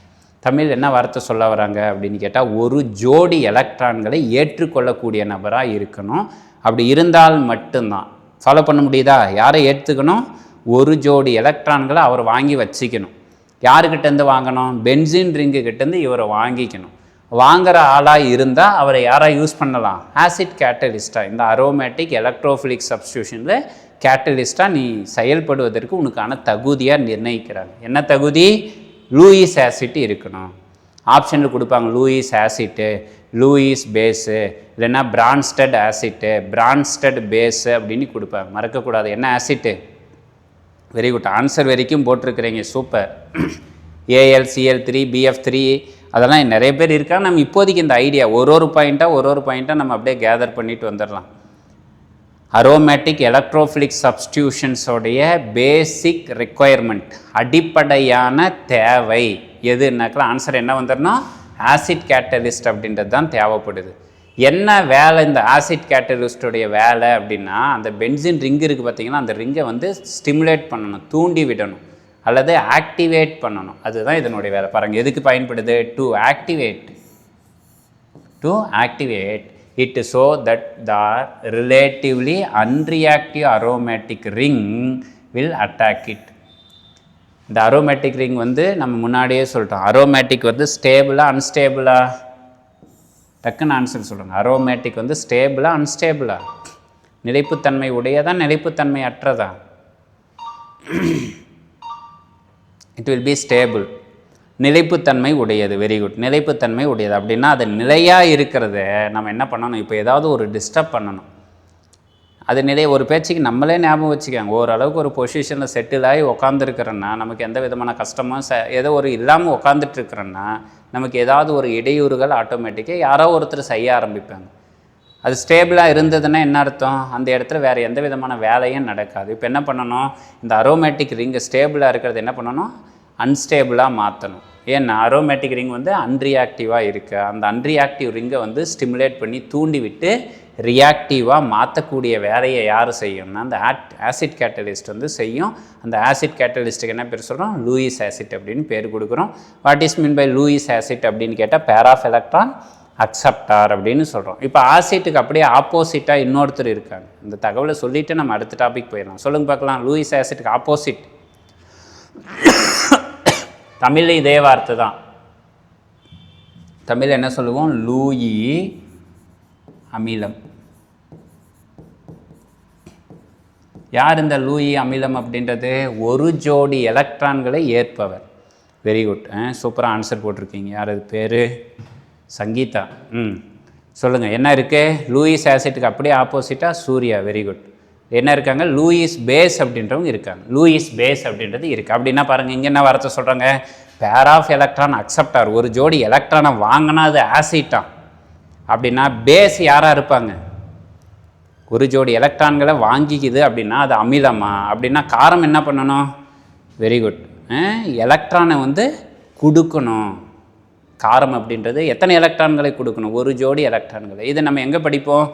Tamil என்ன வார்த்தை சொல்ல வராங்க அப்படின்னு கேட்டால், ஒரு ஜோடி எலக்ட்ரான்களை ஏற்றுக்கொள்ளக்கூடிய நபராக இருக்கணும். அப்படி இருந்தால் மட்டும்தான். ஃபாலோ பண்ண முடியுதா? யாரை ஏற்றுக்கணும்? ஒரு ஜோடி எலக்ட்ரான்களை அவர் வாங்கி வச்சுக்கணும். யாருக்கிட்டேருந்து வாங்கணும்? பென்சின் ரிங்கு கிட்டேருந்து இவரை வாங்கிக்கணும். வாங்குகிற ஆளாக இருந்தால் அவரை யாராக யூஸ் பண்ணலாம்? ஆசிட் கேட்டலிஸ்ட்டாக. இந்த அரோமேட்டிக் எலக்ட்ரோஃபிலிக் சப்ஸ்டியூஷனில் கேட்டலிஸ்ட்டாக நீ செயல்படுவதற்கு உனக்கான தகுதியாக நிர்ணயிக்கிறாங்க. என்ன தகுதி? லூயிஸ் ஆசிட் இருக்கணும். ஆப்ஷனில் கொடுப்பாங்க, லூயிஸ் ஆசிட்டு, லூயிஸ் பேஸு, இல்லைன்னா பிரான்ஸ்டட் ஆசிட்டு, பிரான்ஸ்டட் பேஸு அப்படின்னு கொடுப்பாங்க. மறக்கக்கூடாது. என்ன ஆசிட்டு? Very good. ஆன்சர் வரைக்கும் போட்டிருக்கிறீங்க, சூப்பர். AlCl3, BF3 அதெல்லாம் நிறைய பேர் இருக்காங்க. நம்ம இப்போதைக்கு இந்த ஐடியா ஒரு பாயிண்ட்டாக நம்ம அப்படியே கேதர் பண்ணிட்டு வந்துடலாம். அரோமேட்டிக் எலக்ட்ரோஃபிலிக் சப்ஸ்டியூஷன்ஸோடைய பேசிக் ரெக்குயர்மெண்ட், அடிப்படையான தேவை எதுனாக்கா ஆன்சர் என்ன வந்துடணும்? ஆசிட் கேட்டலிஸ்ட் அப்படின்றது தான் தேவைப்படுது. என்ன வேலை இந்த ஆசிட் கேட்டலிஸ்டோடைய வேலை அப்படின்னா, அந்த பென்சின் ரிங் இருக்குது பார்த்தீங்கன்னா, அந்த ரிங்கை வந்து ஸ்டிமுலேட் பண்ணணும், தூண்டி விடணும், அல்லது ஆக்டிவேட் பண்ணணும். அதுதான் இதனுடைய வேலை. பாருங்கள் எதுக்கு பயன்படுது? To activate it so that the relatively unreactive aromatic ring will attack it. இந்த அரோமேட்டிக் ரிங் வந்து நம்ம முன்னாடியே சொல்லிட்டோம். அரோமேட்டிக் வந்து ஸ்டேபிளா அன்ஸ்டேபிளா? டக்குன்னு ஆன்சர் சொல்லுங்கள். அரோமேட்டிக் வந்து ஸ்டேபிளா அன்ஸ்டேபிளா? நிலைப்புத்தன்மை உடையதா நிலைப்புத்தன்மை அற்றதா? It will be stable. நிலைப்புத்தன்மை உடையது. Very good. நிலைப்புத்தன்மை உடையது அப்படின்னா அது நிலையாக இருக்கிறத நம்ம என்ன பண்ணணும்? இப்போ ஏதாவது ஒரு டிஸ்டர்ப் பண்ணணும். அது ஒரு பேச்சுக்கு நம்மளே ஞாபகம் வச்சுக்காங்க. ஓரளவுக்கு ஒரு பொசிஷனில் செட்டில் ஆகி உக்காந்துருக்கிறோன்னா நமக்கு எந்த விதமான கஷ்டமோ ஏதோ ஒரு இல்லாமல் உக்காந்துட்ருக்குறோன்னா நமக்கு ஏதாவது ஒரு இடையூறுகள் ஆட்டோமேட்டிக்காக யாரோ ஒருத்தர் செய்ய ஆரம்பிப்பாங்க. அது ஸ்டேபிளாக இருந்ததுன்னா என்ன அர்த்தம்? அந்த இடத்துல வேறு எந்த விதமான வேலையும் நடக்காது. இப்போ என்ன பண்ணணும்? இந்த அரோமேட்டிக் ரிங்கு ஸ்டேபிளாக இருக்கிறது என்ன பண்ணணும்? அன்ஸ்டேபிளாக மாற்றணும். ஏன்னா அரோமேட்டிக் ரிங் வந்து அன்ரியாக்டிவாக இருக்குது. அந்த அன்ரியாக்டிவ் ரிங்கை வந்து ஸ்டிமுலேட் பண்ணி தூண்டி விட்டு ரியாக்டிவாக மாற்றக்கூடிய வேலையை யார் செய்யும்னா அந்த ஆசிட் கேட்டலிஸ்ட் வந்து செய்யும். அந்த ஆசிட் கேட்டலிஸ்ட்டுக்கு என்ன பேர் சொல்கிறோம்? லூயிஸ் ஆசிட் அப்படின்னு பேர் கொடுக்குறோம். What is mean by Lewis acid அப்படின்னு கேட்டால் பேர் ஆஃப் எலக்ட்ரான் அக்செப்டார் அப்படின்னு சொல்கிறோம். இப்போ ஆசிட்டுக்கு அப்படியே ஆப்போசிட்டாக இன்னொருத்தர் இருக்காங்க. இந்த தகவலை சொல்லிவிட்டு நம்ம அடுத்த டாபிக் போயிடலாம். சொல்லுங்கள் பார்க்கலாம். லூயிஸ் ஆசிட்டுக்கு ஆப்போசிட் தமிழில் இதே வார்த்தை தான். தமிழ் என்ன சொல்லுவோம்? லூயி அமிலம். யார் இந்த லூயி அமிலம் அப்படின்றது? ஒரு ஜோடி எலக்ட்ரான்களை ஏற்பவர். Very good. சூப்பராக ஆன்சர் போட்டிருக்கீங்க. யார் அது பேர்? சங்கீதா. சொல்லுங்கள் என்ன இருக்குது? லூயிஸ் ஆசிட்டுக்கு அப்படியே ஆப்போசிட்டாக சூர்யா. Very good. என்ன இருக்காங்க? லூயிஸ் பேஸ் அப்படின்றவங்க இருக்காங்க. லூயிஸ் பேஸ் அப்படின்றது இருக்குது. அப்படின்னா பாருங்கள், இங்கே என்ன வார்த்தை சொல்கிறாங்க? பேர் ஆஃப் எலக்ட்ரான் அக்செப்டார். ஒரு ஜோடி எலக்ட்ரானை வாங்கினா அது ஆசிட்டான். அப்படின்னா பேஸ் யாராக இருப்பாங்க? ஒரு ஜோடி எலக்ட்ரான்களை வாங்கிக்குது அப்படின்னா அது அமிலமா? அப்படின்னா காரம் என்ன பண்ணணும்? Very good. எலக்ட்ரானை வந்து கொடுக்கணும். காரம் அப்படின்றது எத்தனை எலக்ட்ரான்களை கொடுக்கணும்? ஒரு ஜோடி எலக்ட்ரான்களை. இதை நம்ம எங்கே படிப்போம்?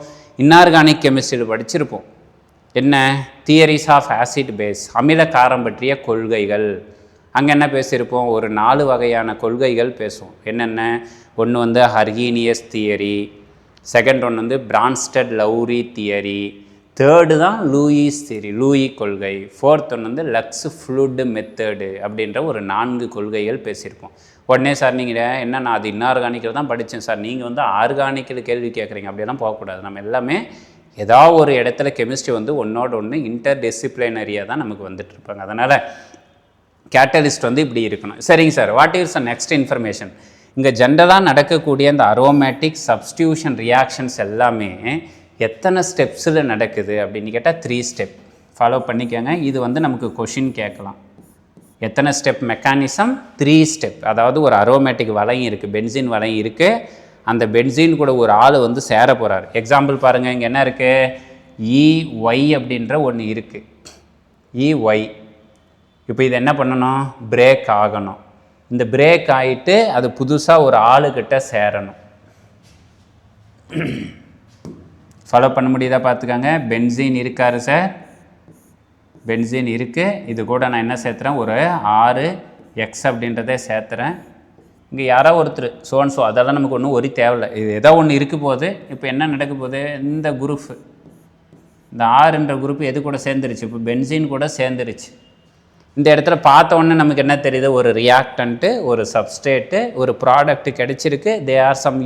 இன்ஆர்கானிக் கெமிஸ்ட்ரியில் படிச்சிருப்போம். என்ன? தியரிஸ் ஆஃப் ஆசிட் பேஸ், அமில காரம் பற்றிய கொள்கைகள். அங்கே என்ன பேசியிருப்போம்? ஒரு 4 வகையான கொள்கைகள் பேசுவோம். என்னென்ன? ஒன்று வந்து ஹர்கீனியஸ் தியரி, செகண்ட் ஒன்று வந்து பிரான்ஸ்டட் லவ்ரி தியரி, தேர்டு தான் லூயிஸ் தியரி, லூயி கொள்கை, ஃபோர்த் ஒன்று வந்து லக்ஸ் ஃப்ளூட் மெத்தடு அப்படின்ற ஒரு 4 கொள்கைகள் பேசியிருப்போம். உடனே சார் நீங்கள் என்ன, நான் அது இன்ஆர்கானிக்கில் தான் படித்தேன் சார், நீங்கள் வந்து ஆர்கானிக்கில் கேள்வி கேட்குறீங்க, அப்படியெல்லாம் போகக்கூடாது. நம்ம எல்லாமே ஏதாவது ஒரு இடத்துல கெமிஸ்ட்ரி வந்து ஒன்றோட ஒன்று இன்டர் டிசிப்ளினரியாக தான் நமக்கு வந்துட்டு இருப்பாங்க. அதனால் கேட்டலிஸ்ட் வந்து இப்படி இருக்கணும். சரிங்க sir, what is the next information? இங்கே ஜென்ரலாக நடக்கக்கூடிய இந்த அரோமேட்டிக் சப்ஸ்டியூஷன் ரியாக்ஷன்ஸ் எல்லாமே எத்தனை ஸ்டெப்ஸில் நடக்குது அப்படின்னு கேட்டால் 3 ஸ்டெப். ஃபாலோ பண்ணிக்கோங்க. இது வந்து நமக்கு கொஷின் கேட்கலாம். எத்தனை ஸ்டெப் மெக்கானிசம்? 3 ஸ்டெப். அதாவது ஒரு அரோமேட்டிக் வளையம் இருக்குது, பென்சின் வளையம் இருக்குது. அந்த பென்சின் கூட ஒரு ஆள் வந்து சேர போகிறார். எக்ஸாம்பிள் பாருங்கள், இங்கே என்ன இருக்குது? EY அப்படின்ற ஒன்று இருக்குது. EY. இப்போ இது என்ன பண்ணணும்? பிரேக் ஆகணும். இந்த பிரேக் ஆகிட்டு அது புதுசாக ஒரு ஆளுக்கிட்ட சேரணும். ஃபாலோ பண்ண முடியுதா பார்த்துக்கோங்க. பென்சீன் இருக்காரு சார், பென்சீன் இருக்குது. இது கூட நான் என்ன சேர்த்துறேன்? ஒரு 6X அப்படின்றதே சேர்த்துறேன். இங்கே யாரோ ஒருத்தர் ஸோ அதெல்லாம் நமக்கு ஒன்றும் ஒரு தேவையில்லை. இது ஏதோ ஒன்று இருக்க போகுது. இப்போ என்ன நடக்க போகுது? இந்த குரூப், இந்த ஆறுன்ற குரூப் எது கூட சேர்ந்துருச்சு? இப்போ பென்சீன் கூட சேர்ந்துருச்சு. இந்த இடத்துல பார்த்த உடனே நமக்கு என்ன தெரியுது? ஒரு ரியாக்டன்ட்டு, ஒரு சப்ஸ்டேட்டு, ஒரு ப்ராடக்ட்டு கிடச்சிருக்கு. தே ஆர் சம்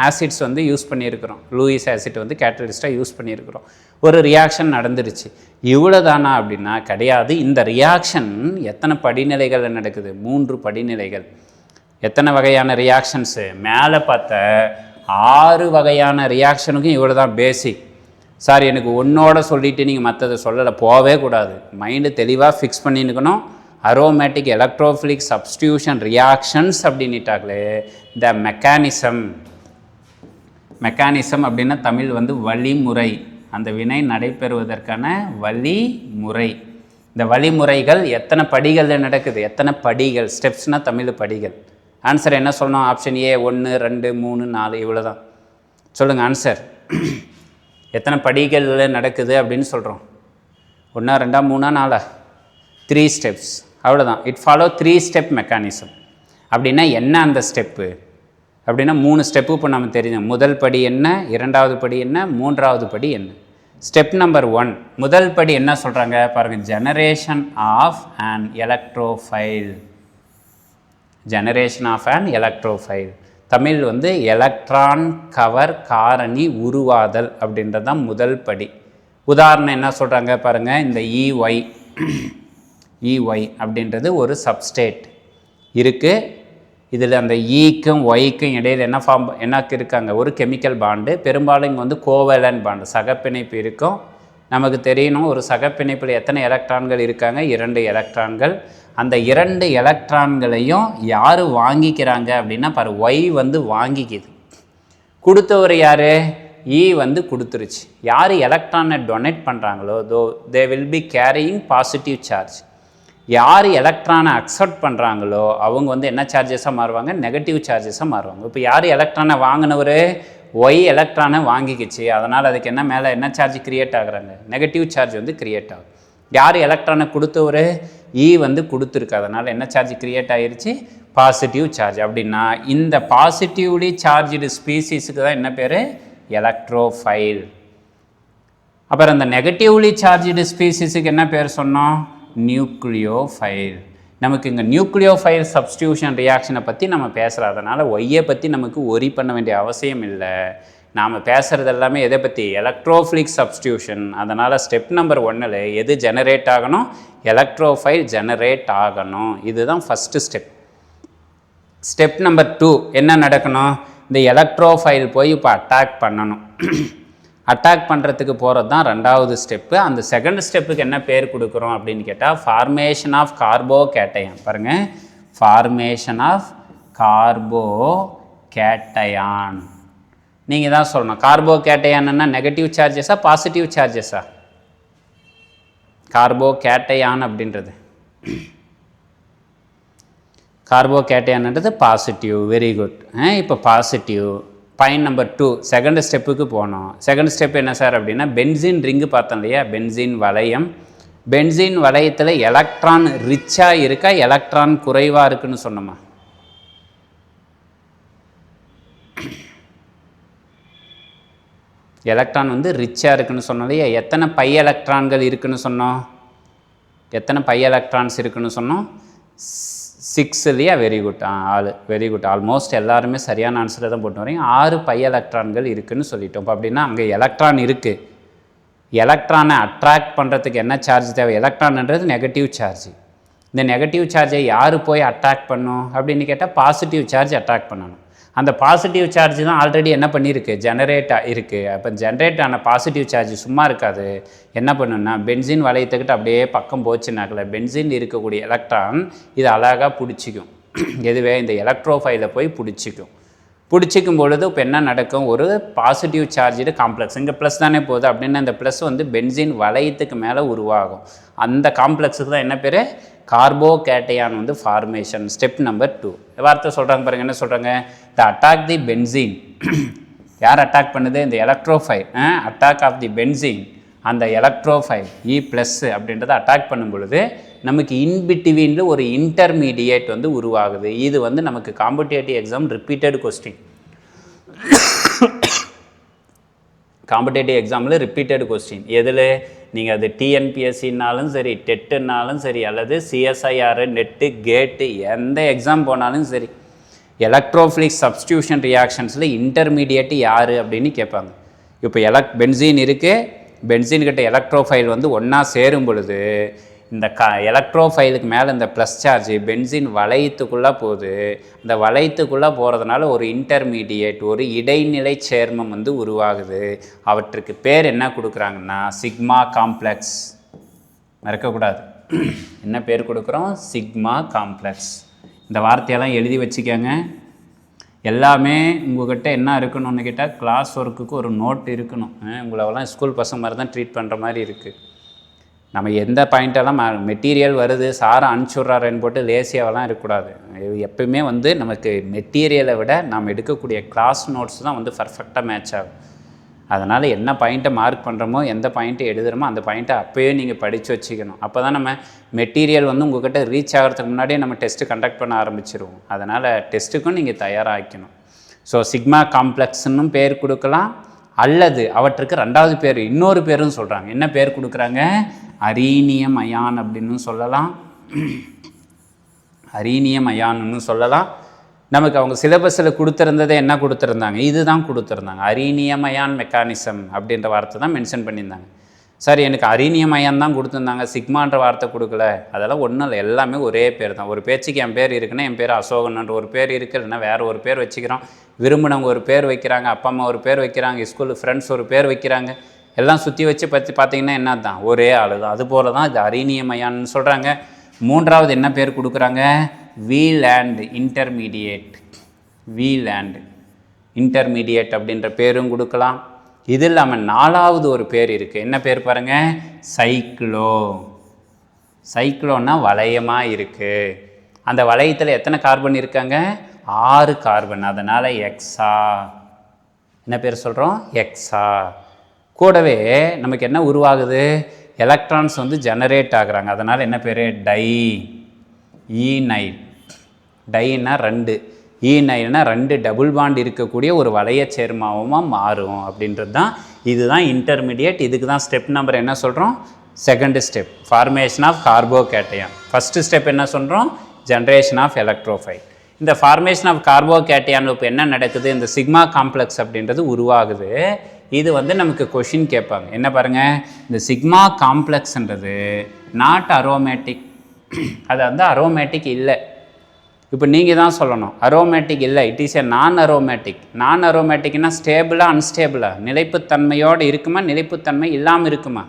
ஆசிட்ஸ் வந்து யூஸ் பண்ணியிருக்கிறோம். லூயிஸ் ஆசிட் வந்து கேட்டலிஸ்ட்டாக யூஸ் பண்ணியிருக்கிறோம். ஒரு ரியாக்ஷன் நடந்துருச்சு. இவ்வளோ தானா அப்படின்னா கிடையாது. இந்த ரியாக்ஷன் எத்தனை படிநிலைகளில் நடக்குது? 3 படிநிலைகள். எத்தனை வகையான ரியாக்ஷன்ஸு? மேலே பார்த்த 6 வகையான ரியாக்ஷனுக்கும் இவ்வளோ தான் பேசிக். சார் எனக்கு ஒன்றோட சொல்லிவிட்டு நீங்கள் மற்றதை சொல்லலை, போகவே கூடாது. மைண்டு தெளிவாக ஃபிக்ஸ் பண்ணியிருக்கணும். அரோமேட்டிக் எலக்ட்ரோஃபிலிக் சப்ஸ்டியூஷன் ரியாக்ஷன்ஸ் அப்படின்ட்டாங்களே. த மெக்கானிசம் அப்படின்னா தமிழ் வந்து வழிமுறை. அந்த வினை நடைபெறுவதற்கான வழிமுறை. இந்த வழிமுறைகள் எத்தனை படிகளில் நடக்குது? எத்தனை படிகள்? ஸ்டெப்ஸ்னால் தமிழ் படிகள். ஆன்சர் என்ன சொல்லணும்? ஆப்ஷன் ஏ 1 2 3 4 இவ்வளோ தான். சொல்லுங்கள் ஆன்சர். எத்தனை படிகளில் நடக்குது அப்படின்னு சொல்கிறோம்? 1 2 3 4 3 ஸ்டெப்ஸ். அவ்வளோதான். It follow 3 step mechanism. அப்படின்னா என்ன அந்த ஸ்டெப்பு அப்படின்னா 3 ஸ்டெப்பு இப்போ நம்ம தெரியும். முதல் படி என்ன, இரண்டாவது படி என்ன, மூன்றாவது படி என்ன? ஸ்டெப் நம்பர் 1, முதல் படி என்ன சொல்கிறாங்க பாருங்கள். Generation of an electrophile. Generation of an electrophile. Tamil வந்து எலக்ட்ரான் கவர் காரணி உருவாதல் அப்படின்றது தான் முதல் படி. உதாரணம் என்ன சொல்கிறாங்க பாருங்கள். இந்த EY அப்படின்றது ஒரு சப்ஸ்டேட் இருக்குது. இதில் அந்த ஈக்கும் ஒய்க்கும் இடையில் என்ன இருக்காங்க? ஒரு கெமிக்கல் பாண்டு. பெரும்பாலும் இங்கே வந்து கோவலன் பாண்டு, சகப்பிணைப்பு இருக்கும். நமக்கு தெரியணும் ஒரு சகப்பிணைப்பில் எத்தனை எலக்ட்ரான்கள் இருக்காங்க? 2 எலக்ட்ரான்கள். அந்த 2 எலக்ட்ரான்களையும் யார் வாங்கிக்கிறாங்க அப்படின்னா பாரு, ஒய் வந்து வாங்கிக்குது. கொடுத்தவர் யார்? இ வந்து கொடுத்துருச்சு. யார் எலக்ட்ரானை டொனேட் பண்ணுறாங்களோ தே will B carrying positive charge. யார் எலக்ட்ரானை அக்செப்ட் பண்ணுறாங்களோ அவங்க வந்து என்ன சார்ஜஸாக மாறுவாங்க? நெகட்டிவ் சார்ஜஸாக மாறுவாங்க. இப்போ யார் எலக்ட்ரானை வாங்கினவர்? ஒய் எலக்ட்ரானை வாங்கிக்கிச்சு. அதனால் அதுக்கு என்ன மேலே என்ன சார்ஜ் கிரியேட் ஆகுறாங்க? நெகட்டிவ் சார்ஜ் வந்து கிரியேட் ஆகும். யார் எலக்ட்ரானை கொடுத்தவர்? இ வந்து கொடுத்துருக்கு. அதனால் என்ன சார்ஜ் கிரியேட் ஆகிருச்சு? Positive charge. அப்படின்னா இந்த பாசிட்டிவ்லி சார்ஜ்டு ஸ்பீசிஸுக்கு தான் என்ன பேர்? எலக்ட்ரோஃபைல். அப்புறம் இந்த நெகட்டிவ்லி சார்ஜ்டு ஸ்பீசிஸுக்கு என்ன பேர் சொன்னோம்? நியூக்ளியோஃபைல். நமக்கு இங்கே நியூக்ளியோஃபைல் சப்ஸ்டியூஷன் ரியாக்ஷனை பற்றி நம்ம பேசுகிறோம். அதனால் ஒய்யை பற்றி நமக்கு ஒரி பண்ண வேண்டிய அவசியம் இல்லை. நாம் பேசுகிறது எல்லாமே எதை பற்றி? Electrophilic substitution. அதனால் ஸ்டெப் நம்பர் 1ல் எது ஜெனரேட் ஆகணும்? எலக்ட்ரோஃபைல் ஜெனரேட் ஆகணும். இதுதான் ஃபஸ்ட்டு ஸ்டெப். ஸ்டெப் நம்பர் 2 என்ன நடக்கணும்? இந்த எலக்ட்ரோஃபைல் போய் இப்போ அட்டாக் பண்ணணும். அட்டாக் பண்ணுறதுக்கு போகிறது தான் ரெண்டாவது ஸ்டெப்பு. அந்த செகண்ட் ஸ்டெப்புக்கு என்ன பேர் கொடுக்குறோம் அப்படின்னு கேட்டால் ஃபார்மேஷன் ஆஃப் கார்போகேட்டையான். பாருங்கள், ஃபார்மேஷன் ஆஃப் கார்போகேட்டையான். நீங்கள் தான் சொல்லணும் கார்போகேட்டையான்னா நெகட்டிவ் சார்ஜஸா பாசிட்டிவ் சார்ஜஸா? கார்போகேட்டையான் அப்படின்றது கார்போகேட்டையான்ன்றது பாசிட்டிவ். Very good. இப்போ பாசிட்டிவ். பாயிண்ட் நம்பர் 2 செகண்ட் ஸ்டெப்புக்கு போனோம். செகண்ட் ஸ்டெப் என்ன சார் அப்படின்னா பென்சின் ரிங்கு பார்த்தோம் இல்லையா, பென்சின் வளையம். பென்சின் வளையத்தில் எலக்ட்ரான் ரிச்சாக இருக்கா எலக்ட்ரான் குறைவாக இருக்குன்னு சொன்னோமா? எலக்ட்ரான் வந்து ரிச்சாக இருக்குன்னு சொன்னோம் இல்லையா. எத்தனை பை எலக்ட்ரான்கள் இருக்குன்னு சொன்னோம்? எத்தனை பை எலக்ட்ரான்ஸ் இருக்குன்னு சொன்னோம்? 6 இல்லையா? Very good. Very good. Almost எல்லாருமே சரியான ஆன்சரை தான் போட்டு வரீங்க. 6 பை எலக்ட்ரான்கள் இருக்குதுன்னு சொல்லிட்டோம். இப்போ அப்படின்னா அங்கே எலக்ட்ரான் இருக்குது. எலக்ட்ரானை அட்ராக்ட் பண்ணுறதுக்கு என்ன சார்ஜ் தேவை? எலக்ட்ரான்ன்றது நெகட்டிவ் சார்ஜ். இந்த நெகட்டிவ் சார்ஜை யார் போய் அட்ராக்ட் பண்ணும் அப்படின்னு கேட்டால் பாசிட்டிவ் சார்ஜ் அட்ராக்ட் பண்ணணும். அந்த பாசிட்டிவ் சார்ஜ் தான் ஆல்ரெடி என்ன பண்ணியிருக்கு, ஜெனரேட் இருக்குது. அப்போ ஜென்ரேட் ஆன பாசிட்டிவ் சார்ஜ் சும்மா இருக்காது. என்ன பண்ணுன்னா பென்சின் வளையத்துக்கிட்ட அப்படியே பக்கம் போச்சுனாக்கல பென்சின் இருக்கக்கூடிய எலக்ட்ரான் இது அழகாக பிடிச்சிக்கும். எதுவே இந்த எலக்ட்ரோஃபைலை போய் பிடிச்சிக்கும் பொழுது இப்போ என்ன நடக்கும், ஒரு பாசிட்டிவ் சார்ஜு காம்ப்ளெக்ஸ் இங்கே ப்ளஸ் தானே போகுது அப்படின்னா இந்த ப்ளஸ் வந்து பென்சின் வளையத்துக்கு மேலே உருவாகும். அந்த காம்ப்ளெக்ஸுக்கு தான் என்ன பேர், கார்போகேட்டையான் வந்து ஃபார்மேஷன். ஸ்டெப் நம்பர் 2 வார்த்தை சொல்கிறாங்க பாருங்கள். என்ன சொல்கிறாங்க, த அட்டாக் தி பென்சின். யார் அட்டாக் பண்ணுது? இந்த electrophile. Attack of the benzene அந்த எலக்ட்ரோஃபைல் E+ அப்படின்றத அட்டாக் பண்ணும் பொழுது நமக்கு இன்பிட்வீனில் ஒரு இன்டர்மீடியேட் வந்து உருவாகுது. இது வந்து நமக்கு competitive exam repeated question. Competitive எக்ஸாமில் ரிப்பீட்டட் கொஸ்டின். எதில் நீங்கள் அது டிஎன்பிஎஸ்சின்னாலும் சரி, டெட்டுன்னாலும் சரி, அல்லது சிஎஸ்ஐஆர், நெட்டு, கேட்டு, எந்த எக்ஸாம் போனாலும் சரி, எலக்ட்ரோஃபிலிக் சப்ஸ்டியூஷன் ரியாக்ஷன்ஸில் இன்டர்மீடியேட் யார் அப்படின்னு கேட்பாங்க. இப்போ பென்சீன் இருக்குது, பென்சீன்கிட்ட எலக்ட்ரோஃபைல் வந்து ஒன்றா சேரும் பொழுது இந்த எலக்ட்ரோஃபைலுக்கு மேலே இந்த ப்ளஸ் சார்ஜ் பென்சின் வளையத்துக்குள்ளே போகுது. இந்த வளையத்துக்குள்ளே போகிறதுனால ஒரு இன்டர்மீடியேட், ஒரு இடைநிலை சேர்மம் வந்து உருவாகுது. அவற்றுக்கு பேர் என்ன கொடுக்குறாங்கன்னா சிக்மா காம்ப்ளெக்ஸ். மறக்கக்கூடாது. என்ன பேர் கொடுக்குறோம்? Sigma complex. இந்த வார்த்தையெல்லாம் எழுதி வச்சுக்கோங்க. எல்லாமே உங்கள்கிட்ட என்ன இருக்கணும்னு கேட்டால் கிளாஸ் ஒர்க்குக்கு ஒரு நோட் இருக்கணும். உங்களெல்லாம் ஸ்கூல் பசங்க மாதிரி தான் ட்ரீட் பண்ணுற மாதிரி இருக்குது. நம்ம எந்த பாயிண்டெல்லாம் மெட்டீரியல் வருது சாரை அனுப்பிச்சுட்றாருன்னு போட்டு லேசியாவெல்லாம் இருக்கக்கூடாது. எப்பவுமே வந்து நமக்கு மெட்டீரியலை விட நாம் எடுக்கக்கூடிய கிளாஸ் நோட்ஸ் தான் வந்து பர்ஃபெக்டாக மேட்ச் ஆகும். அதனால் என்ன பாயிண்ட்டை மார்க் பண்ணுறோமோ, எந்த பாயிண்ட்டை எழுதுகிறோமோ அந்த பாயிண்ட்டை அப்போயே நீங்கள் படித்து வச்சுக்கணும். அப்போ தான் நம்ம மெட்டீரியல் வந்து உங்கள்கிட்ட ரீச் ஆகிறதுக்கு முன்னாடியே நம்ம டெஸ்ட்டு கண்டக்ட் பண்ண ஆரம்பிச்சிருவோம். அதனால் டெஸ்ட்டுக்கும் நீங்கள் தயாராகிக்கணும். ஸோ சிக்மா காம்ப்ளெக்ஸ்னும் பேர் கொடுக்கலாம், அல்லது அவற்றுக்கு ரெண்டாவது பேர் இன்னொரு பேரும் சொல்கிறாங்க. என்ன பேர் கொடுக்குறாங்க? அரீனியம் அயான் அப்படின்னு சொல்லலாம், அரீனியம் அயான்னு சொல்லலாம். நமக்கு அவங்க சிலபஸில் கொடுத்துருந்ததை என்ன கொடுத்துருந்தாங்க, இதுதான் கொடுத்துருந்தாங்க. அரீனியம் அயான் மெக்கானிசம் அப்படின்ற வார்த்தை தான் மென்ஷன் பண்ணியிருந்தாங்க. சார் எனக்கு அரீனியம் அயான் தான் கொடுத்துருந்தாங்க, சிக்மான்ற வார்த்தை கொடுக்கல. அதெல்லாம் ஒன்றும் இல்லை, எல்லாமே ஒரே பேர் தான். ஒரு பேச்சுக்கு என் பேர் இருக்குன்னா என் பேர் அசோகன்ன்ற ஒரு பேர் இருக்குது, இல்லைன்னா வேறு ஒரு பேர் வச்சுக்கிறோம். விரும்பினவங்க ஒரு பேர் வைக்கிறாங்க, அப்பா அம்மா ஒரு பேர் வைக்கிறாங்க, ஸ்கூல் ஃப்ரெண்ட்ஸ் ஒரு பேர் வைக்கிறாங்க. எல்லாம் சுற்றி வச்சு பார்த்திங்கன்னா என்ன தான், ஒரே ஆள் தான். அதுபோல் தான் இது அரீனியம் அயான்னு சொல்கிறாங்க. மூன்றாவது என்ன பேர் கொடுக்குறாங்க? வீலேண்ட் இன்டர்மீடியேட். வீலேண்ட் இன்டர்மீடியேட் அப்படின்ற பேரும் கொடுக்கலாம். இது இல்லாமல் நாலாவது ஒரு பேர் இருக்குது. என்ன பேர் பாருங்கள்? சைக்ளோ. சைக்ளோன்னா வளையமாக இருக்குது. அந்த வளையத்தில் எத்தனை கார்பன் இருக்காங்க? 6 கார்பன். அதனால் எக்ஸா. என்ன பேர் சொல்கிறோம்? எக்ஸா. கூடவே நமக்கு என்ன உருவாகுது? எலக்ட்ரான்ஸ் வந்து ஜெனரேட் ஆகுறாங்க. அதனால் என்ன பேர்? டை. E9. டைன்னா 2, E9னா 2 டபுள் பாண்ட் இருக்கக்கூடிய ஒரு வளைய சேர்மாவமாக மாறும் அப்படின்றது தான். இதுதான் இன்டர்மீடியேட். இதுக்கு தான் ஸ்டெப் நம்பர் என்ன சொல்கிறோம்? Second step, formation of carbocation. First step என்ன சொல்கிறோம்? Generation of electrophile. இந்த ஃபார்மேஷன் ஆஃப் கார்போகேட்டையான் இப்போ என்ன நடக்குது? இந்த சிக்மா காம்ப்ளெக்ஸ் அப்படின்றது உருவாகுது. இது வந்து நமக்கு கொஷின் கேட்பாங்க. என்ன பாருங்கள், இந்த சிக்மா காம்ப்ளெக்ஸ்ன்றது நாட் அரோமேட்டிக். அது வந்து அரோமேட்டிக் இல்லை. இப்போ நீங்கள் தான் சொல்லணும் அரோமேட்டிக் இல்லை, இட் இஸ் ஏ நான் அரோமேட்டிக். நான் அரோமேட்டிக்னா ஸ்டேபிளாக அன்ஸ்டேபிளாக, நிலைப்புத்தன்மையோடு இருக்குமா நிலைப்புத்தன்மை இல்லாமல் இருக்குமா?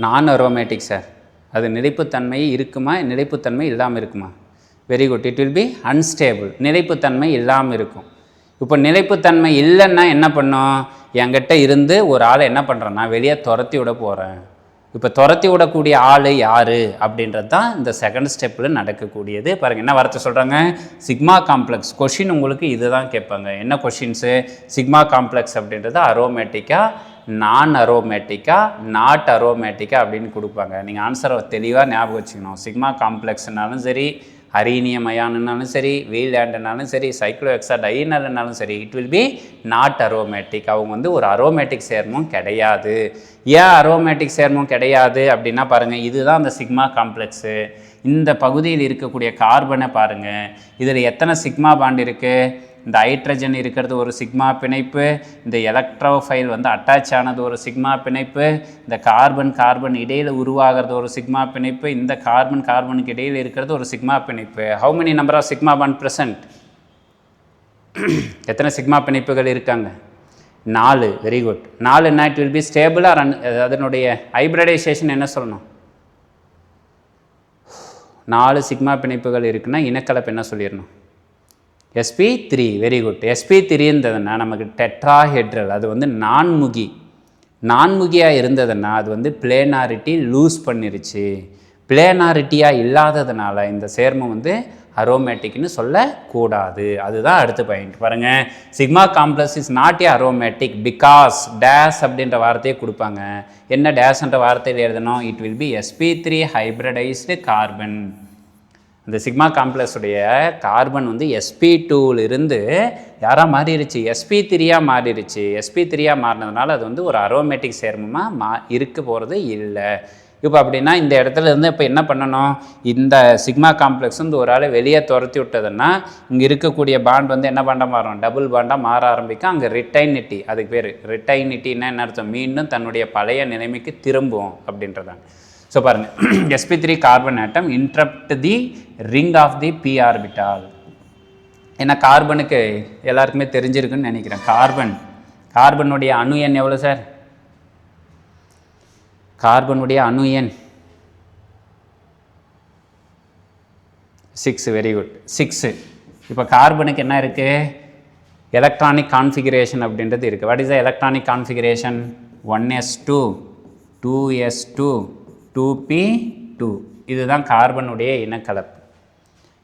நான் அரோமேட்டிக் சார், அது நிலைப்புத்தன்மை இருக்குமா நிலைப்புத்தன்மை இல்லாமல் இருக்குமா? Very good, it will be unstable, நிலைப்புத்தன்மை இல்லாமல் இருக்கும். இப்போ நிலைப்புத்தன்மை இல்லைன்னா என்ன பண்ணும்? என்கிட்ட இருந்து ஒரு ஆளை என்ன பண்ணுறேன்னா வெளியே துரத்தி விட போகிறேன். இப்போ துரத்தி விடக்கூடிய ஆள் யார் அப்படின்றது தான் இந்த செகண்ட் ஸ்டெப்பில் நடக்கக்கூடியது. பாருங்கள் என்ன வார்த்தை சொல்கிறாங்க, சிக்மா காம்ப்ளெக்ஸ். கொஷின் உங்களுக்கு இது தான் கேட்பாங்க. என்ன கொஷின்ஸு? சிக்மா காம்ப்ளெக்ஸ் அப்படின்றது அரோமேட்டிக்காக, நான் அரோமேட்டிக்கா, நாட் அரோமேட்டிக்கா அப்படின்னு கொடுப்பாங்க. நீங்கள் ஆன்சரை தெளிவாக ஞாபகம் வச்சுக்கணும். சிக்மா காம்ப்ளெக்ஸ்னாலும் சரி, அரீனியம் அயானுனாலும் சரி, வீல்லேண்டுனாலும் சரி, சைக்ளோ ஹெக்ஸாடைனாலும் சரி, it will B not aromatic. அவங்க வந்து ஒரு அரோமேட்டிக் சேர்மம் கிடையாது. ஏன் அரோமேட்டிக் சேர்மம் கிடையாது அப்படின்னா பாருங்கள், இதுதான் அந்த சிக்மா காம்ப்ளெக்ஸு. இந்த பகுதியில் இருக்கக்கூடிய கார்பனை பாருங்கள், இதில் எத்தனை சிக்மா பாண்ட் இருக்குது? இந்த ஹைட்ரஜன் இருக்கிறது ஒரு சிக்மா பிணைப்பு, இந்த எலக்ட்ரோஃபைல் வந்து அட்டாச் ஆனது ஒரு சிக்மா பிணைப்பு, இந்த கார்பன் இடையில் உருவாகிறது ஒரு சிக்மா பிணைப்பு, இந்த கார்பனுக்கு இடையில் இருக்கிறது ஒரு சிக்மா பிணைப்பு. How many number of sigma bond present? எத்தனை சிக்மா பிணைப்புகள் இருக்காங்க? 4. Very good. 4ன்னா இட் வில் பி ஸ்டேபிளாக. அதனுடைய ஹைப்ரிடைசேஷன் என்ன சொல்லணும்? 4 சிக்மா பிணைப்புகள் இருக்குன்னா இனக்கலப்பு என்ன சொல்லிடணும்? sp3. Very good. sp3 இருந்ததுன்னா நமக்கு டெட்ராஹெட்ரல், அது வந்து நான்முகியாக இருந்ததுன்னா அது வந்து பிளேனாரிட்டி லூஸ் பண்ணிருச்சு. பிளேனாரிட்டியாக இல்லாததுனால இந்த சேர்மம் வந்து அரோமேட்டிக்னு சொல்லக்கூடாது. அதுதான் அடுத்த பாயிண்ட். பாருங்கள், sigma complex is not a aromatic because days அப்படின்ற வார்த்தையை கொடுப்பாங்க. என்ன டேஸ்ன்ற வார்த்தையில் எழுதணும்? It will B sp3 hybridised carbon. இந்த சிக்மா காம்ப்ளெக்ஸுடைய கார்பன் வந்து sp2லிருந்து யாராக மாறிடுச்சு? sp3யாக மாறிடுச்சு. sp3யாக மாறினதுனால அது வந்து ஒரு அரோமேட்டிக் சேர்மமாக இருக்க போகிறது இல்லை. இப்போ அப்படின்னா இந்த இடத்துல இருந்து இப்போ என்ன பண்ணணும்? இந்த சிக்மா காம்ப்ளெக்ஸ் வந்து ஒரு ஆளை வெளியே துரத்தி விட்டதுன்னா இங்கே இருக்கக்கூடிய பாண்ட் வந்து என்ன பாண்டாக மாறும்? டபுள் பாண்டாக மாற ஆரம்பிக்கும். அங்கே ரிட்டைனிட்டி, அதுக்கு பேர் ரிட்டைனிட்டின்னா என்ன அர்த்தம்? மீண்டும் தன்னுடைய பழைய நிலைமைக்கு திரும்பும் அப்படின்றதாங்க. ஸோ பாருங்கள், sp3 carbon atom interrupt the ring of the p orbital. ஏன்னா கார்பனுக்கு எல்லாருக்குமே தெரிஞ்சிருக்குன்னு நினைக்கிறேன். கார்பனுடைய அணு எண் எவ்வளோ சார்? கார்பனுடைய அணு எண் 6. Very good, 6. இப்போ கார்பனுக்கு என்ன இருக்குது? எலக்ட்ரானிக் கான்ஃபிகரேஷன் அப்படின்றது இருக்குது. What is the electronic configuration? 1s2 2s2 2p2. இதுதான் கார்பனுடைய இனக்கலப்பு.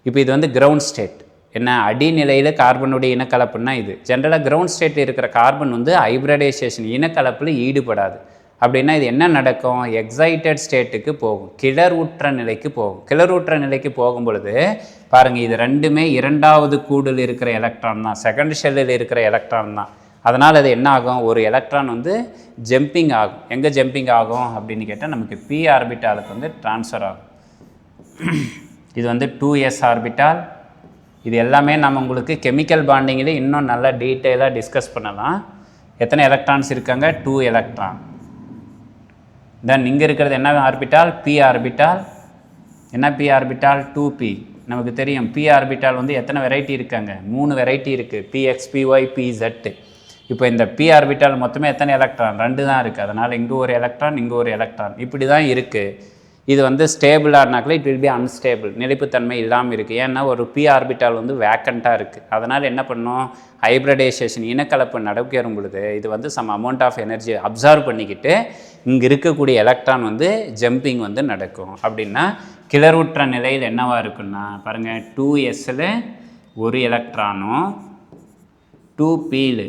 இப்போ இது வந்து கிரவுண்ட் ஸ்டேட். என்ன அடிநிலையில் கார்பனுடைய இனக்கலப்புன்னா இது. ஜென்ரலாக கிரவுண்ட் ஸ்டேட்டில் இருக்கிற கார்பன் வந்து ஹைப்ரிடைசேஷன் இனக்கலப்பில் ஈடுபடாது. அப்படின்னா இது என்ன நடக்கும்? எக்ஸைட்டட் ஸ்டேட்டுக்கு போகும், கிளர்வுற்ற நிலைக்கு போகும். கிளர்வுற்ற நிலைக்கு போகும் பொழுது பாருங்கள், இது ரெண்டுமே இரண்டாவது கூடில் இருக்கிற எலக்ட்ரான் தான், செகண்ட் ஷெல்லில் இருக்கிற எலக்ட்ரான் தான். அதனால் அது என்ன ஆகும்? ஒரு எலக்ட்ரான் வந்து ஜம்பிங் ஆகும். எங்கே ஜம்பிங் ஆகும் அப்படின்னு கேட்டால் நமக்கு p ஆர்பிட்டாலுக்கு வந்து ட்ரான்ஸ்ஃபர் ஆகும். இது வந்து 2s ஆர்பிட்டால். இது எல்லாமே நம்ம உங்களுக்கு கெமிக்கல் பாண்டிங்கில் இன்னும் நல்லா டீட்டெயிலாக டிஸ்கஸ் பண்ணலாம். எத்தனை எலக்ட்ரான்ஸ் இருக்காங்க? 2 எலக்ட்ரான். தென் இங்கே இருக்கிறது என்ன ஆர்பிட்டால்? p orbital. என்ன p ஆர்பிட்டால்? 2p. நமக்கு தெரியும் p ஆர்பிட்டால் வந்து எத்தனை வெரைட்டி இருக்காங்க? 3 வெரைட்டி இருக்குது, px, py, pz. இப்போ இந்த p ஆர்பிட்டால் மொத்தமே எத்தனை எலக்ட்ரான்? 2 தான் இருக்குது. அதனால் இங்கே ஒரு எலக்ட்ரான், இங்கே ஒரு எலக்ட்ரான், இப்படி தான் இருக்குது. இது வந்து ஸ்டேபிளானாக்கில் இட் வில் பி அன்ஸ்டேபிள், நிலைப்புத்தன்மை இல்லாமல் இருக்குது. ஏன்னா ஒரு p ஆர்பிட்டால் வந்து வேக்கண்ட்டாக இருக்குது. அதனால் என்ன பண்ணும்? ஹைப்ரிடைசேஷன் இனக்கலப்பு நடக்கும் பொழுது இது வந்து some amount of energy absorb பண்ணிக்கிட்டு இங்கே இருக்கக்கூடிய எலக்ட்ரான் வந்து ஜம்பிங் வந்து நடக்கும். அப்படின்னா கிளர்வுற்ற நிலையில் என்னவாக இருக்குன்னா பாருங்கள், 2sல ஒரு எலக்ட்ரானும் 2pல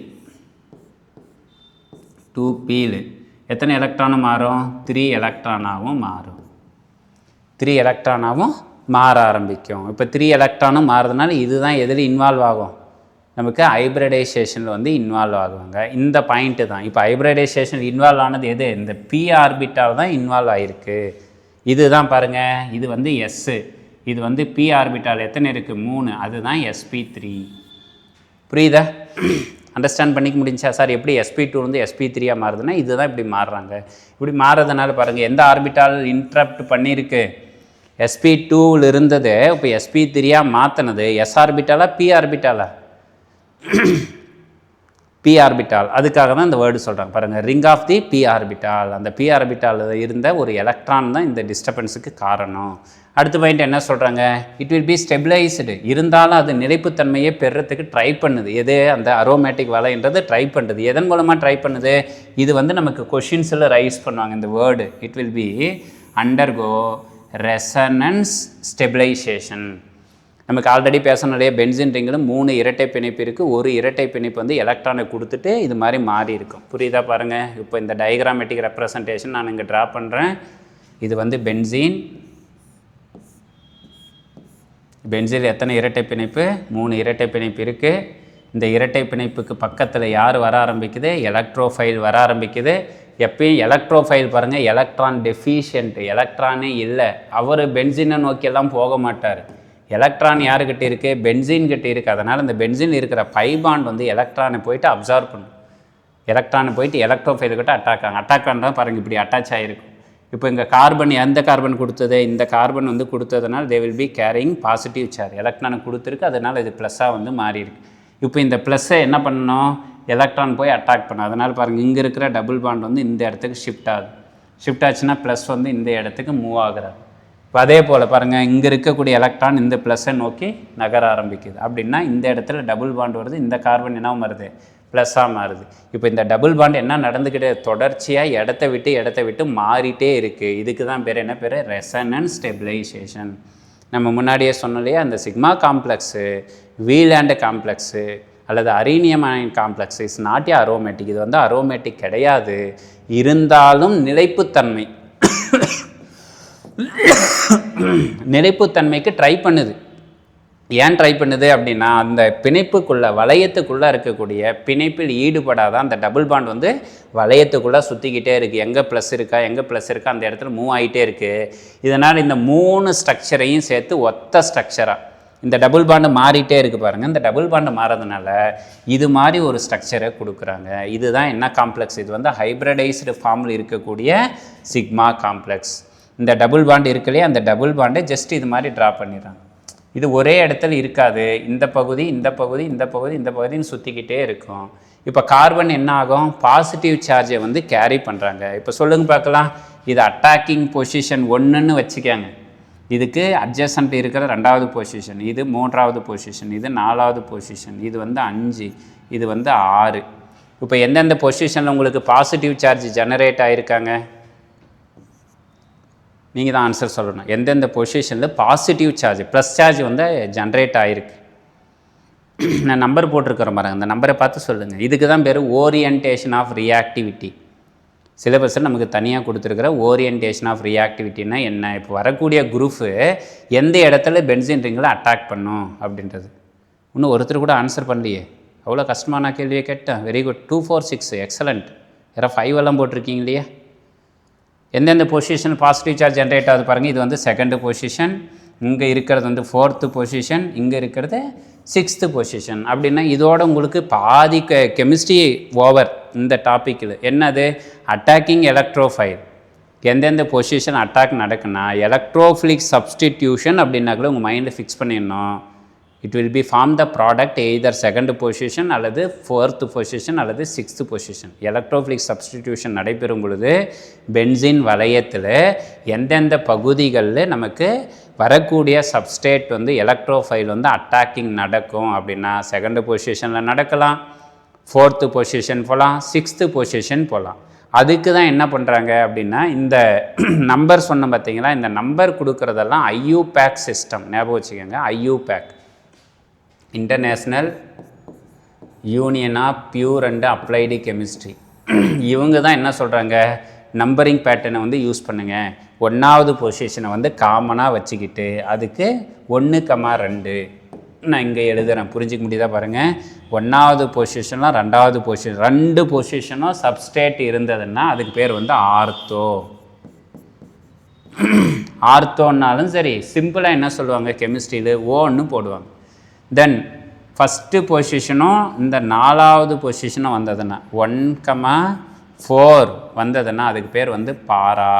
எத்தனை எலக்ட்ரானும் மாறும்? 3 எலக்ட்ரானாகவும் மாறும். 3 எலக்ட்ரானாகவும் மாற ஆரம்பிக்கும். இப்போ 3 எலக்ட்ரானும் மாறுறதுனால இதுதான் எதில் இன்வால்வ் ஆகும்? நமக்கு ஹைப்ரிடைசேஷனில் வந்து இன்வால்வ் ஆகுவாங்க. இந்த பாயிண்ட்டு தான். இப்போ ஹைப்ரிடைசேஷன் இன்வால்வ் ஆனது எது? இந்த p ஆர்பிட்டால் தான் இன்வால்வ் ஆகிருக்கு. இதுதான் பாருங்கள், இது வந்து s. இது வந்து p ஆர்பிட்டால் எத்தனை இருக்குது? 3. அதுதான் sp3. புரியுதா? அண்டர்ஸ்டாண்ட் பண்ணிக்க முடிஞ்சா? சார் எப்படி sp2 வந்து sp3 மாறுதுன்னா இதுதான் இப்படி மாறுறாங்க. இப்படி மாறுறதுனால பாருங்கள், எந்த ஆர்பிட்டால் இன்ட்ரப்ட் பண்ணியிருக்கு? sp2ல் இருந்தது இப்போ sp3 மாற்றினது s ஆர்பிட்டாலா p ஆர்பிட்டாலா p ஆர்பிட்டால். அதுக்காக தான் இந்த வேர்டு சொல்கிறாங்க பாருங்கள், ring of the p orbital. அந்த p ஆர்பிட்டாலில் இருந்த ஒரு எலக்ட்ரான் தான் இந்த டிஸ்டர்பன்ஸுக்கு காரணம். அடுத்த பாயிண்ட் என்ன சொல்கிறாங்க, இட் வில் பி ஸ்டெபிளைஸ்டு, இருந்தாலும் அது நிலைப்புத்தன்மையை பெறத்துக்கு ட்ரை பண்ணுது. எது அந்த அரோமேட்டிக் வலைன்றது ட்ரை பண்ணுறது. எதன் மூலமாக ட்ரை பண்ணுது, இது வந்து நமக்கு கொஷின்ஸில் ரைஸ் பண்ணுவாங்க இந்த word. It will B undergo resonance stabilisation. நமக்கு ஆல்ரெடி பேசணும் இல்லையா, பென்சின் ரிங்கில் 3 இரட்டை பிணைப்பு இருக்குது. ஒரு இரட்டை பிணைப்பு வந்து எலக்ட்ரானை கொடுத்துட்டு இது மாதிரி மாறி இருக்கும். புரியுதா பாருங்கள். இப்போ இந்த டயக்ராமேட்டிக் ரெப்ரசன்டேஷன் நான் இங்கே ட்ரா பண்ணுறேன். இது வந்து பென்சின். பென்சில் எத்தனை இரட்டை பிணைப்பு, 3 இரட்டை பிணைப்பு இருக்குது. இந்த இரட்டை பிணைப்புக்கு பக்கத்தில் யார் வர ஆரம்பிக்குது, எலக்ட்ரோஃபைல் வர ஆரம்பிக்குது. எப்பயும் எலக்ட்ரோஃபைல் பாருங்கள், எலக்ட்ரான் டெஃபிஷியன்ட், எலக்ட்ரானே இல்லை. அவர் பென்சினை நோக்கியெல்லாம் போக மாட்டார். எலக்ட்ரான் யாருக்கிட்ட இருக்குது, பென்சின் கிட்டே இருக்குது. அதனால் இந்த பென்சின் இருக்கிற பை பாண்ட் வந்து எலக்ட்ரானை போயிட்டு அப்சார்வ் பண்ணும். எலக்ட்ரானை போயிட்டு எலக்ட்ரோஃபைல்கிட்ட அட்டாக் பண்ணுறா பாருங்கள், இப்படி அட்டாச் ஆகிருக்கும். இப்போ இங்கே கார்பன், எந்த கார்பன் கொடுத்தது, இந்த கார்பன் வந்து கொடுத்ததுனால they will be carrying positive charge. எலக்ட்ரானை கொடுத்துருக்கு, அதனால் இது ப்ளஸ்ஸாக வந்து மாறி இருக்கு. இப்போ இந்த ப்ளஸ்ஸை என்ன பண்ணணும், எலக்ட்ரான் போய் அட்டாக் பண்ணும். அதனால் பாருங்கள், இங்கே இருக்கிற டபுள் பாண்ட் வந்து இந்த இடத்துக்கு ஷிஃப்ட் ஆகுது. ஷிஃப்ட் ஆச்சுன்னா ப்ளஸ் வந்து இந்த இடத்துக்கு மூவ் ஆகுறாரு. இப்போ அதே போல் பாருங்கள், இங்கே இருக்கக்கூடிய எலக்ட்ரான் இந்த ப்ளஸ்ஸை நோக்கி நகர ஆரம்பிக்குது. அப்படின்னா இந்த இடத்துல டபுள் பாண்ட் வருது, இந்த கார்பன் என்ன வருது, ப்ளஸ்ஸாக மாறுது. இப்போ இந்த டபுள் பாண்ட் என்ன நடந்துக்கிட்டே தொடர்ச்சியாக இடத்த விட்டு மாறிட்டே இருக்குது. இதுக்கு தான் பேர் என்ன பேர், ரெசனன்ஸ் ஸ்டெபிளைசேஷன். நம்ம முன்னாடியே சொன்னாலே அந்த சிக்மா காம்ப்ளெக்ஸு, வீலாண்டு காம்ப்ளெக்ஸு அல்லது arenium ion complex is not a aromatic. இது வந்து அரோமேட்டிக் கிடையாது, இருந்தாலும் நிலைப்புத்தன்மை நிலைப்புத்தன்மைக்கு ட்ரை பண்ணுது. ஏன் ட்ரை பண்ணுது அப்படின்னா, அந்த பிணைப்புக்குள்ளே வளையத்துக்குள்ளே இருக்கக்கூடிய பிணைப்பில் ஈடுபடாத அந்த டபுள் பாண்ட் வந்து வளையத்துக்குள்ளே சுற்றிக்கிட்டே இருக்குது. எங்கே ப்ளஸ் இருக்கா அந்த இடத்துல மூவ் ஆகிட்டே இருக்குது. இதனால் இந்த 3 ஸ்ட்ரக்சரையும் சேர்த்து ஒத்த ஸ்ட்ரக்சராக இந்த டபுள் பாண்டு மாறிட்டே இருக்குது பாருங்கள். இந்த டபுள் பாண்டு மாறதுனால இது மாதிரி ஒரு ஸ்ட்ரக்சரை கொடுக்குறாங்க. இதுதான் என்ன காம்ப்ளெக்ஸ், இது வந்து ஹைப்ரிடைஸ்டு ஃபார்மில் இருக்கக்கூடிய சிக்மா காம்ப்ளெக்ஸ். இந்த டபுள் பாண்டு இருக்குல்லையே, அந்த டபுள் பாண்டை ஜஸ்ட் இது மாதிரி ட்ரா பண்ணிடுறாங்க. இது ஒரே இடத்துல இருக்காது, இந்த பகுதின்னு சுற்றிக்கிட்டே இருக்கும். இப்போ கார்பன் என்ன ஆகும், பாசிட்டிவ் சார்ஜை வந்து கேரி பண்ணுறாங்க. இப்போ சொல்லுங்கள் பார்க்கலாம், இது அட்டாக்கிங் பொசிஷன் 1ன்னு வச்சுக்காங்க. இதுக்கு அட்ஜசன்ட் இருக்கிற 2வது பொசிஷன், இது 3வது பொசிஷன், இது 4வது பொசிஷன், இது வந்து 5, இது வந்து 6. இப்போ எந்தெந்த பொசிஷனில் உங்களுக்கு பாசிட்டிவ் சார்ஜ் ஜெனரேட் ஆகிருக்காங்க, நீங்கள் தான் ஆன்சர் சொல்லணும். எந்தெந்த பொசிஷனில் பாசிட்டிவ் சார்ஜ் ப்ளஸ் சார்ஜ் வந்து ஜென்ரேட் ஆகிருக்கு. நான் நம்பர் போட்டிருக்கிறேன் பாருங்க, அந்த நம்பரை பார்த்து சொல்லுங்கள். இதுக்கு தான் பேர் ஓரியன்டேஷன் ஆஃப் ரியாக்டிவிட்டி. சிலபஸில் நமக்கு தனியாக கொடுத்துருக்குற ஓரியன்டேஷன் ஆஃப் ரியாக்டிவிட்டின்னா என்ன, இப்போ வரக்கூடிய குரூப்பு எந்த இடத்துல பென்சின் ரிங்கில் அட்டாக் பண்ணும் அப்படின்றது. இன்னும் ஒருத்தர் கூட ஆன்சர் பண்ணலையே, அவ்வளோ கஷ்டமான கேள்வியை கேட்டேன். Very good, 2 4 6 excellent. யாராவது 5 எல்லாம் போட்டிருக்கீங்க இல்லையா. எந்தெந்த பொசிஷன் பாசிட்டிவ் சார்ஜ் ஜென்ரேட் ஆகுது பாருங்கள். இது வந்து 2nd பொசிஷன், இங்கே இருக்கிறது வந்து 4th பொசிஷன், இங்கே இருக்கிறது 6th பொசிஷன். அப்படின்னா இதோட உங்களுக்கு பாதி கெமிஸ்ட்ரி ஓவர் இந்த டாப்பிக்கில். என்னது, அட்டாக்கிங் எலக்ட்ரோஃபைல். எந்தெந்த பொசிஷன் அட்டாக் நடக்குன்னா எலக்ட்ரோஃபிலிக் சப்ஸ்டிடியூஷன் அப்படின்னாக்குள்ள உங்கள் மைண்டில் ஃபிக்ஸ் பண்ணிடணும். It will be form the product either 2nd position அல்லது 4th பொசிஷன் அல்லது 6th பொசிஷன். எலக்ட்ரோஃபிலிக் சப்ஸ்டிடியூஷன் நடைபெறும் பொழுது பென்சின் வளையத்தில் எந்தெந்த பகுதிகளில் நமக்கு வரக்கூடிய சப்ஸ்டேட் வந்து எலக்ட்ரோஃபைல் வந்து அட்டாக்கிங் நடக்கும் அப்படின்னா 2nd பொசிஷனில் நடக்கலாம், 4th பொசிஷன் போகலாம், 6th பொசிஷன் போகலாம். அதுக்கு தான் என்ன பண்ணுறாங்க அப்படின்னா, இந்த நம்பர் சொன்ன பார்த்தீங்களா, இந்த நம்பர் கொடுக்குறதெல்லாம் ஐயூபேக் சிஸ்டம் ஞாபகம் வச்சுக்கோங்க. IUPAC, international union of pure and applied chemistry. இவங்க தான் என்ன சொல்கிறாங்க, நம்பரிங் பேட்டர்னை வந்து யூஸ் பண்ணுங்கள். 1வது பொசிஷனை வந்து காமனாக வச்சுக்கிட்டு அதுக்கு 1,2 நான் இங்கே எழுதுகிறேன், புரிஞ்சிக்க முடியுதா பாருங்கள். 1வது பொசிஷன்லாம் 2வது பொசிஷன், 2 பொசிஷனும் சப்ஸ்டேட் இருந்ததுன்னா அதுக்கு பேர் வந்து ஆர்த்தோ. ஆர்த்தோன்னாலும் சரி, சிம்பிளாக என்ன சொல்லுவாங்க கெமிஸ்ட்ரியில், ஓன்னு போடுவாங்க. தென் ஃபஸ்ட்டு பொசிஷனும் இந்த 4வது பொசிஷனும் வந்ததுன்னா 1,4 வந்ததுன்னா அதுக்கு பேர் வந்து பாரா.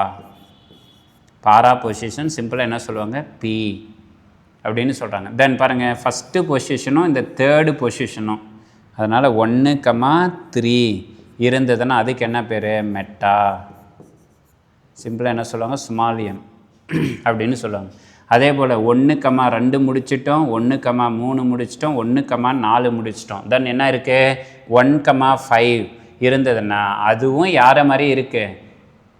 பாரா பொசிஷன் சிம்பிளாக என்ன சொல்லுவாங்க, பி அப்படின்னு சொல்கிறாங்க. தென் பாருங்கள், ஃபஸ்ட்டு பொசிஷனும் இந்த தேர்டு பொசிஷனும், அதனால் 1,3 இருந்ததுன்னா அதுக்கு என்ன பேர், மெட்டா. சிம்பிளாக என்ன சொல்லுவாங்க, ஸ்மால் எம் அப்படின்னு சொல்லுவாங்க. அதே போல் 1,2 முடிச்சிட்டோம், 1,3 முடிச்சிட்டோம், 1,4 முடிச்சிட்டோம். தென் என்ன இருக்குது, 1,5 இருந்ததுன்னா அதுவும் யாரை மாதிரி இருக்குது,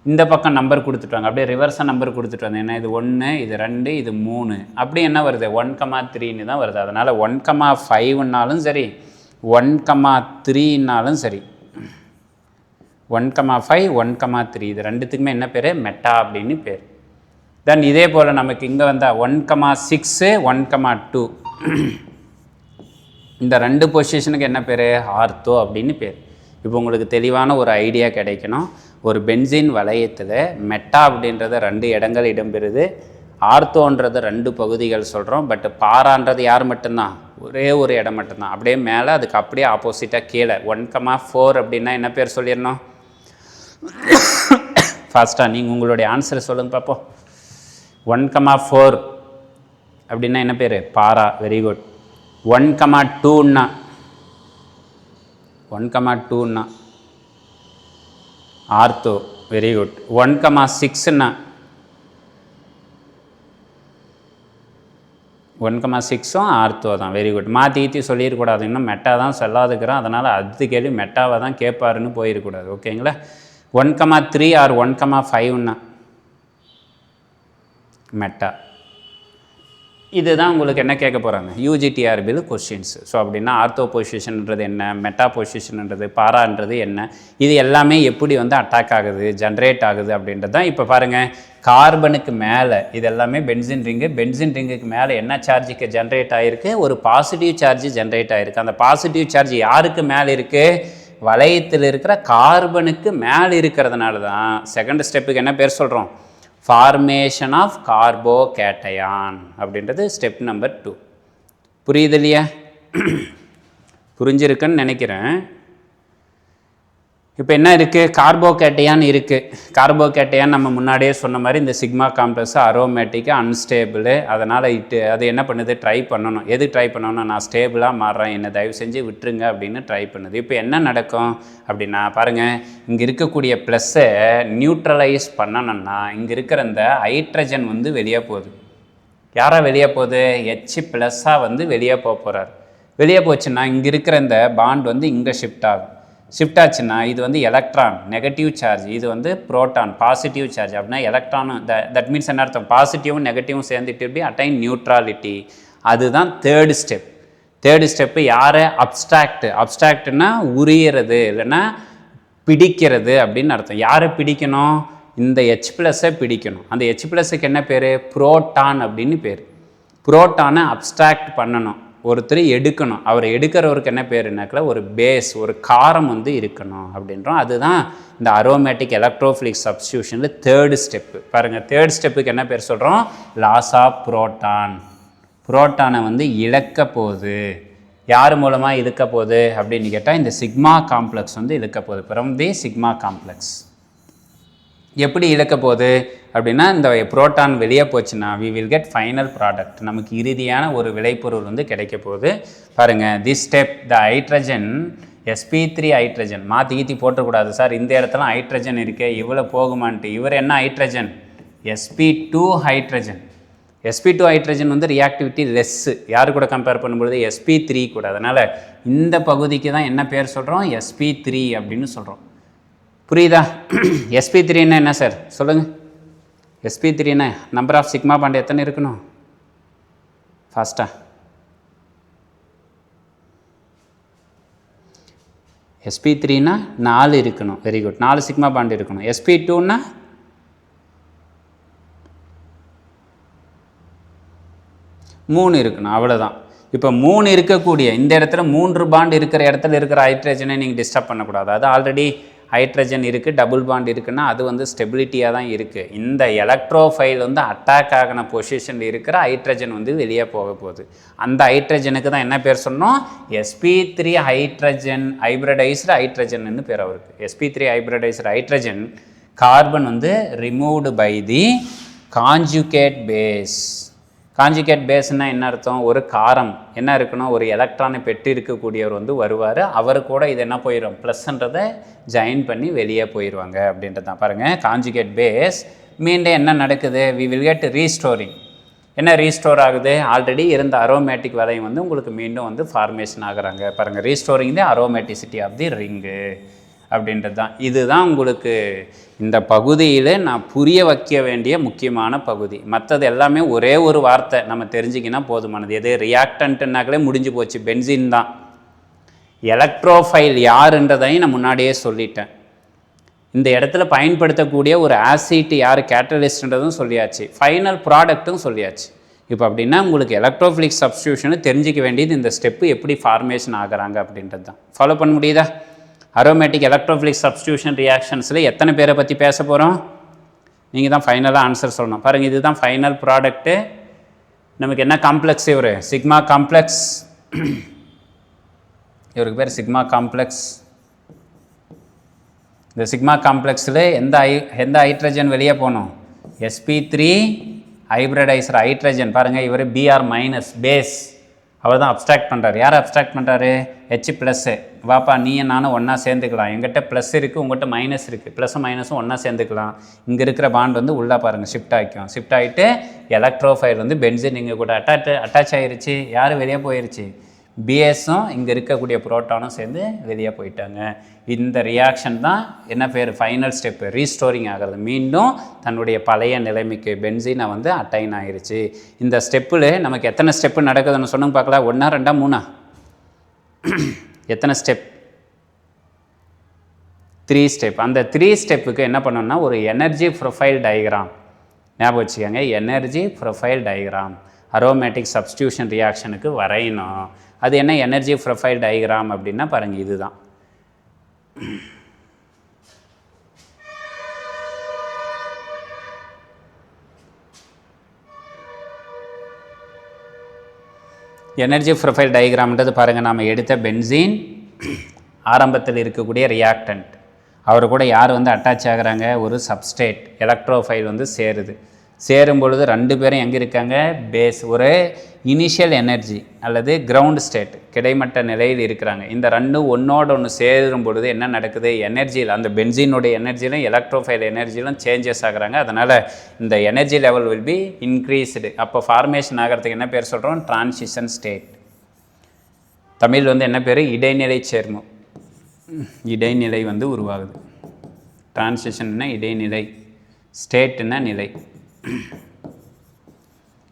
இந்த பக்கம் நம்பர் கொடுத்துட்டாங்க, அப்படியே ரிவர்ஸாக நம்பர் கொடுத்துட்டு வந்தேன். ஏன்னா இது 1, இது 2, இது 3, அப்படி என்ன வருது, 1,3ன்னு தான் வருது. அதனால் 1,5னாலும் சரி, 1,3னாலும் சரி, 1,5, 1,3 இது ரெண்டுத்துக்குமே என்ன பேர், மெட்டா அப்படின்னு பேர். தென் இதே போல் நமக்கு இங்கே வந்தால் 1,6, 1,2 இந்த ரெண்டு பொசிஷனுக்கு என்ன பேர், ஆர்த்தோ அப்படின்னு பேர். இப்போ உங்களுக்கு தெளிவான ஒரு ஐடியா கிடைக்கணும். ஒரு பென்சின் வளையத்தில் மெட்டா அப்படின்றது 2 இடங்கள் இடம்பெறுது, ஆர்த்தோன்றது 2 பகுதிகள் சொல்கிறோம். பட் பாரான்றது யார் மட்டும்தான், ஒரே ஒரு இடம் மட்டும்தான். அப்படியே மேலே அதுக்கு அப்படியே ஆப்போசிட்டாக கீழே 1,4 அப்படின்னா என்ன பேர் சொல்லிடணும், ஃபாஸ்ட்டாக நீங்கள் உங்களுடைய ஆன்சரை சொல்லுங்கள் பார்ப்போம். 1,4 அப்படின்னா என்ன பேர், பாரா. Very good. 1,2ன்னா 1,2ன்னா ஆர்த்தோ. Very good. 1,6ன்னா 1,6ம் ஆர்த்தோ தான். Very good. மாற்றி சொல்லிடக்கூடாது, இன்னும் மெட்டா தான் சொல்லாதுக்கிறோம், அதனால் அது கேள்வி மெட்டாவை தான் கேட்பாருன்னு போயிடக்கூடாது. ஓகேங்களா. 1,3 ஆர் 1,5ன்னா மெட்டா. இதுதான் உங்களுக்கு என்ன கேட்க போகிறாங்க, யூஜிடிஆர்பியில் கொஸ்டின்ஸ். ஸோ அப்படின்னா ஆர்த்தோ பொசிஷன்ன்றது என்ன, மெட்டா பொசிஷன்ன்றது, பாரான்றது என்ன, இது எல்லாமே எப்படி வந்து அட்டாக் ஆகுது, ஜென்ரேட் ஆகுது அப்படின்றது தான். இப்போ பாருங்கள், கார்பனுக்கு மேலே இது எல்லாமே பென்சின் ரிங்கு. பென்சின் ரிங்குக்கு மேலே என்ன சார்ஜுக்கு ஜென்ரேட் ஆகிருக்கு, ஒரு பாசிட்டிவ் சார்ஜ் ஜென்ரேட் ஆகிருக்கு. அந்த பாசிட்டிவ் சார்ஜ் யாருக்கு மேலே இருக்குது, வளையத்தில் இருக்கிற கார்பனுக்கு மேலே இருக்கிறதுனால தான் செகண்ட் ஸ்டெப்புக்கு என்ன பேர் சொல்கிறோம், ஃபார்மேஷன் ஆஃப் கார்போகேட்டையான் அப்படின்றது ஸ்டெப் நம்பர் 2. புரியுது இல்லையா, புரிஞ்சிருக்குன்னு நினைக்கிறேன். இப்போ என்ன இருக்குது, கார்போகேட்டையான் இருக்குது. கார்போகேட்டையான் நம்ம முன்னாடியே சொன்ன மாதிரி இந்த சிக்மா காம்ப்ளெக்ஸ் அரோமேட்டிக்கு அன்ஸ்டேபிள். அதனால் அது என்ன பண்ணுது, ட்ரை பண்ணணும். எது ட்ரை பண்ணணும், நான் ஸ்டேபிளாக மாறுறேன், என்னை தயவு செஞ்சு விட்டுருங்க அப்படின்னு ட்ரை பண்ணுது. இப்போ என்ன நடக்கும் அப்படின்னா பாருங்கள், இங்கே இருக்கக்கூடிய ப்ளஸ்ஸை நியூட்ரலைஸ் பண்ணணும்னா இங்கே இருக்கிற இந்த ஹைட்ரஜன் வந்து வெளியே போகுது. யாராக வெளியே போகுது, H+ வந்து வெளியே போகிறார். வெளியே போச்சுன்னா இங்கே இருக்கிற இந்த பாண்ட் வந்து இங்கே ஷிஃப்ட் ஆகும். ஷிஃப்ட் ஆச்சுன்னா இது வந்து எலக்ட்ரான் நெகட்டிவ் சார்ஜ், இது வந்து புரோட்டான் பாசிட்டிவ் சார்ஜ். அப்படின்னா எலக்ட்ரானும் தட் மீன்ஸ் என்ன அர்த்தம், பாசிட்டிவும் நெகட்டிவும் சேர்ந்துட்டு பி அட்டைன் நியூட்ராலிட்டி. அதுதான் தேர்டு ஸ்டெப். தேர்டு ஸ்டெப்பு யார், அப்ஸ்ட்ராக்ட்னா உரியறது இல்லைன்னா பிடிக்கிறது அப்படின்னு அர்த்தம். யாரை பிடிக்கணும், இந்த H+ஐ பிடிக்கணும். அந்த H+க்கு என்ன பேர், புரோட்டான் அப்படின்னு பேர். புரோட்டானை அப்ஸ்ட்ராக்ட் பண்ணணும், ஒருத்தர் எடுக்கணும். அவர் எடுக்கிறவருக்கு என்ன பேருனாக்கல ஒரு பேஸ், ஒரு காரம் வந்து இருக்கணும் அப்படின்றோம். அதுதான் இந்த அரோமேட்டிக் எலக்ட்ரோஃபிலிக் சப்ஸ்டியூஷனில் தேர்டு ஸ்டெப்பு. பாருங்கள், தேர்ட் ஸ்டெப்புக்கு என்ன பேர் சொல்கிறோம், லாஸ் ஆஃப் புரோட்டான். புரோட்டானை வந்து இழக்க போகுது. யார் மூலமாக இழுக்க போகுது அப்படின்னு கேட்டால் இந்த சிக்மா காம்ப்ளெக்ஸ் வந்து இழுக்க போகுது. From the sigma complex. எப்படி இழக்க போகுது அப்படின்னா, இந்த புரோட்டான் வெளியே போச்சுன்னா we will get final product, நமக்கு இறுதியான ஒரு விளைபொருள் வந்து கிடைக்க போகுது. பாருங்கள், this step the hydrogen sp3 hydrogen மாற்றி போட்டக்கூடாது சார், இந்த இடத்துல ஹைட்ரஜன் இருக்கே இவ்வளோ போகுமான்ட்டு. இவர் என்ன hydrogen, sp2 hydrogen. sp2 hydrogen வந்து ரியாக்டிவிட்டி லெஸ்ஸு, யாரு கூட கம்பேர் பண்ணும்பொழுது sp3 கூட. அதனால் இந்த பகுதிக்கு தான் என்ன பேர் சொல்கிறோம், sp3 அப்படின்னு சொல்கிறோம். புரியுதா. sp3ன்னா என்ன சார் சொல்லுங்கள், sp3ன்னா நம்பர் ஆஃப் சிக்மா பாண்ட் எத்தனை இருக்கணும், ஃபாஸ்ட்டாக sp3ன்னா 4 இருக்கணும். வெரி குட், 4 சிக்மா பாண்ட் இருக்கணும். sp2ன்னா 3 இருக்கணும், அவ்வளோதான். இப்போ 3 இருக்கக்கூடிய இந்த இடத்துல 3 பாண்ட் இருக்கிற இடத்துல இருக்கிற ஹைட்ரஜனை நீங்கள் டிஸ்டர்ப் பண்ணக்கூடாது. அது ஆல்ரெடி ஹைட்ரஜன் இருக்குது, டபுள் பாண்ட் இருக்குன்னா அது வந்து ஸ்டெபிலிட்டியாக தான் இருக்குது. இந்த எலக்ட்ரோஃபைல் வந்து அட்டாக் ஆகின பொசிஷனில் இருக்கிற ஹைட்ரஜன் வந்து வெளியே போக போகுது. அந்த ஹைட்ரஜனுக்கு தான் என்ன பேர் சொன்னோம், sp3 ஹைட்ரஜன் ஹைப்ரிடைஸ்டு ஹைட்ரஜன் பேர் அவருக்கு. sp3 ஹைப்ரிடைஸ்டு ஹைட்ரஜன் கார்பன் வந்து removed by the conjugate base. Conjugate பேஸ்னால் என்ன அர்த்தம்? ஒரு காரம் என்ன இருக்கணும், ஒரு எலக்ட்ரானை பெற்று இருக்கக்கூடியவர் வந்து வருவார், அவர் கூட இது என்ன போயிடும், ப்ளஸ்ன்றதை ஜாயின் பண்ணி வெளியே போயிடுவாங்க அப்படின்றது தான். பாருங்கள், காஞ்சுகேட் பேஸ் மீண்டும் என்ன நடக்குது, வி வில் கெட் ரீஸ்டோரிங். என்ன ரீஸ்டோர் ஆகுது, ஆல்ரெடி இருந்த அரோமேட்டிக் வளையம் வந்து உங்களுக்கு மீண்டும் வந்து ஃபார்மேஷன் ஆகுறாங்க. பாருங்கள், restoring the aromaticity of the ring அப்படின்றது தான். இதுதான் உங்களுக்கு இந்த பகுதியில் நான் புரிய வைக்க வேண்டிய முக்கியமான பகுதி. மற்றது எல்லாமே ஒரே ஒரு வார்த்தை நம்ம தெரிஞ்சிக்கினா போதுமானது. எது, ரியாக்டன்ட்டுனாக்களே முடிஞ்சு போச்சு, பென்சின் தான். எலக்ட்ரோஃபைல் யாருன்றதையும் நான் முன்னாடியே சொல்லிட்டேன். இந்த இடத்துல பயன்படுத்தக்கூடிய ஒரு ஆசிட் யார், கேட்டலிஸ்ட்ன்றதும் சொல்லியாச்சு, ஃபைனல் ப்ராடக்ட்டும் சொல்லியாச்சு. இப்போ அப்படின்னா உங்களுக்கு எலக்ட்ரோஃபிலிக் சப்ஸ்டியூஷனு தெரிஞ்சிக்க வேண்டியது இந்த ஸ்டெப்பு எப்படி ஃபார்மேஷன் ஆகுறாங்க அப்படின்றது தான். ஃபாலோ பண்ண முடியுதா? அரோமேட்டிக் எலக்ட்ரோஃபிலிக் சப்ஸ்டியூஷன் ரியாக்ஷன்ஸில் எத்தனை பேரை பற்றி பேச போகிறோம்? நீங்கள் தான் ஃபைனலாக ஆன்சர் சொல்லணும். பாருங்கள், இதுதான் ஃபைனல் ப்ராடக்ட்டு. நமக்கு என்ன காம்ப்ளெக்ஸ், இவர் சிக்மா காம்ப்ளெக்ஸ், இவருக்கு பேர் சிக்மா காம்ப்ளெக்ஸ். இந்த சிக்மா காம்ப்ளெக்ஸில் எந்த ஹைட்ரஜன் வெளியே போகணும், sp3 ஹைப்ரிடைசர் ஹைட்ரஜன். பாருங்கள், இவர் Br மைனஸ் பேஸ், அவர் தான் அப்ஸ்ட்ராக்ட் பண்ணுறாரு. யார் அப்ஸ்ட்ராக்ட் பண்ணுறாரு, H+. வாப்பா நீயும் நானும் ஒன்றா சேர்ந்துக்கலாம், எங்கிட்ட ப்ளஸ் இருக்குது, உங்கள்கிட்ட மைனஸ் இருக்குது, ப்ளஸும் மைனஸும் ஒன்றா சேர்ந்துக்கலாம். இங்கே இருக்கிற பாண்ட் வந்து உள்ளே பாருங்கள் ஷிஃப்ட் ஆகிக்கும். ஷிஃப்ட் ஆகிட்டு எலக்ட்ரோஃபைல் வந்து பென்சின் இங்கே கூட அட்டாச் ஆகிருச்சு. யார் வெளியே போயிடுச்சு, பிஎஸும் இங்கே இருக்கக்கூடிய புரோட்டானும் சேர்ந்து வெளியே போயிட்டாங்க. இந்த ரியாக்ஷன் தான் என்ன பேர், ஃபைனல் ஸ்டெப்பு, ரீஸ்டோரிங் ஆகிறது. மீண்டும் தன்னுடைய பழைய நிலைமைக்கு பென்சீனை வந்து அட்டைன் ஆகிருச்சு. இந்த ஸ்டெப்பில் நமக்கு எத்தனை ஸ்டெப்பு நடக்குதுன்னு சொன்னு பார்க்கலாம். 1, 2, 3, எத்தனை ஸ்டெப், 3 ஸ்டெப். அந்த 3 ஸ்டெப்புக்கு என்ன பண்ணணும்னா ஒரு எனர்ஜி ப்ரொஃபைல் டயக்ராம் ஞாபகம் வச்சுக்கோங்க. Energy profile diagram aromatic substitution ரியாக்ஷனுக்கு வரையணும். அது என்ன எனர்ஜி ப்ரொஃபைல் டயக்ராம் அப்படின்னா பாருங்கள், இதுதான். எனர்ஜி ப்ரொஃபைல் டயக்ராம்ன்றது பாருங்கள், நாம் எடுத்த பென்சீன் ஆரம்பத்தில் இருக்கக்கூடிய ரியாக்டன்ட், அவர் கூட யார் வந்து அட்டாச் ஆகுறாங்க, ஒரு சப்ஸ்டேட் எலக்ட்ரோஃபைல் வந்து சேருது. சேரும் பொழுது 2 பேரும் எங்கே இருக்காங்க, பேஸ், ஒரு இனிஷியல் எனர்ஜி அல்லது கிரவுண்ட் ஸ்டேட் கிடைமட்ட நிலையில் இருக்கிறாங்க. இந்த 2 ஒன்றோடு ஒன்று சேரும் பொழுது என்ன நடக்குது, எனர்ஜியில் அந்த பென்சீனுடைய எனர்ஜியிலும் எலக்ட்ரோஃபைல் எனர்ஜியிலும் சேஞ்சஸ் ஆகுறாங்க. அதனால் இந்த energy level will be increased. அப்போ ஃபார்மேஷன் ஆகிறதுக்கு என்ன பேர் சொல்கிறோம், டிரான்சிஷன் ஸ்டேட். தமிழ் வந்து என்ன பேர், இடைநிலை சேர்மம். இடைநிலை வந்து உருவாகுது. டிரான்சிஷன்னா இடைநிலை, ஸ்டேட்டுன்னா நிலை.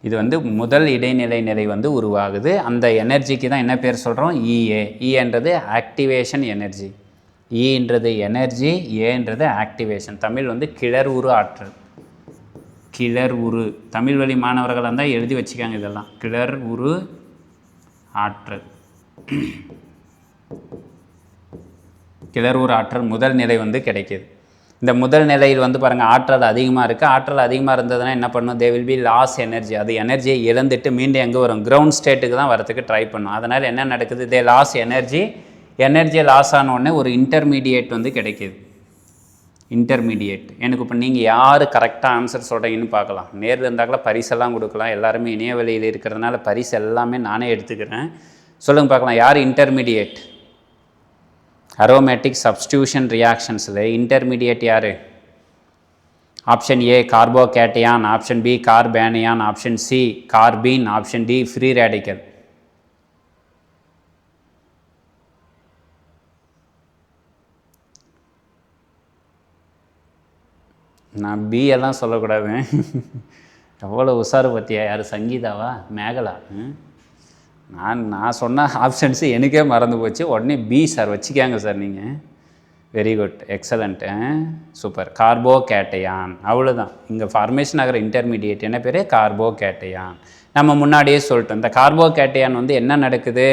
இது வந்து முதல் இடைநிலை நிலை வந்து உருவாகுது. அந்த எனர்ஜிக்கு தான் என்ன பேர் சொல்கிறோம், இஏ. இஏன்றது ஆக்டிவேஷன் எனர்ஜி, இன்றது எனர்ஜி, ஏன்றது ஆக்டிவேஷன். தமிழ் வந்து கிளர் உரு ஆற்றல். கிளர் உரு தமிழ் வழி மாணவர்களாக இருந்தால் எழுதி வச்சுக்காங்க இதெல்லாம். கிளர் உரு ஆற்றல், கிளர் உரு ஆற்றல் முதல் நிலை வந்து கிடைக்கிது. இந்த முதல் நிலையில் வந்து பாருங்கள் ஆற்றல் அதிகமாக இருக்குது. ஆற்றல் அதிகமாக இருந்ததுன்னா என்ன பண்ணும், they will be loss energy. அது எனர்ஜியை இழந்துட்டு மீண்டும் எங்கே வரும், கிரவுண்ட் ஸ்டேட்டுக்கு தான் வரத்துக்கு ட்ரை பண்ணும். அதனால் என்ன நடக்குது, தே லாஸ் எனர்ஜி. எனர்ஜியை லாஸ் ஆனோடனே ஒரு இன்டர்மீடியேட் வந்து கிடைக்கிது. இன்டர்மீடியேட் எனக்கு இப்போ நீங்கள் யார் கரெக்டாக ஆன்சர் சொல்கிறீங்கன்னு பார்க்கலாம். நேரில் இருந்தாக்கல பரிசெல்லாம் கொடுக்கலாம். எல்லாருமே இணைய வழியில் இருக்கிறதுனால பரிசு எல்லாமே நானே எடுத்துக்கிறேன். சொல்லுங்கள் பார்க்கலாம், யார் இன்டர்மீடியேட் அரோமேட்டிக் சப்ஸ்டியூஷன் ரியாக்ஷன்ஸில் இன்டர்மீடியேட் யார்? Option A carbocation, option B carbanion, option C carbene, option D free radical. நான் பி எல்லாம் சொல்லக்கூடாது. எவ்வளோ உஷாரு பற்றியா, யார் சங்கீதாவா, மேகலா? நான் சொன்ன ஆப்ஷன்ஸு எனக்கே மறந்து போச்சு. உடனே பி சார் வச்சுக்காங்க சார் நீங்கள். Very good, excellent, super. கார்போகேட்டையான், அவ்வளோதான். இங்கே ஃபார்மேஷன் ஆகிற இன்டர்மீடியேட் என்ன பேர், கார்போகேட்டையான். நம்ம முன்னாடியே சொல்லிட்டோம். இந்த கார்போகேட்டையான் வந்து என்ன நடக்குது,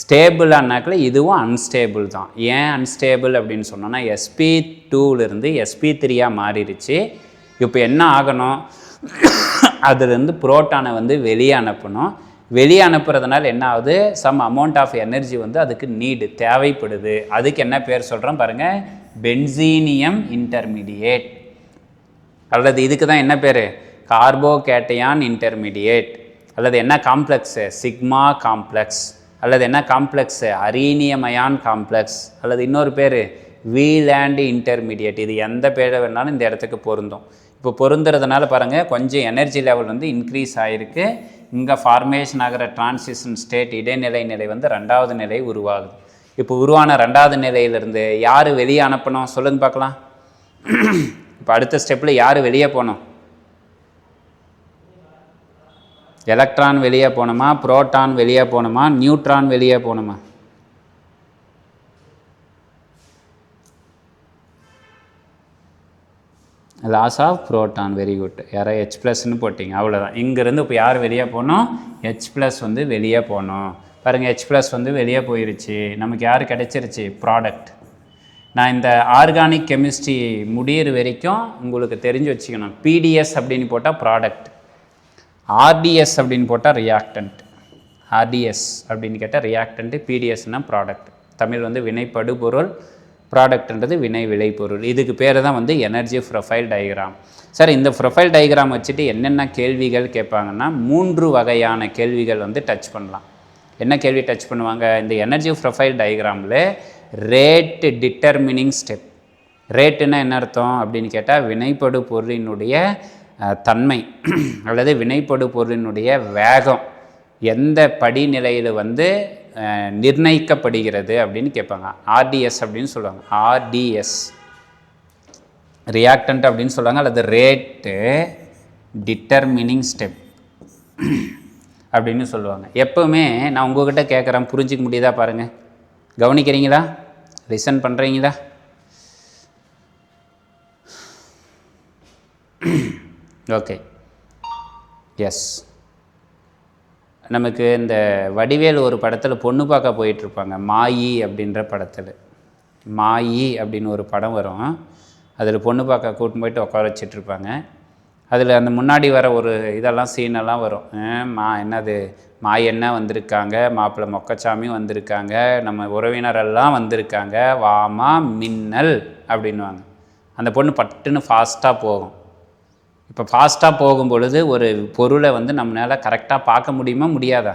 ஸ்டேபிளானாக்கில் இதுவும் அன்ஸ்டேபிள் தான். ஏன் அன்ஸ்டேபிள் அப்படின்னு சொன்னோன்னா sp2லேருந்து sp3 மாறிடுச்சு. இப்போ என்ன ஆகணும், அதுலேருந்து புரோட்டானை வந்து வெளியே அனுப்பணும். வெளியே அனுப்புறதுனால என்ன ஆகுது, சம் அமௌண்ட் ஆஃப் எனர்ஜி வந்து அதுக்கு நீடு தேவைப்படுது. அதுக்கு என்ன பேர் சொல்கிறோம் பாருங்கள், பென்சீனியம் இன்டர்மீடியேட். அல்லது இதுக்கு தான் என்ன பேர், கார்போகேட்டையான் இன்டர்மீடியேட். அல்லது என்ன காம்ப்ளெக்ஸு? Sigma complex. அல்லது என்ன காம்ப்ளெக்ஸு? அரீனியம் ion complex. அல்லது இன்னொரு பேர் வீலேண்ட் இன்டர்மீடியேட். இது எந்த பேரை வேணாலும் இந்த இடத்துக்கு பொருந்தும். இப்போ பொருந்துறதுனால பாருங்கள் கொஞ்சம் எனர்ஜி லெவல் வந்து இன்க்ரீஸ் ஆகிருக்கு. இங்கே ஃபார்மேஷன் ஆகிற டிரான்சிஷன் ஸ்டேட் இடைநிலை நிலை வந்து 2வது நிலை உருவாகுது. இப்போ உருவான 2வது நிலையிலிருந்து யார் வெளியே அனுப்பணும் சொல்லுங்க பார்க்கலாம். இப்போ அடுத்த ஸ்டெப்பில் யார் வெளியே போகணும்? எலக்ட்ரான் வெளியே போகணுமா, புரோட்டான் வெளியே போகணுமா, நியூட்ரான் வெளியே போகணுமா? Loss of proton. Very good. யாரோ H+ன்னு போட்டிங்க, அவ்வளோதான். இங்கேருந்து இப்போ யார் வெளியே போகணும்? H+ வந்து வெளியே போகணும். பாருங்கள் H+ வந்து வெளியே போயிருச்சு. நமக்கு யார் கிடச்சிருச்சு? ப்ராடக்ட். நான் இந்த ஆர்கானிக் கெமிஸ்ட்ரி முடியிற வரைக்கும் உங்களுக்கு தெரிஞ்சு வச்சுக்கணும். PDS அப்படின்னு போட்டால் ப்ராடக்ட், RDS அப்படின்னு போட்டால் ரியாக்டன்ட். RDS அப்படின்னு கேட்டால் ரியாக்டன்ட்டு, PDSனால் ப்ராடக்ட். தமிழ் வந்து வினைப்படுபொருள், ப்ராடக்ட்ன்றது வினை விளைபொருள். இதுக்கு பேர் தான் வந்து எனர்ஜி ப்ரொஃபைல் டயக்ராம். சார் இந்த ப்ரொஃபைல் டயக்ராம் வச்சுட்டு என்னென்ன கேள்விகள் கேட்பாங்கன்னா 3 வகையான கேள்விகள் வந்து டச் பண்ணலாம். என்ன கேள்வி டச் பண்ணுவாங்க? இந்த எனர்ஜி ப்ரொஃபைல் டயக்ராமில் ரேட் டிட்டர்மினிங் ஸ்டெப். ரேட்டுன்னா என்ன அர்த்தம் அப்படின்னு கேட்டால் வினைப்படு பொருளினுடைய தன்மை அல்லது வினைப்படு பொருளினுடைய வேகம் எந்த படிநிலையில் வந்து நிர்ணயிக்கப்படுகிறது அப்படின்னு கேட்பாங்க. ஆர்டிஎஸ் அப்படின்னு சொல்லுவாங்க. ஆர்டிஎஸ் ரியாக்டன்ட் அப்படின்னு சொல்லுவாங்க, அல்லது ரேட்டு டிட்டர்மினிங் ஸ்டெப் அப்படின்னு சொல்லுவாங்க. எப்போவுமே நான் உங்கள்கிட்ட கேட்குறேன், புரிஞ்சிக்க முடியுதா பாருங்கள், கவனிக்கிறீங்களா, லிசன் பண்ணுறீங்களா? Okay, yes. நமக்கு இந்த வடிவேல் ஒரு படத்தில் பொண்ணு பார்க்க போயிட்டுருப்பாங்க, மாயி அப்படின்ற படத்தில். மாயி அப்படின்னு ஒரு படம் வரும். அதில் பொண்ணு பார்க்க கூட்டின்னு போயிட்டு உட்கார வச்சிட்ருப்பாங்க. அதில் அந்த முன்னாடி வர ஒரு இதெல்லாம் சீனெல்லாம் வரும். என்னது மாய் என்ன வந்திருக்காங்க, மாப்பிள்ளை மொக்கச்சாமி வந்திருக்காங்க, நம்ம உறவினரெல்லாம் வந்திருக்காங்க, வாமா மின்னல் அப்படின்வாங்க. அந்த பொண்ணு பட்டுன்னு ஃபாஸ்ட்டாக போகும். இப்போ ஃபாஸ்ட்டாக போகும் பொழுது ஒரு பொருளை வந்து நம்மளால் கரெக்டாக பார்க்க முடியுமா முடியாதா?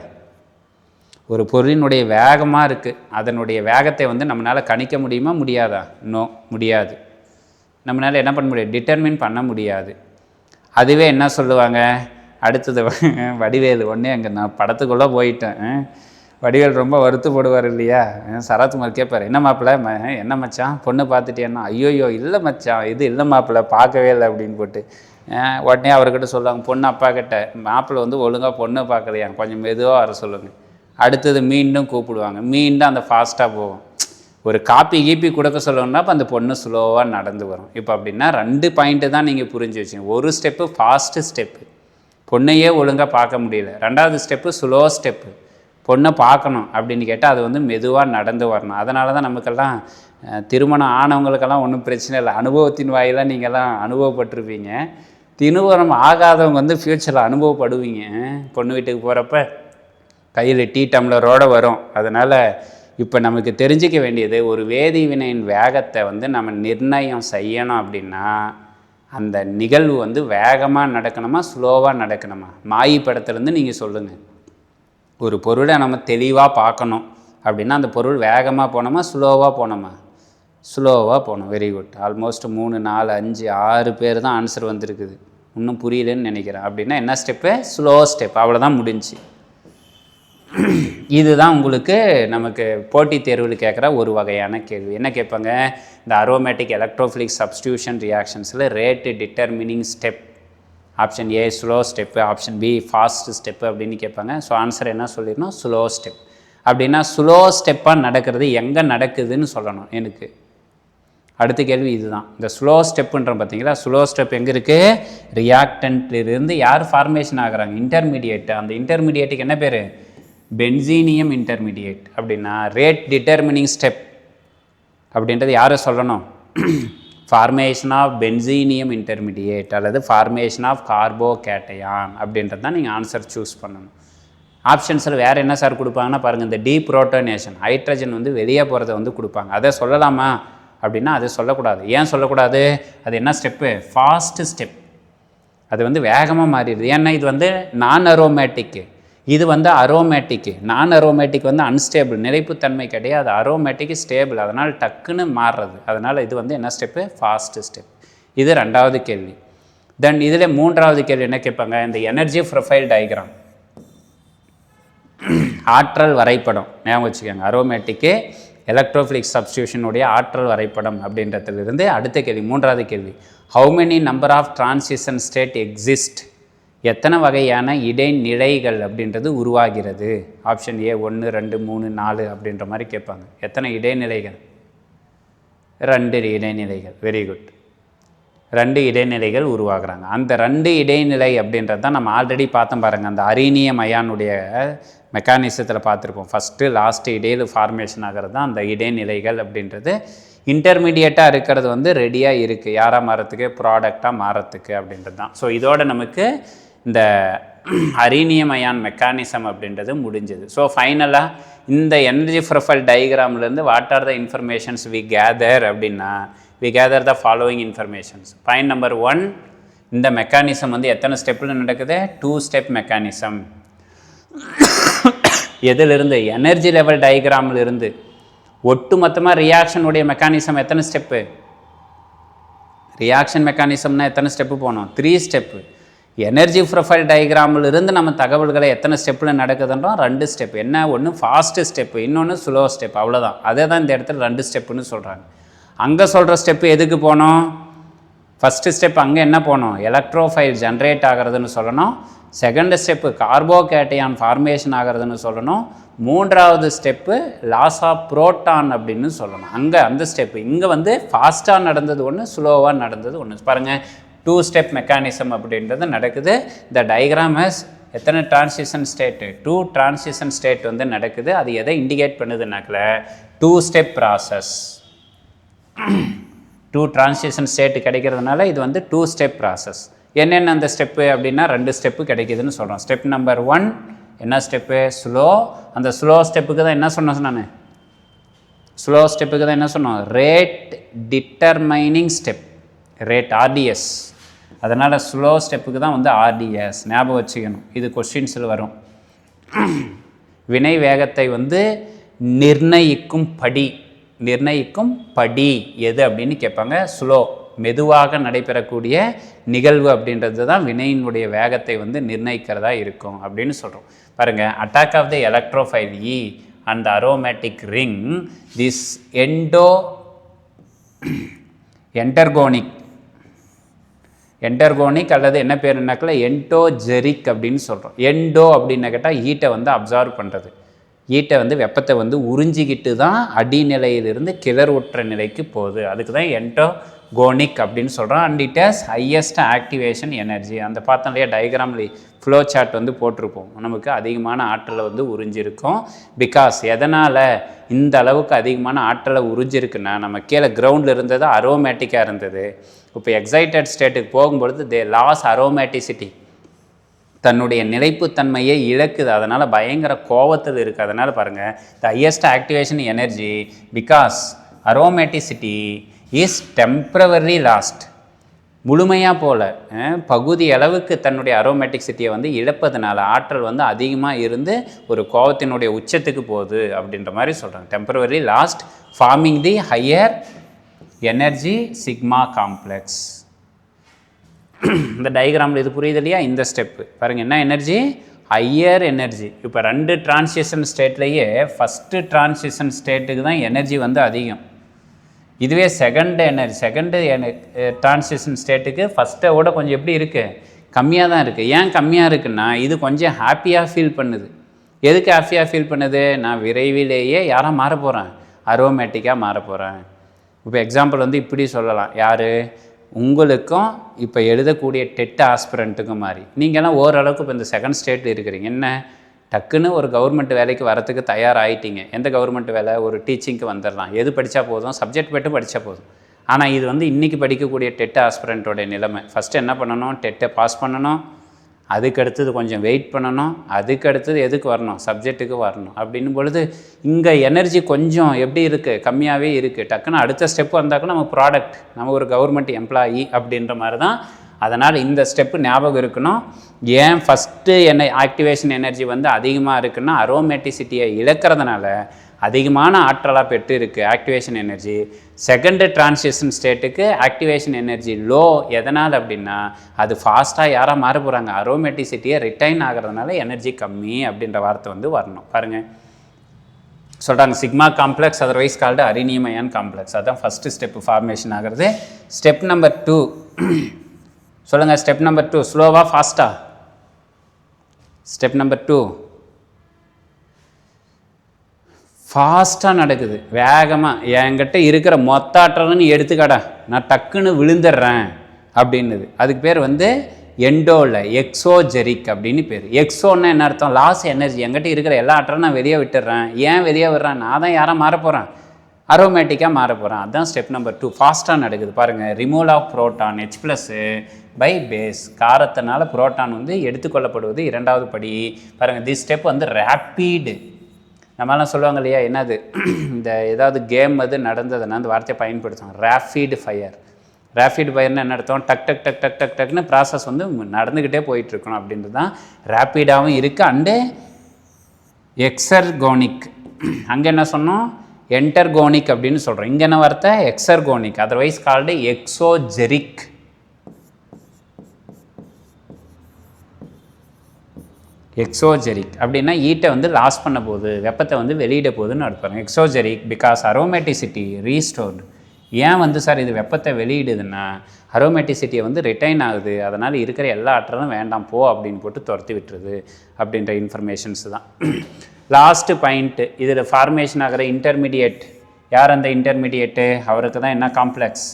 ஒரு பொருளினுடைய வேகமாக இருக்குது, அதனுடைய வேகத்தை வந்து நம்மளால் கணிக்க முடியுமா முடியாதா? நோ, முடியாது. நம்மளால் என்ன பண்ண முடியாது? டிட்டர்மின் பண்ண முடியாது. அதுவே என்ன சொல்லுவாங்க அடுத்தது, வடிவேல் ஒன்றே அங்கே நான் படத்துக்குள்ளே போயிட்டேன். வடிவேல் ரொம்ப வருத்தப்படுவார் இல்லையா? சரத்குமார் கேட்பார், என்ன மாப்பிள்ளை, என்ன மச்சான் பொண்ணு பார்த்துட்டேன்னா, ஐயோயோ இல்லை மச்சான், இது இல்லை மாப்பிள்ளை பார்க்கவே இல்லை அப்படின்னு போட்டு உடனே அவர்கிட்ட சொல்லுவாங்க, பொண்ணு அப்பா கிட்ட, மாப்பிள்ளை வந்து ஒழுங்காக பொண்ணு பார்க்கலையா, கொஞ்சம் மெதுவாக வர சொல்லுங்கள். அடுத்தது மீண்டும் கூப்பிடுவாங்க, மீண்டும் அந்த ஃபாஸ்ட்டாக போகும். ஒரு காப்பி கீப்பி கொடுக்க சொல்லணும்னா இப்போ அந்த பொண்ணு ஸ்லோவாக நடந்து வரும். இப்போ அப்படின்னா 2 பாயிண்ட்டு தான் நீங்கள் புரிஞ்சு வச்சிங்க. ஒரு ஸ்டெப்பு ஃபாஸ்ட்டு ஸ்டெப்பு, பொண்ணையே ஒழுங்காக பார்க்க முடியல. 2வது ஸ்டெப்பு ஸ்லோ ஸ்டெப்பு, பொண்ணை பார்க்கணும் அப்படின்னு கேட்டால் அது வந்து மெதுவாக நடந்து வரணும். அதனால தான் நமக்கெல்லாம் திருமணம் ஆனவங்களுக்கெல்லாம் ஒன்றும் பிரச்சனை இல்லை, அனுபவத்தின் வாயிலாக நீங்கள்லாம் அனுபவப்பட்டிருப்பீங்க. திருமணம் ஆகாதவங்க வந்து ஃப்யூச்சரில் அனுபவப்படுவீங்க. பொண்ணு வீட்டுக்கு போகிறப்ப கையில் டீ டம்ளரோடு வரும். அதனால் இப்போ நமக்கு தெரிஞ்சிக்க வேண்டியது, ஒரு வேதிவினையின் வேகத்தை வந்து நம்ம நிர்ணயம் செய்யணும் அப்படின்னா அந்த நிகழ்வு வந்து வேகமாக நடக்கணுமா ஸ்லோவாக நடக்கணுமா? மாயி படத்துலேருந்து நீங்கள் சொல்லுங்கள். ஒரு பொருளை நம்ம தெளிவாக பார்க்கணும் அப்படின்னா அந்த பொருள் வேகமாக போனோமா ஸ்லோவாக போனோமா? ஸ்லோவாக போகணும். Very good. ஆல்மோஸ்ட் 3, 4, 5, 6 பேர் தான் ஆன்சர் வந்திருக்குது. இன்னும் புரியலன்னு நினைக்கிறேன். அப்படின்னா என்ன ஸ்டெப்பு? Slow step. அவ்வளோதான் முடிஞ்சு. இதுதான் உங்களுக்கு நமக்கு போட்டித் தேர்வில் கேட்குற ஒரு வகையான கேள்வி. என்ன கேட்பாங்க? இந்த அரோமேட்டிக் எலக்ட்ரோஃபிலிக் சப்ஸ்டியூஷன் ரியாக்ஷன்ஸில் rate determining step, option A slow step, option B fast step அப்படின்னு கேட்பாங்க. ஸோ ஆன்சர் என்ன சொல்லிடணும்? Slow step. அப்படின்னா ஸ்லோ ஸ்டெப்பாக நடக்கிறது எங்கே நடக்குதுன்னு சொல்லணும் எனக்கு. அடுத்த கேள்வி இதுதான். இந்த ஸ்லோ ஸ்டெப்புன்ற பார்த்தீங்களா, ஸ்லோ ஸ்டெப் எங்கே இருக்குது? ரியாக்டன்ட்லேருந்து யார் ஃபார்மேஷன் ஆகுறாங்க? இன்டர்மீடியேட். அந்த இன்டர்மீடியேட்டுக்கு என்ன பேர்? பென்சீனியம் இன்டர்மீடியேட். அப்படின்னா ரேட் டிட்டர்மினிங் ஸ்டெப் அப்படின்றது யாரை சொல்லணும்? ஃபார்மேஷன் ஆஃப் பென்சீனியம் இன்டர்மீடியேட் அல்லது ஃபார்மேஷன் ஆஃப் கார்போகேட்டையான் அப்படின்றது தான் நீங்கள் ஆன்சர் சூஸ் பண்ணணும். ஆப்ஷன்ஸில் வேறு என்ன சார் கொடுப்பாங்கன்னா பாருங்கள், இந்த டீப்ரோட்டோனேஷன், ஹைட்ரஜன் வந்து வெளியே போகிறத வந்து கொடுப்பாங்க. அதை சொல்லலாமா அப்படின்னா அதை சொல்லக்கூடாது. ஏன் சொல்லக்கூடாது? அது என்ன ஸ்டெப்பு? Fast step. அது வந்து வேகமாக மாறிடுது. ஏன்னா இது வந்து நான் அரோமேட்டிக்கு, இது வந்து அரோமேட்டிக்கு. நான் அரோமேட்டிக் வந்து அன்ஸ்டேபிள், நிலைப்புத்தன்மை கிடையாது. அரோமேட்டிக் ஸ்டேபிள், அதனால் டக்குன்னு மாறுறது. அதனால் இது வந்து என்ன ஸ்டெப்பு? Fast step. இது ரெண்டாவது கேள்வி. தென் இதில் மூன்றாவது கேள்வி என்ன கேட்பாங்க? இந்த எனர்ஜி ப்ரொஃபைல் டயக்ராம், ஆற்றல் வரைபடம் ஞாபகம் வச்சுக்கோங்க. அரோமேட்டிக்கு எலக்ட்ரோஃபிலிக் சப்ஸ்டியூஷனுடைய ஆற்றல் வரைபடம் அப்படின்றதுலேருந்து அடுத்த கேள்வி, மூன்றாவது கேள்வி. How many number of transition state exist? எத்தனை வகையான இடைநிலைகள் அப்படின்றது உருவாகிறது? ஆப்ஷன் ஏ 1 2 3 4 அப்படின்ற மாதிரி கேட்பாங்க. எத்தனை இடைநிலைகள்? 2 இடைநிலைகள். Very good. 2 இடைநிலைகள் உருவாகிறாங்க. அந்த 2 இடைநிலை அப்படின்றது தான் நம்ம ஆல்ரெடி பார்த்தோம் பாருங்கள். அந்த அரீனியம் அயானுடைய மெக்கானிசத்தில் பார்த்துருப்போம். ஃபஸ்ட்டு லாஸ்ட்டு இடையில் ஃபார்மேஷன் ஆகிறது தான் அந்த இடைநிலைகள் அப்படின்றது. இன்டர்மீடியேட்டாக இருக்கிறது வந்து ரெடியாக இருக்குது, யாராக மாறத்துக்கு? ப்ராடக்டாக மாறத்துக்கு அப்படின்றது தான். ஸோ இதோட நமக்கு இந்த அரீனியம் அயான் மெக்கானிசம் அப்படின்றது முடிஞ்சது. ஸோ ஃபைனலாக இந்த எனர்ஜி ப்ரொஃபைல் டயக்ராம்லேருந்து what are the informations we gather அப்படின்னா, we gather the following informations. Point number 1, இந்த மெக்கானிசம் வந்து எத்தனை ஸ்டெப்பில் நடக்குது? 2 ஸ்டெப் மெக்கானிசம். எதிலிருந்து? எனர்ஜி லெவல் டயக்ராமில் இருந்து. ஒட்டு மொத்தமாக ரியாக்ஷனுடைய மெக்கானிசம் எத்தனை ஸ்டெப்பு? ரியாக்ஷன் மெக்கானிசம்னா எத்தனை ஸ்டெப்பு போகணும்? 3 ஸ்டெப்பு. எனர்ஜி ப்ரொஃபைல் டயக்ராமில் இருந்து நம்ம தகவல்களை எத்தனை ஸ்டெப்பில் நடக்குதுன்றோம்? 2 ஸ்டெப். என்ன? ஒன்று ஃபாஸ்ட்டு ஸ்டெப்பு, இன்னொன்று ஸ்லோ ஸ்டெப். அவ்வளோதான். அதே தான் இந்த இடத்துல 2 ஸ்டெப்புன்னு சொல்கிறாங்க. அங்கே சொல்கிற ஸ்டெப்பு எதுக்கு போனோம்? ஃபஸ்ட்டு ஸ்டெப் அங்கே என்ன போனோம்? எலக்ட்ரோஃபைல் ஜென்ரேட் ஆகிறதுன்னு சொல்லணும். செகண்ட் ஸ்டெப்பு கார்போகேட்டையான் ஃபார்மேஷன் ஆகிறதுன்னு சொல்லணும். மூன்றாவது ஸ்டெப்பு லாஸ் ஆஃப் புரோட்டான் அப்படின்னு சொல்லணும். அங்கே அந்த ஸ்டெப்பு. இங்கே வந்து ஃபாஸ்ட்டாக நடந்தது ஒன்று, ஸ்லோவாக நடந்தது ஒன்று. பாருங்கள், 2 ஸ்டெப் மெக்கானிசம் அப்படின்றது நடக்குது. இந்த டயக்ராம் ஹஸ் எத்தனை டிரான்சிஷன் ஸ்டேட்டு? 2 டிரான்சிஷன் ஸ்டேட் வந்து நடக்குது. அது எதை இண்டிகேட் பண்ணுதுனாக்கல 2 ஸ்டெப் ப்ராசஸ். 2 டிரான்சிஷன் ஸ்டேட்டு கிடைக்கிறதுனால இது வந்து 2 ஸ்டெப் ப்ராசஸ். என்னென்ன அந்த ஸ்டெப்பு அப்படின்னா 2 ஸ்டெப்பு கிடைக்குதுன்னு சொல்கிறோம். ஸ்டெப் நம்பர் 1 என்ன ஸ்டெப்பு? ஸ்லோ. அந்த ஸ்லோ ஸ்டெப்புக்கு தான் என்ன சொன்னேன் நான்? ஸ்லோ ஸ்டெப்புக்கு தான் என்ன சொன்னோம்? Rate determining step, rate RTS. அதனால் ஸ்லோ ஸ்டெப்புக்கு தான் வந்து ஆர்டிஎஸ் ஞாபகம் வச்சுக்கணும். இது கொஸ்டின்ஸில் வரும். வினை வேகத்தை வந்து நிர்ணயிக்கும் படி எது அப்படின்னு கேட்பாங்க. ஸ்லோ, மெதுவாக நடைபெறக்கூடிய நிகழ்வு அப்படின்றது தான் வினையினுடைய வேகத்தை வந்து நிர்ணயிக்கிறதா இருக்கும் அப்படின்னு சொல்கிறோம். பாருங்கள், attack of the electrophile E and aromatic ring this endergonic அல்லது என்ன பேருனாக்கில் என்டோஜெரிக் அப்படின்னு சொல்கிறோம். எண்டோ அப்படின்னு கேட்டால் ஹீட்டை வந்து அப்சார்வ் பண்ணுறது, ஹீட்டை வந்து வெப்பத்தை வந்து உறிஞ்சிக்கிட்டு தான் அடிநிலையிலிருந்து கிளர்வுற்ற நிலைக்கு போகுது. அதுக்கு தான் என்டோகோனிக் அப்படின்னு சொல்கிறோம். And it has highest activation energy. அந்த பார்த்தோம் இல்லையா டயக்ராம்ல ஃப்ளோ சார்ட் வந்து போட்டிருப்போம். நமக்கு அதிகமான ஆற்றலை வந்து உறிஞ்சிருக்கும். பிகாஸ் எதனால் இந்த அளவுக்கு அதிகமான ஆற்றலை உறிஞ்சிருக்குன்னா, நம்ம கீழே கிரவுண்டில் இருந்தது அரோமேட்டிக்காக இருந்தது. இப்போ எக்ஸைட்டட் ஸ்டேட்டுக்கு போகும்பொழுது தே லாஸ் அரோமேட்டிசிட்டி, தன்னுடைய நிலைப்புத்தன்மையை இழக்குது. அதனால் பயங்கர கோபத்தில் இருக்குது. அதனால் பாருங்கள், the highest activation energy because aromaticity is temporary last. முழுமையாக போல் பகுதி அளவுக்கு தன்னுடைய அரோமேட்டிசிட்டியை வந்து இழப்பதுனால ஆற்றல் வந்து அதிகமாக இருந்து ஒரு கோபத்தினுடைய உச்சத்துக்கு போகுது அப்படின்ற மாதிரி சொல்கிறாங்க. Temporary lost forming the higher energy sigma complex. இந்த டயக்ராமில் இது புரியுது இல்லையா? இந்த ஸ்டெப்பு பாருங்கள், என்ன எனர்ஜி? Higher energy. இப்போ 2 டிரான்சிஷன் ஸ்டேட்லேயே ஃபஸ்ட்டு டிரான்சிஷன் ஸ்டேட்டுக்கு தான் எனர்ஜி வந்து அதிகம். இதுவே செகண்டு டிரான்சிஷன் ஸ்டேட்டுக்கு ஃபஸ்ட்டை விட கொஞ்சம் எப்படி இருக்குது? கம்மியாக தான் இருக்குது. ஏன் கம்மியாக இருக்குன்னா, இது கொஞ்சம் ஹாப்பியாக ஃபீல் பண்ணுது. எதுக்கு ஹாப்பியாக ஃபீல் பண்ணுது? நான் விரைவிலேயே யாராக மாற போகிறேன்? அரோமேட்டிக்காக மாற போகிறேன். இப்போ எக்ஸாம்பிள் வந்து இப்படி சொல்லலாம். யார்? உங்களுக்கும் இப்போ எழுதக்கூடிய டெட் ஆஸ்பிரண்ட்டுக்கும் மாதிரி. நீங்கள்லாம் ஓரளவுக்கு இப்போ இந்த செகண்ட் ஸ்டேட்டில் இருக்கிறீங்க. என்ன, டக்குன்னு ஒரு கவர்மெண்ட் வேலைக்கு வரத்துக்கு தயாராகிட்டீங்க. எந்த கவர்மெண்ட் வேலை? ஒரு டீச்சிங்க்கு வந்துடலாம். எது படித்தா போதும்? சப்ஜெக்ட் மட்டும் படித்தா போதும். ஆனால் இது வந்து இன்றைக்கி படிக்கக்கூடிய டெட் ஆஸ்பிரண்ட்டோடைய நிலைமை. ஃபஸ்ட்டு என்ன பண்ணணும்? டெட்டை பாஸ் பண்ணணும். அதுக்கடுத்தது கொஞ்சம் வெயிட் பண்ணணும். அதுக்கடுத்தது எதுக்கு வரணும்? சப்ஜெக்ட்டுக்கு வரணும். அப்படின்னும் பொழுது இங்கே எனர்ஜி கொஞ்சம் எப்படி இருக்குது? கம்மியாகவே இருக்குது. டக்குன்னு அடுத்த ஸ்டெப்பு வந்தாக்கும் நம்ம ப்ராடக்ட், நம்ம ஒரு கவர்மெண்ட் எம்ப்ளாயி அப்படின்ற மாதிரி தான் அதனால் இந்த ஸ்டெப்பு ஞாபகம் இருக்கணும். ஏன் ஃபஸ்ட்டு ஆக்டிவேஷன் எனர்ஜி வந்து அதிகமாக இருக்குன்னா அரோமேட்டிசிட்டியை இழக்கிறதுனால அதிகமான ஆற்றலாக பெற்று இருக்குது ஆக்டிவேஷன் எனர்ஜி. செகண்டு டிரான்சிஷன் ஸ்டேட்டுக்கு ஆக்டிவேஷன் எனர்ஜி லோ. எதனால் அப்படின்னா அது ஃபாஸ்ட்டாக யாராக மாற போகிறாங்க, அரோமேட்டிசிட்டியை ரிட்டைன் ஆகிறதுனால எனர்ஜி கம்மி அப்படின்ற வார்த்தை வந்து வரணும். பாருங்கள் சொல்கிறாங்க sigma complex otherwise called arenium ion complex. அதுதான் ஃபஸ்ட்டு ஸ்டெப்பு ஃபார்மேஷன் ஆகிறது. ஸ்டெப் நம்பர் 2 சொல்லுங்கள். ஸ்டெப் நம்பர் 2 ஸ்லோவாக ஃபாஸ்ட்டாக? ஸ்டெப் நம்பர் 2 ஃபாஸ்ட்டாக நடக்குது, வேகமாக. என்கிட்ட இருக்கிற மொத்த ஆற்றல்னு எடுத்துக்கடா, நான் டக்குன்னு விழுந்துடுறேன் அப்படின்னுது. அதுக்கு பேர் வந்து எண்டோவில் எக்ஸோஜெரிக் அப்படின்னு பேர். எக்ஸோன்னா என்ன அர்த்தம்? Loss energy. என்கிட்ட இருக்கிற எல்லா ஆற்றலும் நான் வெளியே விட்டுடுறேன். ஏன் வெளியே விடுறேன்? நான் தான் யாராக மாற போகிறேன், அரோமேட்டிக்காக மாற போகிறேன். அதுதான் ஸ்டெப் நம்பர் 2. ஃபாஸ்ட்டாக நடக்குது. பாருங்கள் removal of proton H+ by base. காரத்தினால புரோட்டான் வந்து எடுத்துக்கொள்ளப்படுவது இரண்டாவது படி. பாருங்கள் திஸ் ஸ்டெப் வந்து ரேப்பீடு. நம்மளாம் சொல்லுவாங்க இல்லையா, என்னது இந்த ஏதாவது கேம் அது நடந்ததுன்னா அந்த வார்த்தையை பயன்படுத்துவாங்க, ரேபிட் ஃபயர். ரேபிட் ஃபயர்னு என்ன அர்த்தம்? டக் டக் டக் டக் டக் டக்னு ப்ராசஸ் வந்து நடந்துக்கிட்டே போயிட்டுருக்கணும் அப்படின்றது தான். ரேப்பிடாகவும் இருக்குது அண்டு எக்ஸர்கோனிக். அங்கே என்ன சொன்னோம்? என்டர்கோனிக் அப்படின்னு சொல்கிறோம். இங்கே என்ன வார்த்தை? எக்ஸர்கோனிக் அதர்வைஸ் கால்டு எக்ஸோஜெரிக். எக்ஸோஜெரிக் அப்படின்னா ஈட்டை வந்து லாஸ் பண்ண போகுது, வெப்பத்தை வந்து வெளியிட போகுதுன்னு அர்த்தம். எக்ஸோஜெரிக் பிகாஸ் அரோமேட்டிசிட்டி ரீஸ்டோர்டு. ஏன் வந்து சார் இது வெப்பத்தை வெளியிடுதுன்னா அரோமேட்டிசிட்டியை வந்து ரிட்டைன் ஆகுது, அதனால் இருக்கிற எல்லா ஆற்றலும் வேண்டாம் போ அப்படின்னு போட்டு துரத்தி விட்டுருது அப்படின்ற இன்ஃபர்மேஷன்ஸ் தான். லாஸ்ட்டு பாயிண்ட்டு, இதில் ஃபார்மேஷன் ஆகிற இன்டர்மீடியேட். யார் அந்த இன்டர்மீடியேட்டு? அவருக்கு தான் என்ன காம்ப்ளெக்ஸ்?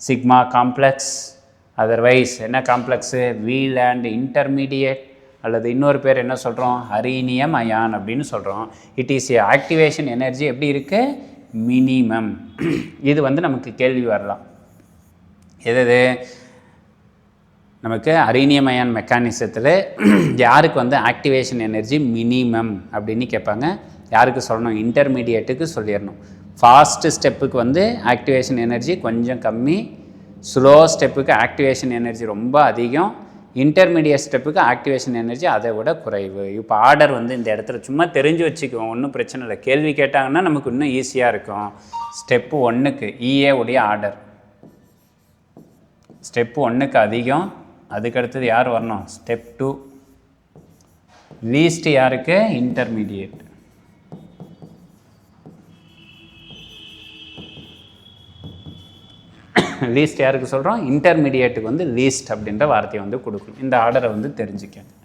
Sigma complex. அதர்வைஸ் என்ன காம்ப்ளெக்ஸு? வீல் அண்ட் இன்டர்மீடியேட், அல்லது இன்னொரு பேர் என்ன சொல்கிறோம்? அரினியம் அயான் அப்படின்னு சொல்கிறோம். It is a activation energy எப்படி இருக்குது? மினிமம். இது வந்து நமக்கு கேள்வி வரலாம். எது நமக்கு அரினியம் அயான் மெக்கானிசத்தில் யாருக்கு வந்து ஆக்டிவேஷன் எனர்ஜி மினிமம் அப்படின்னு கேட்பாங்க. யாருக்கு சொல்லணும்? இன்டர்மீடியேட்டுக்கு சொல்லிடணும். ஃபாஸ்ட்டு ஸ்டெப்புக்கு வந்து ஆக்டிவேஷன் எனர்ஜி கொஞ்சம் கம்மி, ஸ்லோ ஸ்டெப்புக்கு ஆக்டிவேஷன் எனர்ஜி ரொம்ப அதிகம், இன்டர்மீடியட் ஸ்டெப்புக்கு ஆக்டிவேஷன் எனர்ஜி அதை விட குறைவு. இப்போ ஆர்டர் வந்து இந்த இடத்துல சும்மா தெரிஞ்சு வச்சுக்குவோம், ஒன்றும் பிரச்சனை இல்லை. கேள்வி கேட்டாங்கன்னா நமக்கு இன்னும் ஈஸியாக இருக்கும். ஸ்டெப்பு 1க்கு EA உடைய ஆர்டர். ஸ்டெப்பு 1க்கு அதிகம், அதுக்கடுத்தது யார் வரணும்? ஸ்டெப் 2. லீஸ்ட் யாருக்கு? இன்டர்மீடியேட். லீஸ்ட் யாருக்கு சொல்கிறோம்? இன்டர்மீடியேட்டுக்கு வந்து லீஸ்ட் அப்படின்ற வார்த்தையை வந்து கொடுக்கணும். இந்த ஆர்டரை வந்து தெரிஞ்சுக்கணும்.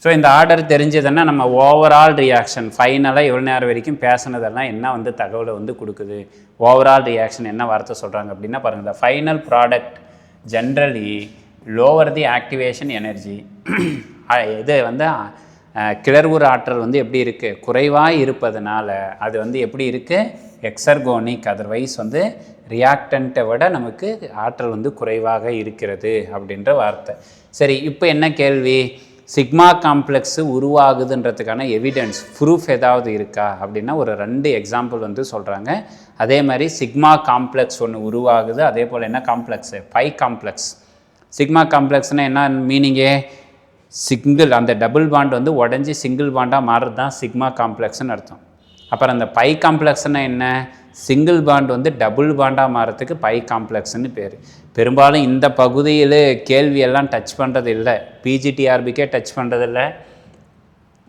ஸோ இந்த ஆர்டர் தெரிஞ்சதுன்னா நம்ம ஓவரால் ரியாக்ஷன் ஃபைனலாக எவ்வளோ நேரம் வரைக்கும் பேசினதெல்லாம் என்ன வந்து தகவலை வந்து கொடுக்குது. ஓவரால் ரியாக்ஷன் என்ன வார்த்தை சொல்கிறாங்க அப்படின்னா பாருங்கள், the final product generally lower the activation energy. இது வந்து கிளர்வுற ஆற்றல் வந்து எப்படி இருக்குது? குறைவாக இருப்பதனால அது வந்து எப்படி இருக்குது? எக்ஸர்கோனிக். அதர்வைஸ் வந்து ரியாக்டண்ட்டை விட நமக்கு ஆற்றல் வந்து குறைவாக இருக்கிறது அப்படின்ற வார்த்தை. சரி, இப்போ என்ன கேள்வி? சிக்மா காம்ப்ளெக்ஸு உருவாகுதுன்றதுக்கான எவிடன்ஸ் ப்ரூஃப் ஏதாவது இருக்கா அப்படின்னா ஒரு 2 எக்ஸாம்பிள் வந்து சொல்கிறாங்க. அதே மாதிரி சிக்மா காம்ப்ளெக்ஸ் ஒன்று உருவாகுது, அதே போல் என்ன காம்ப்ளெக்ஸு? Pi complex. சிக்மா காம்ப்ளெக்ஸ்னால் என்ன மீனிங்கே? சிங்கிள், அந்த டபுள் பாண்ட் வந்து உடஞ்சி சிங்கிள் பாண்டாக மாறுறது தான் சிக்மா காம்ப்ளெக்ஸ்னு அர்த்தம். அப்புறம் அந்த பை காம்ப்ளெக்ஸ்னால் என்ன? சிங்கிள் பாண்ட் வந்து டபுள் பாண்டாக மாறத்துக்கு பை காம்ப்ளெக்ஸ்னு பேர். பெரும்பாலும் இந்த பகுதியில் கேள்வியெல்லாம் டச் பண்ணுறது இல்லை, பிஜிடிஆர்பிக்கே டச் பண்ணுறதில்ல.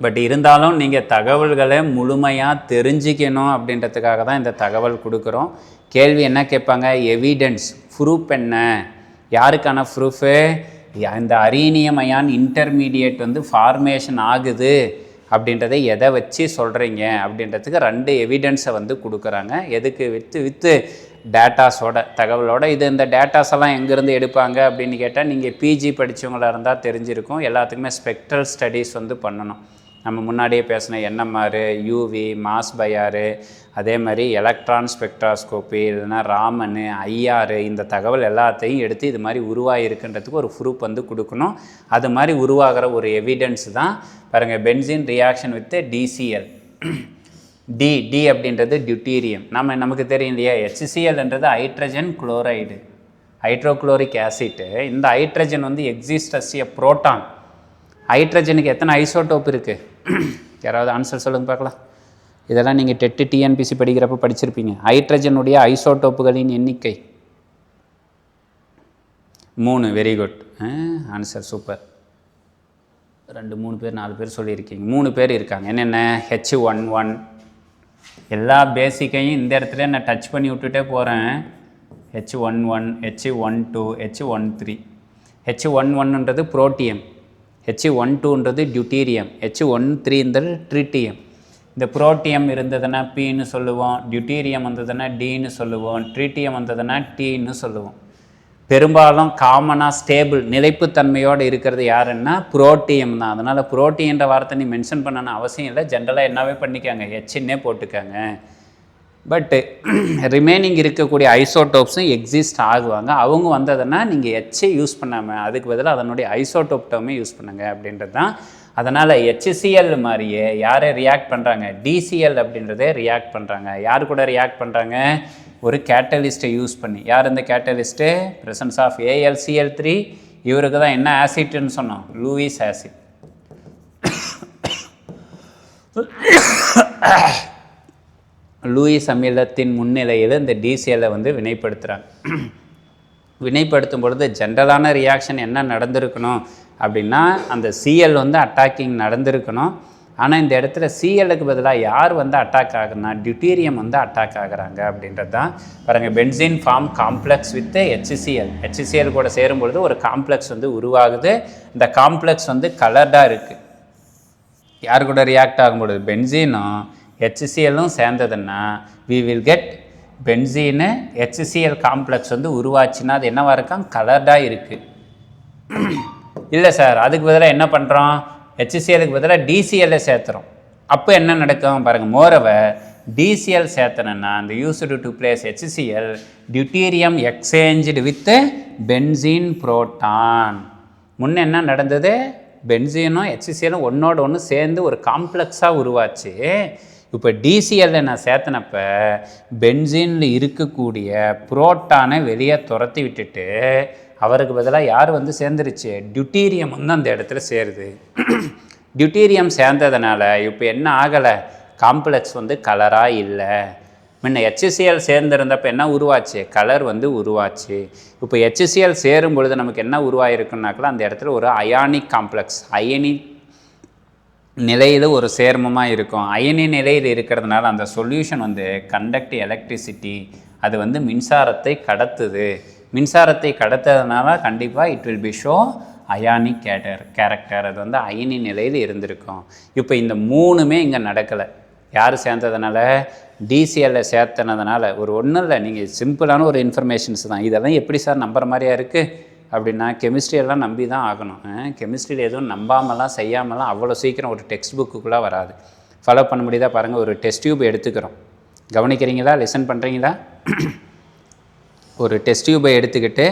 பட் இருந்தாலும் நீங்கள் தகவல்களை முழுமையாக தெரிஞ்சிக்கணும் அப்படின்றதுக்காக தான் இந்த தகவல் கொடுக்குறோம். கேள்வி என்ன கேட்பாங்க? எவிடன்ஸ் ப்ரூஃப் என்ன? யாருக்கான ப்ரூஃபு? இந்த அரினியம் அயான் இன்டர்மீடியேட் வந்து ஃபார்மேஷன் ஆகுது அப்படின்றதை எதை வச்சு சொல்கிறீங்க அப்படின்றதுக்கு 2 எவிடன்ஸை வந்து கொடுக்குறாங்க. எதுக்கு? வித்து டேட்டாஸோட, தகவலோட. இந்த டேட்டாஸ் எல்லாம் எங்கேருந்து எடுப்பாங்க அப்படின்னு கேட்டால் நீங்கள் பிஜி படித்தவங்களாக இருந்தால் தெரிஞ்சிருக்கும். எல்லாத்துக்குமே ஸ்பெக்ட்ரல் ஸ்டடீஸ் வந்து பண்ணணும். நம்ம முன்னாடியே பேசின NMR, UV, மாஸ் பயாரு, அதே மாதிரி எலக்ட்ரான் ஸ்பெக்ட்ராஸ்கோப்பி, இல்லைன்னா ராமன், IR, இந்த தகவல் எல்லாத்தையும் எடுத்து இது மாதிரி உருவாகிருக்குன்றதுக்கு ஒரு ப்ரூஃப் வந்து கொடுக்கணும். அது மாதிரி உருவாகிற ஒரு எவிடன்ஸ் தான் பாருங்கள், benzene reaction with DCl. D அப்படின்றது டியூட்டீரியம். நமக்கு தெரியும் இல்லையா? HClன்றது ஹைட்ரஜன் குளோரைடு. Hydrochloric acid. இந்த ஹைட்ரஜன் வந்து எக்ஸிஸ்ட் அஸ் எ புரோட்டான். ஹைட்ரஜனுக்கு எத்தனை ஐசோடோப் இருக்குது? யாராவது ஆன்சர் சொல்லுங்கள் பார்க்கலாம். இதெல்லாம் நீங்கள் டெட்டு டிஎன்பிசி படிக்கிறப்ப படிச்சிருப்பீங்க. ஹைட்ரஜனுடைய ஐசோடோப்புகளின் எண்ணிக்கை 3. Very good answer, super. 2 3 பேர் 4 பேர் சொல்லியிருக்கீங்க. 3 பேர் இருக்காங்க. என்னென்ன? H11. எல்லா பேசிக்கையும் இந்த இடத்துல நான் டச் பண்ணி விட்டுட்டே போகிறேன். H11, H12, H13. H11ன்றது புரோட்டியம், H12ன்றது டியூட்டீரியம், H13ன்றது ட்ரிட்டியம். இந்த புரோட்டியம் இருந்ததுன்னா Pன்னு சொல்லுவோம், டியூட்டீரியம் வந்ததுன்னா Dன்னு சொல்லுவோம், ட்ரிட்டியம் வந்ததுன்னா Tன்னு சொல்லுவோம். பெரும்பாலும் காமனாக ஸ்டேபிள் நிலைப்புத்தன்மையோடு இருக்கிறது யாருன்னா புரோட்டியம் தான். அதனால் புரோட்டியன்ற வார்த்தை நீ மென்ஷன் பண்ணணும் அவசியம் இல்லை. ஜென்ரலாக என்னவே பண்ணிக்காங்க, Hன்னே போட்டுக்காங்க. பட்டு ரிமைனிங் இருக்கக்கூடிய ஐசோடோப்ஸும் எக்ஸிஸ்ட் ஆகுவாங்க. அவங்க வந்ததுன்னா நீங்கள் Hஐ யூஸ் பண்ணாமல் அதுக்கு பதிலாக அதனுடைய ஐசோடோப் டேர்மே யூஸ் பண்ணுங்க அப்படின்றது தான். அதனால் HCl மாதிரியே யாரை ரியாக்ட் பண்ணுறாங்க? DCl அப்படின்றதே ரியாக்ட் பண்ணுறாங்க. யார் கூட ரியாக்ட் பண்ணுறாங்க? ஒரு கேட்டலிஸ்ட்டை யூஸ் பண்ணி. யார் இந்த கேட்டலிஸ்ட்டு? Presence of AlCl3. இவருக்கு தான் என்ன ஆசிட்னு சொன்னோம்? Lewis acid. லூயிஸ் அமிலத்தின் முன்னிலையில் இந்த DCl-ஐ வந்து வினைப்படுத்துகிறாங்க. வினைப்படுத்தும் பொழுது ஜென்ரலான ரியாக்ஷன் என்ன நடந்திருக்கணும் அப்படின்னா, அந்த Cl வந்து அட்டாக்கிங் நடந்திருக்கணும். ஆனால் இந்த இடத்துல Cl-க்கு பதிலாக யார் வந்து அட்டாக் ஆகுனா, டியூட்டீரியம் வந்து அட்டாக் ஆகுறாங்க அப்படின்றது தான். பாருங்கள், benzene form complex with HCl. HCl கூட சேரும்பொழுது ஒரு காம்ப்ளெக்ஸ் வந்து உருவாகுது. இந்த காம்ப்ளெக்ஸ் வந்து கலர்டாக இருக்குது. யார் கூட ரியாக்ட் ஆகும்பொழுது? பென்சீனும் HCl-ம் சேர்ந்ததுன்னா we will get benzene HCl complex வந்து உருவாச்சுன்னா அது என்னவா இருக்கும்? கலர்டாக இருக்குது. இல்லை சார், அதுக்கு பதிலாக என்ன பண்ணுறோம்? HCl-க்கு பதிலாக DCl-ஐ சேர்த்துறோம். அப்போ என்ன நடக்கும் பாருங்கள். மோரோவர் DCl சேர்த்தனா அந்த used to place HCl, deuterium exchange with benzene proton. முன்னே என்ன நடந்தது? பென்சீனும் HCl-ம் ஒன்றோட ஒன்று சேர்ந்து ஒரு காம்ப்ளெக்ஸாக உருவாச்சு. இப்போ DCl-ஐ நான் சேர்த்தனப்ப பென்சீனில் இருக்கக்கூடிய புரோட்டானை வெளியே துரத்தி விட்டுட்டு அவருக்கு பதிலாக யார் வந்து சேர்ந்துருச்சு? டியூட்டீரியம் வந்து அந்த இடத்துல சேருது. டியூட்டீரியம் சேர்ந்ததுனால இப்போ என்ன ஆகலை? காம்ப்ளெக்ஸ் வந்து கலராக இல்லை. முன்ன HCl சேர்ந்துருந்தப்போ என்ன உருவாச்சு? கலர் வந்து உருவாச்சு. இப்போ HCl சேரும் பொழுது நமக்கு என்ன உருவாயிருக்குன்னாக்கா அந்த இடத்துல ஒரு அயானிக் காம்ப்ளெக்ஸ், அயனி நிலையில் ஒரு சேர்மமாக இருக்கும். அயனி நிலையில் இருக்கிறதுனால அந்த சொல்யூஷன் வந்து கண்டக்ட் எலக்ட்ரிசிட்டி, அது வந்து மின்சாரத்தை கடத்துது. மின்சாரத்தை கடத்ததுனால கண்டிப்பாக it will B show ionic character. அது வந்து அயனி நிலையில் இருந்திருக்கும். இப்போ இந்த 3மே இங்கே நடக்கலை. யார் சேர்ந்ததுனால? DCl-ஐ சேர்த்தனதுனால. ஒரு ஒன்றும் இல்லை, நீங்கள் சிம்பிளான ஒரு இன்ஃபர்மேஷன்ஸ் தான். இதெல்லாம் எப்படி சார் நம்புற மாதிரியா இருக்குது அப்படின்னா, கெமிஸ்ட்ரியெல்லாம் நம்பி தான் ஆகணும். கெமிஸ்ட்ரியில் எதுவும் நம்பாமலாம் செய்யாமலாம் அவ்வளோ சீக்கிரம் ஒரு டெக்ஸ்ட் புக்குக்குள்ளே வராது. ஃபாலோ பண்ண முடியுதா பாருங்கள். ஒரு டெஸ்ட் டியூப் எடுத்துக்கிறோம். கவனிக்கிறீங்களா? லிசன் பண்ணுறீங்களா? ஒரு டெஸ்ட் டியூபை எடுத்துக்கிட்டு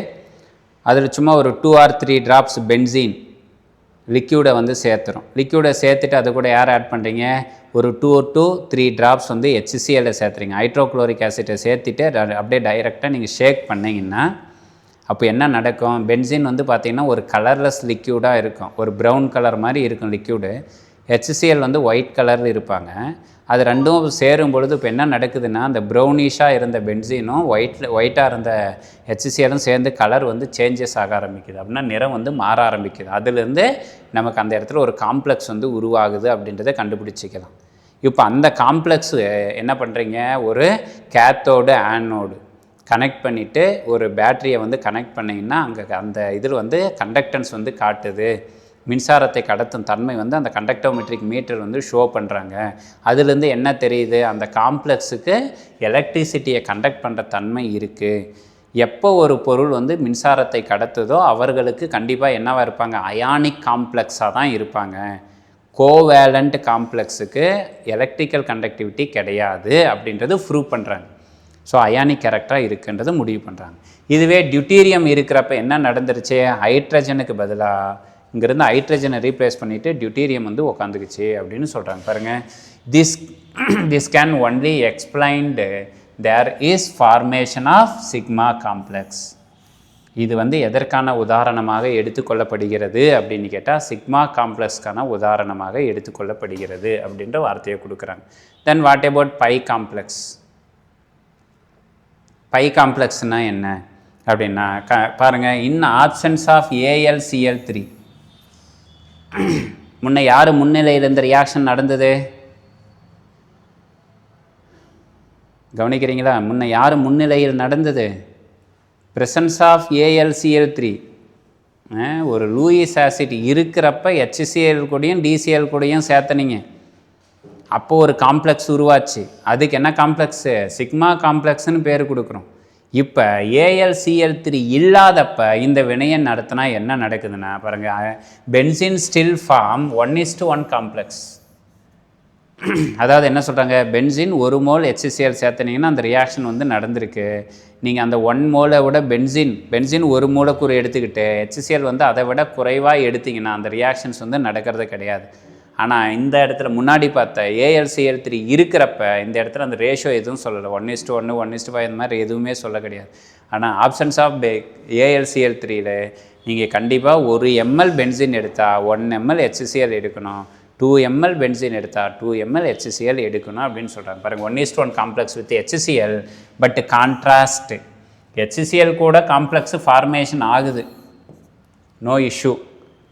அதில் சும்மா ஒரு 2 or 3 drops பென்சீன் லிக்யூடை வந்து சேர்த்துறோம். லிக்யூடை சேர்த்துட்டு அது கூட யார் ஆட் பண்ணுறீங்க? ஒரு 2 to 3 drops வந்து HCl-ஐ சேர்த்துறீங்க. ஹைட்ரோக்ளோரிக் ஆசிட்டை சேர்த்துட்டு அப்படியே டைரெக்டாக நீங்கள் ஷேக் பண்ணிங்கன்னா அப்போ என்ன நடக்கும்? பென்சீன் வந்து பார்த்திங்கன்னா ஒரு கலர்லெஸ் லிக்யூடாக இருக்கும். ஒரு ப்ரௌன் கலர் மாதிரி இருக்கும் லிக்யூடு. HCl வந்து ஒயிட் கலரில் இருப்பாங்க. அது ரெண்டும் சேரும் பொழுது இப்போ என்ன நடக்குதுன்னா, அந்த ப்ரௌனிஷாக இருந்த பென்சீனும் ஒயிட்டாக இருந்த HCl-ம் சேர்ந்து கலர் வந்து சேஞ்சஸ் ஆக ஆரம்பிக்குது. அப்படின்னா நிறம் வந்து மாற ஆரம்பிக்குது. அதுலேருந்து நமக்கு அந்த இடத்துல ஒரு காம்ப்ளெக்ஸ் வந்து உருவாகுது அப்படின்றத கண்டுபிடிச்சிக்கலாம். இப்போ அந்த காம்ப்ளெக்ஸு என்ன பண்ணுறீங்க? ஒரு கேத்தோடு ஆனோடு கனெக்ட் பண்ணிவிட்டு ஒரு பேட்டரியை வந்து கனெக்ட் பண்ணிங்கன்னா அங்கே அந்த இதில் வந்து கண்டக்டன்ஸ் வந்து காட்டுது. மின்சாரத்தை கடத்தும் தன்மை வந்து அந்த கண்டக்டோமெட்ரிக் மீட்டர் வந்து ஷோ பண்ணுறாங்க. அதுலேருந்து என்ன தெரியுது? அந்த காம்ப்ளெக்ஸுக்கு எலக்ட்ரிசிட்டியை கண்டக்ட் பண்ணுற தன்மை இருக்குது. எப்போ ஒரு பொருள் வந்து மின்சாரத்தை கடத்துதோ அவர்களுக்கு கண்டிப்பாக என்னவாக இருப்பாங்க? அயானிக் காம்ப்ளெக்ஸாக தான் இருப்பாங்க. கோவேலண்ட் காம்ப்ளெக்ஸுக்கு எலக்ட்ரிக்கல் கண்டக்டிவிட்டி கிடையாது அப்படின்றது ப்ரூவ் பண்ணுறாங்க. ஸோ அயானிக் கேரக்டராக இருக்குன்றது முடிவு பண்ணுறாங்க. இதுவே டியூட்டீரியம் இருக்கிறப்ப என்ன நடந்துருச்சு? ஹைட்ரஜனுக்கு பதிலாக இங்கேருந்து ஹைட்ரஜனை ரீப்ளேஸ் பண்ணிவிட்டு டியூட்டீரியம் வந்து உட்காந்துக்குச்சு அப்படின்னு சொல்கிறாங்க. பாருங்கள், this can only explained there is formation of sigma complex. இது வந்து எதற்கான உதாரணமாக எடுத்துக்கொள்ளப்படுகிறது அப்படின்னு கேட்டால் சிக்மா காம்ப்ளெக்ஸ்க்கான உதாரணமாக எடுத்துக்கொள்ளப்படுகிறது அப்படின்ற வார்த்தையை கொடுக்குறாங்க. Then what about pi complex? Pi காம்ப்ளெக்ஸ்னால் என்ன அப்படின்னா பாருங்கள், இன் ஆப்சன்ஸ் ஆஃப் AlCl3 முன்ன யார் முன்னிலையில் இந்த ரியாக்ஷன் நடந்தது? கவனிக்கிறீங்களா? முன்ன யார் முன்னிலையில் நடந்தது? Presence of AlCl3. ஒரு லூயிஸ் ஆசிட் இருக்கிறப்ப HCl கூடயும் DCl கூடயும் சேர்த்தனீங்க, அப்போது ஒரு காம்ப்ளெக்ஸ் உருவாச்சு. அதுக்கு என்ன காம்ப்ளெக்ஸு? சிக்மா காம்ப்ளெக்ஸ்னு பேர் கொடுக்குறோம். இப்போ AlCl3 இல்லாதப்ப இந்த வினையை நடத்தினா என்ன நடக்குதுன்னா பாருங்கள், பென்சின் ஸ்டில் ஃபார்ம் 1:1 காம்ப்ளெக்ஸ். அதாவது என்ன சொல்கிறாங்க, பென்சின் 1 மோல் HCl சேர்த்துனீங்கன்னா அந்த ரியாக்ஷன் வந்து நடந்திருக்கு. நீங்கள் அந்த 1 மோலை விட பென்சின் 1 மூலக்கூறு எடுத்துக்கிட்டு HCl வந்து அதை விட குறைவாக எடுத்திங்கன்னா அந்த ரியாக்ஷன்ஸ் வந்து நடக்கிறது கிடையாது. ஆனால் இந்த இடத்துல முன்னாடி பார்த்த AlCl3 இருக்கிறப்ப இந்த இடத்துல அந்த ரேஷியோ எதுவும் சொல்லலை, 1:1 1:5 இந்த மாதிரி எதுவுமே சொல்ல கிடையாது. ஆனால் ஆப்ஷன்ஸ் ஆஃப் AlCl3யில் நீங்கள் கண்டிப்பாக 1 ml பென்சின் எடுத்தால் 1 ml HCl எடுக்கணும், 2 ml பென்சின் எடுத்தால் 2 ml HCl எடுக்கணும் அப்படின்னு சொல்கிறாங்க. பாருங்கள், 1:1 complex with HCl. But contrast, HCl கூட காம்ப்ளெக்ஸ் ஃபார்மேஷன் ஆகுது, நோ இஷ்யூ.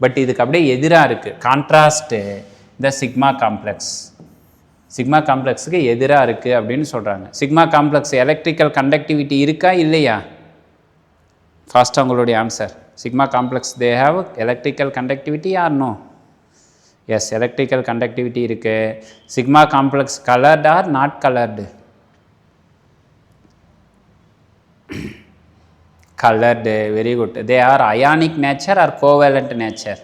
பட் இதுக்கு அப்படியே எதிராக இருக்குது கான்ட்ராஸ்ட்டு. இந்த சிக்மா காம்ப்ளெக்ஸுக்கு எதிராக இருக்குது அப்படின்னு சொல்கிறாங்க. சிக்மா காம்ப்ளெக்ஸ் எலக்ட்ரிக்கல் கண்டக்டிவிட்டி இருக்கா இல்லையா? ஃபாஸ்ட்டாக உங்களுடைய answer. Sigma complex they have electrical conductivity or no? Yes, electrical conductivity இருக்குது. Sigma complex coloured or not coloured? colored, very good. They are ionic nature or covalent nature?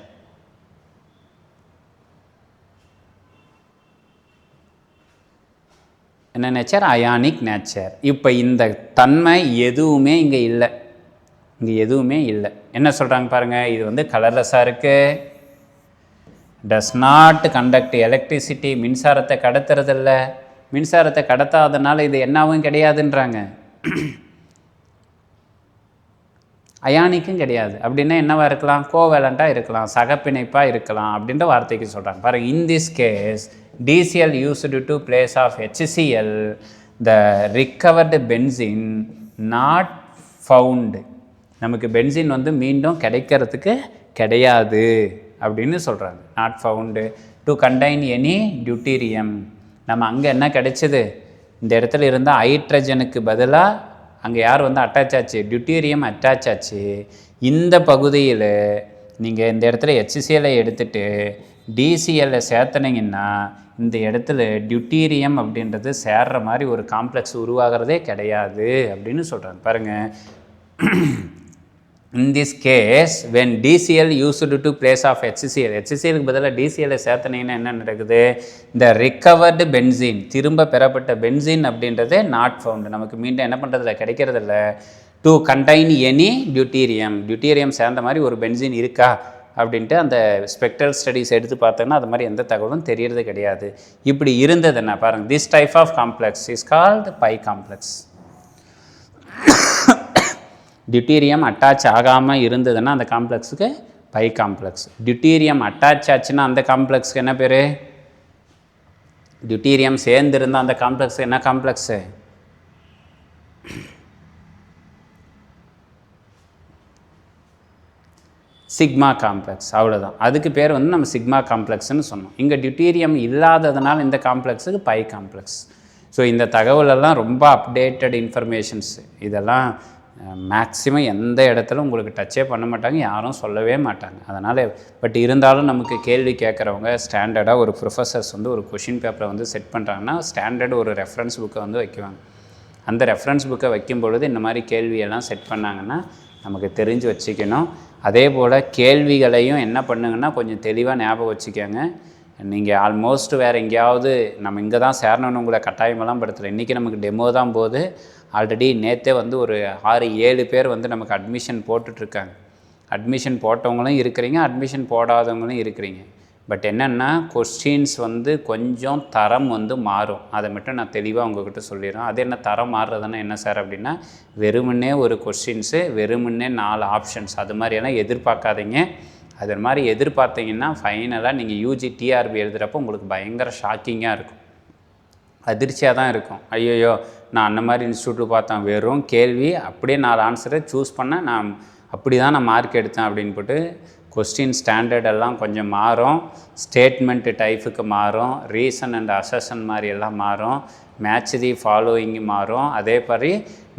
என்ன nature? Ionic nature. இப்போ இந்த தன்மை எதுவுமே இங்கே இல்லை, என்ன சொல்கிறாங்க பாருங்கள், இது வந்து கலர்லெஸ்ஸாக இருக்குது, டஸ் நாட் கண்டக்ட் எலக்ட்ரிசிட்டி, மின்சாரத்தை கடத்துறதில்ல, மின்சாரத்தை கடத்தாதனால இது என்னாவும் கிடையாதுன்றாங்க, அயானிக்கும் கிடையாது. அப்படின்னா என்னவா இருக்கலாம்? கோவேலண்ட்டாக இருக்கலாம், சகப்பிணைப்பாக இருக்கலாம் அப்படின்ற வார்த்தைக்கு சொல்கிறாங்க பாருங்கள். In this case DCl used to place of HCl, the recovered benzene not found. நமக்கு பென்சின் வந்து மீண்டும் கிடைக்கிறதுக்கு கிடையாது அப்படின்னு சொல்கிறாங்க. Not found to contain any deuterium. நம்ம அங்கே என்ன கிடைச்சிது? இந்த இடத்துல இருந்தால் ஹைட்ரஜனுக்கு பதிலாக அங்கே யார் வந்து அட்டாச் ஆச்சு? டியூட்டீரியம் அட்டாச் ஆச்சு. இந்த பகுதியில் நீங்கள் இந்த இடத்துல HCl எடுத்துகிட்டு DCl சேர்த்துனீங்கன்னா இந்த இடத்துல டியூட்டீரியம் அப்படின்றது சேர்ற மாதிரி ஒரு காம்ப்ளெக்ஸ் உருவாகிறதே கிடையாது அப்படின்னு சொல்கிறாங்க பாருங்கள். In this case, when DCl used to place of HClக்கு பதிலாக DCl சேர்த்தனீங்கன்னா என்ன நடக்குது? இந்த recovered benzene, திரும்ப பெறப்பட்ட பென்சின் அப்படின்றது நாட் ஃபவுண்டு, நமக்கு மீண்டும் என்ன பண்ணுறதில்ல, கிடைக்கிறதில்ல. டு கண்டைன் எனி டியூட்டீரியம் சேர்ந்த மாதிரி ஒரு பென்சின் இருக்கா அப்படின்ட்டு அந்த ஸ்பெக்ட்ரல் ஸ்டடீஸ் எடுத்து பார்த்தோன்னா அது மாதிரி எந்த தகவலும் தெரியறது கிடையாது. இப்படி இருந்ததுன்னா பாருங்கள், this type of complex is called pi complex. Deuterium attach ஆகாமல் இருந்ததுன்னா அந்த காம்ப்ளெக்ஸுக்கு பை காம்ப்ளெக்ஸ். டியூட்டீரியம் அட்டாச் ஆச்சுன்னா அந்த காம்ப்ளெக்ஸுக்கு என்ன பேர்? டியூட்டீரியம் சேர்ந்துருந்தால் அந்த காம்ப்ளெக்ஸ் என்ன காம்ப்ளெக்ஸு? Sigma complex. அவ்வளோதான், அதுக்கு பேர் வந்து நம்ம சிக்மா காம்ப்ளெக்ஸ்னு சொன்னோம். இங்கே டியூட்டீரியம் இல்லாததுனால இந்த காம்ப்ளெக்ஸுக்கு பை காம்ப்ளெக்ஸ். ஸோ இந்த தகவலெல்லாம் ரொம்ப அப்டேட்டட் இன்ஃபர்மேஷன்ஸ். இதெல்லாம் மேக்ஸிமம் எந்த இடத்துல உங்களுக்கு டச்சே பண்ண மாட்டாங்க, யாரும் சொல்லவே மாட்டாங்க. அதனால் பட் இருந்தாலும் நமக்கு கேள்வி கேட்குறவங்க ஸ்டாண்டர்டாக ஒரு ப்ரொஃபஸர்ஸ் வந்து ஒரு கொஷின் பேப்பரை வந்து செட் பண்ணுறாங்கன்னா ஸ்டாண்டர்டு ஒரு ரெஃபரன்ஸ் புக்கை வந்து வைக்குவாங்க. அந்த ரெஃபரன்ஸ் புக்கை வைக்கும் பொழுது இந்த மாதிரி கேள்வியெல்லாம் செட் பண்ணாங்கன்னா நமக்கு தெரிஞ்சு வச்சுக்கணும். அதே போல் கேள்விகளையும் என்ன பண்ணுங்கன்னா கொஞ்சம் தெளிவாக ஞாபகம் வச்சுக்கோங்க. நீங்கள் ஆல்மோஸ்ட் வேறு எங்கேயாவது நம்ம இங்கே தான் சேரணும்னு உங்களை கட்டாயமெல்லாம் படுத்தலை. இன்றைக்கி நமக்கு டெமோ தான் போகுது. ஆல்ரெடி நேற்றே வந்து ஒரு 6-7 பேர் வந்து நமக்கு அட்மிஷன் போட்டுட்ருக்காங்க. அட்மிஷன் போட்டவங்களும் இருக்கிறீங்க, அட்மிஷன் போடாதவங்களும் இருக்கிறீங்க. பட் என்னென்னா கொஸ்டின்ஸ் வந்து கொஞ்சம் தரம் வந்து மாறும். அதை மட்டும் நான் தெளிவாக உங்கள்கிட்ட சொல்லிடுறேன். அது என்ன தரம் மாறுறதுன்னா என்ன சார் அப்படின்னா, வெறுமனே ஒரு கொஸ்டின்ஸு, வெறுமனே 4 ஆப்ஷன்ஸ் அது மாதிரியெல்லாம் எதிர்பார்க்காதீங்க. அது மாதிரி எதிர்பார்த்தீங்கன்னா ஃபைனலாக நீங்கள் யூஜி டிஆர்பி எழுதுகிறப்போ உங்களுக்கு பயங்கர ஷாக்கிங்காக இருக்கும், அதிர்ச்சியாக தான் இருக்கும். ஐயோயோ நான் அந்த மாதிரி இன்ஸ்டியூட்டில் பார்த்தேன், வெறும் கேள்வி அப்படியே 4 ஆன்சரை சூஸ் பண்ணேன், நான் அப்படி தான் நான் மார்க் எடுத்தேன் அப்படின்னு போட்டு கொஸ்டின் ஸ்டாண்டர்ட் எல்லாம் கொஞ்சம் மாறும், ஸ்டேட்மெண்ட்டு டைப்புக்கு மாறும், ரீசன் அண்ட் அசஷன் மாதிரி எல்லாம் மாறும், மேட்ச் தி ஃபாலோயிங் மாறும், அதே மாதிரி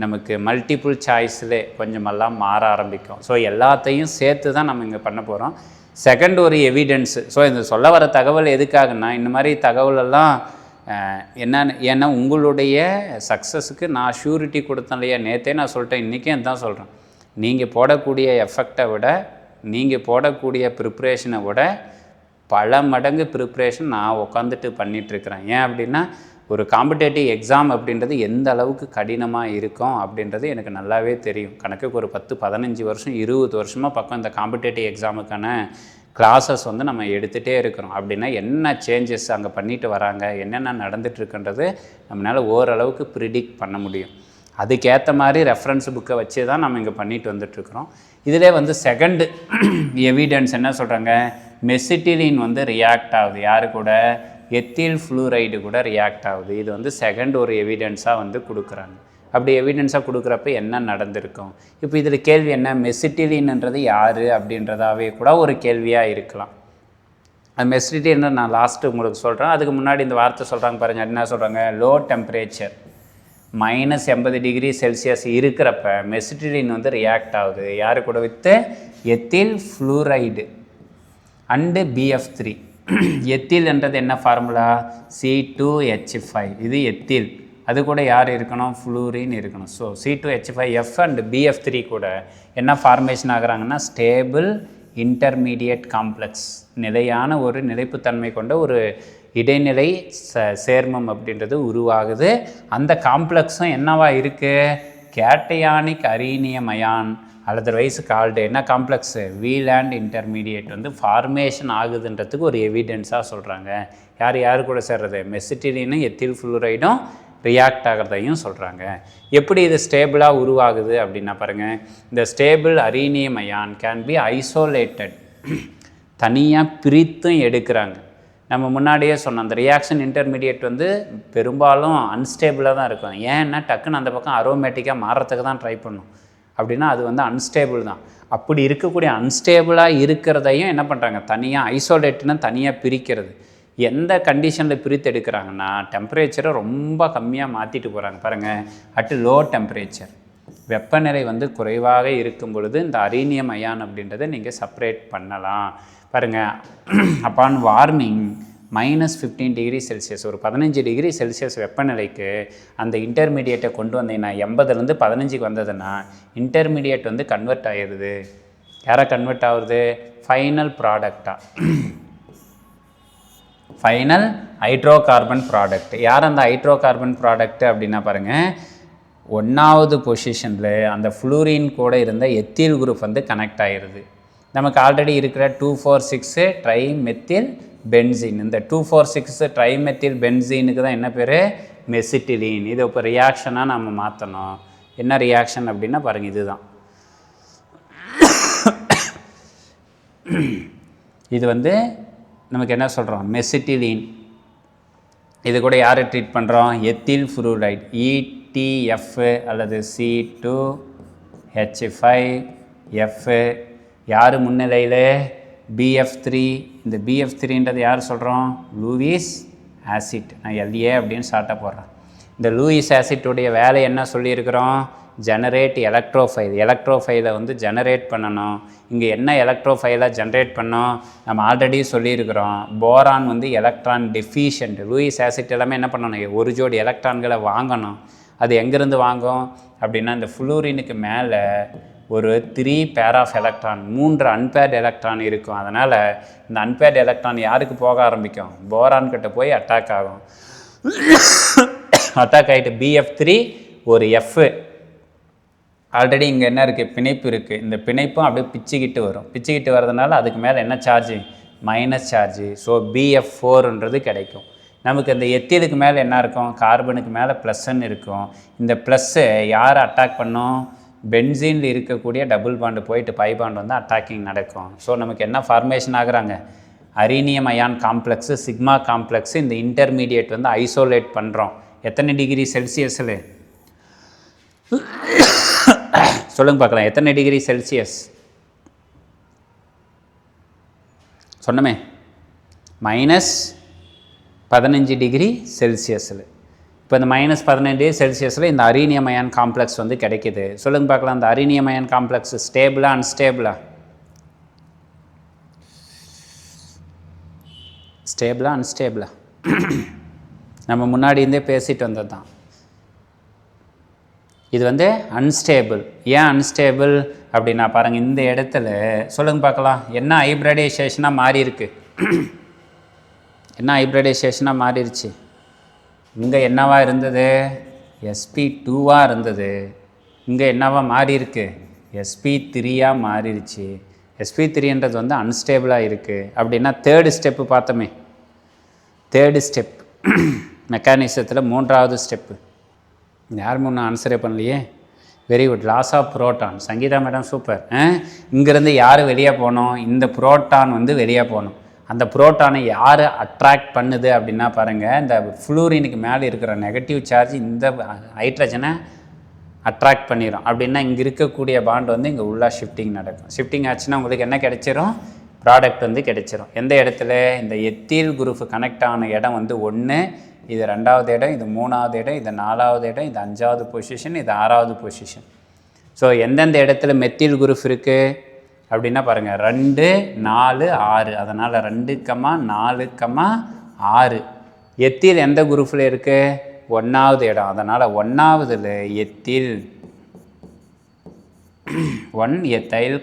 நமக்கு மல்டிபிள் சாய்ஸில் கொஞ்சமெல்லாம் மாற ஆரம்பிக்கும். ஸோ எல்லாத்தையும் சேர்த்து தான் நம்ம இங்கே பண்ண போகிறோம். செகண்ட் ஒரு எவிடென்ஸு. ஸோ இந்த சொல்ல வர தகவல் எதுக்காகனா, இந்த மாதிரி தகவலெல்லாம் என்னன்னு, ஏன்னா உங்களுடைய சக்ஸஸுக்கு நான் ஷூரிட்டி கொடுத்தேன் இல்லையா, நேற்றே நான் சொல்லிட்டேன், இன்றைக்கே தான் சொல்கிறேன். நீங்கள் போடக்கூடிய எஃபெக்டை விட, நீங்கள் போடக்கூடிய ப்ரிப்ரேஷனை விட பல மடங்கு ப்ரிப்ரேஷன் நான் உட்காந்துட்டு பண்ணிகிட்ருக்கிறேன். ஏன் அப்படின்னா, ஒரு காம்படேட்டிவ் எக்ஸாம் அப்படின்றது எந்த அளவுக்கு கடினமாக இருக்கும் அப்படின்றது எனக்கு நல்லாவே தெரியும். கணக்குக்கு ஒரு 10-15 வருஷம் 20 வருஷமாக பக்கம் இந்த காம்படேட்டிவ் எக்ஸாமுக்கான கிளாஸஸ் வந்து நம்ம எடுத்துகிட்டே இருக்கிறோம். அப்படின்னா என்ன சேஞ்சஸ் அங்கே பண்ணிட்டு வராங்க, என்னென்ன நடந்துகிட்ருக்குன்றது நம்மளால் ஓரளவுக்கு ப்ரிடிக்ட் பண்ண முடியும். அதுக்கேற்ற மாதிரி ரெஃபரன்ஸ் புக்கை வச்சு தான் நம்ம இங்கே பண்ணிட்டு வந்துட்டுருக்குறோம். இதிலே வந்து செகண்டு எவிடன்ஸ் என்ன சொல்கிறாங்க, மெசிட்டிலின் வந்து ரியாக்ட் ஆகுது, யாரு கூட, எத்தில் ஃப்ளூரைடு கூட ரியாக்ட் ஆகுது. இது வந்து செகண்ட் ஒரு எவிடன்ஸாக வந்து கொடுக்குறாங்க. அப்படி எவிடன்ஸாக கொடுக்குறப்ப என்ன நடந்திருக்கும். இப்போ இதில் கேள்வி என்ன, மெசிட்டிலின்ன்றது யார் அப்படின்றதாவே கூட ஒரு கேள்வியாக இருக்கலாம். அது மெசிட்டிலின் நான் லாஸ்ட்டு உங்களுக்கு சொல்கிறேன். அதுக்கு முன்னாடி இந்த வார்த்தை சொல்கிறாங்க பாருங்கள், என்ன சொல்கிறாங்க, லோ டெம்பரேச்சர் -80 டிகிரி செல்சியஸ் இருக்கிறப்ப மெசிட்டிலின் வந்து ரியாக்ட் ஆகுது, யார் கூட, with ethyl fluoride and BF3. எத்தில்ன்றது என்ன ஃபார்முலா, C2H5. இது எத்தில், அது கூட யார் இருக்கணும், ஃப்ளூரின் இருக்கணும். ஸோ C2H5F அண்டு BF3 கூட என்ன ஃபார்மேஷன் ஆகுறாங்கன்னா, ஸ்டேபிள் இன்டர்மீடியட் காம்ப்ளெக்ஸ், நிலையான ஒரு நிலைப்புத்தன்மை கொண்ட ஒரு இடைநிலை சேர்மம் அப்படின்றது உருவாகுது. அந்த காம்ப்ளெக்ஸும் என்னவா இருக்குது, கேட்டயானிக் அரீனியம் அயான் அல்லது வைஸ் கால்டு என்ன காம்ப்ளெக்ஸு, வீலேண்ட் இன்டர்மீடியேட் வந்து ஃபார்மேஷன் ஆகுதுன்றதுக்கு ஒரு எவிடென்ஸாக சொல்கிறாங்க. யார் யார் கூட சேர்றது, மெசிட்டிலினும் எத்தில் ஃப்ளூரைடும் ரியாக்ட் ஆகிறதையும் சொல்கிறாங்க. எப்படி இது ஸ்டேபிளாக உருவாகுது அப்படின்னா பாருங்கள், இந்த stable arenium ion can be isolated, தனியாக பிரித்தும் எடுக்கிறாங்க. நம்ம முன்னாடியே சொன்னோம், அந்த ரியாக்ஷன் இன்டர்மீடியேட் வந்து பெரும்பாலும் அன்ஸ்டேபிளாக தான் இருக்கும். ஏன்னா டக்குன்னு அந்த பக்கம் அரோமேட்டிக்காக மாறுறதுக்கு தான் ட்ரை பண்ணும். அப்படின்னா அது வந்து அன்ஸ்டேபிள் தான். அப்படி இருக்கக்கூடிய அன்ஸ்டேபிளாக இருக்கிறதையும் என்ன பண்ணுறாங்க, தனியாக ஐசோலேட்னா தனியாக பிரிக்கிறது. எந்த கண்டிஷனில் பிரித்து எடுக்கிறாங்கன்னா, டெம்பரேச்சரை ரொம்ப கம்மியாக மாற்றிட்டு போகிறாங்க பாருங்கள். அட் லோ டெம்பரேச்சர், வெப்பநிலை வந்து குறைவாக இருக்கும் பொழுது இந்த அரீனியம் அயான் அப்படின்றத நீங்கள் செப்பரேட் பண்ணலாம். பாருங்கள், அப்பான் வார்மிங் -15 டிகிரி செல்சியஸ், ஒரு 15 டிகிரி செல்சியஸ் வெப்பநிலைக்கு அந்த இன்டர்மீடியேட்டை கொண்டு வந்தீங்கன்னா, 80லேருந்து 15க்கு வந்ததுன்னா இன்டர்மீடியேட் வந்து கன்வெர்ட் ஆகிடுது. யாரை கன்வெர்ட் ஆகுது, ஃபைனல் ப்ராடக்டாக, ஃபைனல் ஹைட்ரோ கார்பன் ப்ராடக்ட். யார் அந்த ஹைட்ரோ கார்பன் ப்ராடக்ட் அப்படின்னா பாருங்கள், 1வது பொசிஷனில் அந்த ஃப்ளூரின் கூட இருந்த எத்தில் குரூப் வந்து கனெக்ட் ஆகிடுது. நமக்கு ஆல்ரெடி இருக்கிற 2,4,6 ட்ரைமெத்தில் பென்சீன், இந்த 2,4,6 ட்ரைமெத்தில் பென்சீனுக்கு தான் என்ன பேர், மெசிட்டிலின். இது இப்போ ரியாக்ஷனாக நம்ம மாற்றணும். என்ன ரியாக்ஷன் அப்படின்னா பாருங்கள், இதுதான். இது வந்து நமக்கு என்ன சொல்கிறோம், மெசிட்டிலின். இது கூட யார் ட்ரீட் பண்ணுறோம், எத்தில் ஃப்ளூரைட் ETF அல்லது C2H5F. யார் முன்னிலையில், BF3. இந்த BF3ன்றது யார் சொல்கிறோம், லூயிஸ் ஆசிட். நான் LA அப்படின்னு ஷார்ட்டாக போடுறேன். இந்த லூயிஸ் ஆசிட்டுடைய வேலை என்ன சொல்லியிருக்கிறோம், ஜெனரேட் எலக்ட்ரோஃபைல். எலக்ட்ரோஃபைலை வந்து ஜெனரேட் பண்ணணும். இங்கே என்ன எலக்ட்ரோஃபைலை ஜெனரேட் பண்ணோம், நம்ம ஆல்ரெடி சொல்லியிருக்கிறோம். போரான் வந்து எலக்ட்ரான் டெஃபிஷியன்ட். லூயிஸ் ஆசிட் எல்லாமே என்ன பண்ணணும், ஒரு ஜோடி எலக்ட்ரான்களை வாங்கணும். அது எங்கேருந்து வாங்கும் அப்படின்னா, இந்த ஃப்ளூரினுக்கு மேலே ஒரு 3 பேர் ஆஃப் எலக்ட்ரான், 3 அன்பேர்டு எலக்ட்ரான் இருக்கும். அதனால் இந்த அன்பேர்டு எலக்ட்ரான் யாருக்கு போக ஆரம்பிக்கும், போரான் கிட்ட போய் அட்டாக் ஆகும். அட்டாக் ஆகிட்டு BF3 ஒரு F. ஆல்ரெடி இங்கே என்ன இருக்குது, பிணைப்பு இருக்குது. இந்த பிணைப்பும் அப்படியே பிச்சுக்கிட்டு வரும். பிச்சுக்கிட்டு வரதுனால அதுக்கு மேலே என்ன சார்ஜ், மைனஸ் சார்ஜு. ஸோ BF4ன்றது கிடைக்கும். நமக்கு இந்த எத்திலுக்கு மேலே என்ன இருக்கும், கார்பனுக்கு மேலே ப்ளஸ்ன்னு இருக்கும். இந்த ப்ளஸ்ஸு யார் அட்டாக் பண்ணும், பென்சீனில் இருக்கக்கூடிய டபுள் பாண்டு போயிட்டு பை பாண்டு வந்து அட்டாக்கிங் நடக்கும். ஸோ நமக்கு என்ன ஃபார்மேஷன் ஆகுறாங்க, அரினியம் அயான் காம்ப்ளெக்ஸு சிக்மா காம்ப்ளெக்ஸு இந்த இன்டர்மீடியேட் வந்து ஐசோலேட் பண்ணுறோம். எத்தனை டிகிரி செல்சியஸில் சொல்லுங்க பார்க்கலாம், எத்தனை டிகிரி செல்சியஸ் சொன்னமே, -15 டிகிரி செல்சியஸில். இப்போ இந்த -15 செல்சியஸில் இந்த அரினியம் அயான் காம்ப்ளெக்ஸ் வந்து கிடைக்கிது. சொல்லுங்க பார்க்கலாம், இந்த அரினியம் அயான் காம்ப்ளெக்ஸ் ஸ்டேபிளா அன்ஸ்டேபிளா? ஸ்டேபிளா அன்ஸ்டேபிளா? நம்ம முன்னாடி இருந்தே பேசிட்டு வந்தது தான். இது வந்து அன்ஸ்டேபிள். ஏன் அன்ஸ்டேபிள் அப்படின்னா பாருங்கள், இந்த இடத்துல சொல்லுங்க பார்க்கலாம், என்ன ஹைப்ரிடைசேஷனாக மாறி இருக்கு, என்ன ஹைப்ரிடைசேஷனாக மாறிடுச்சு. இங்கே என்னவா இருந்தது, sp2வாக இருந்தது. இங்கே என்னவா மாறி இருக்கு, sp3யாக மாறிடுச்சு. sp3ன்றது வந்து அன்ஸ்டேபிளாக இருக்குது. அப்படின்னா தேர்டு ஸ்டெப்பு பார்த்தோமே, தேர்டு ஸ்டெப் மெக்கானிசத்தில் மூன்றாவது ஸ்டெப்பு. யாரும் ஒன்றும் ஆன்சரே பண்ணலையே. Very good, loss of proton. Sangeetha madam super. இங்கேருந்து யார் வெளியே போகணும், இந்த புரோட்டான் வந்து வெளியே போகணும். அந்த புரோட்டானை யார் அட்ராக்ட் பண்ணுது அப்படின்னா பாருங்கள், இந்த ஃப்ளூரினுக்கு மேலே இருக்கிற நெகட்டிவ் சார்ஜ் இந்த ஹைட்ரஜனை அட்ராக்ட் பண்ணிடும். அப்படின்னா இங்கே இருக்கக்கூடிய பாண்ட் வந்து இங்கே உள்ளே ஷிஃப்டிங் நடக்கும். ஷிஃப்டிங் ஆச்சுன்னா உங்களுக்கு என்ன கிடைச்சிரும், ப்ராடக்ட் வந்து கிடைச்சிரும். எந்த இடத்துல, இந்த எத்தில் குரூப் கனெக்ட் ஆன இடம் வந்து 1, இது 2வது இடம், இது 3வது இடம், இது 4வது இடம், இது 5வது பொசிஷன், இது 6வது பொசிஷன். ஸோ எந்தெந்த இடத்துல மெத்தில் குரூப் இருக்குது அப்படின்னா பாருங்கள், 2, 4, 6. அதனால் 2, 4, 6. எத்தில் எந்த குரூப்பில் இருக்குது, 1வது இடம். அதனால் 1வதுல எத்தில் 1 எத்தைல்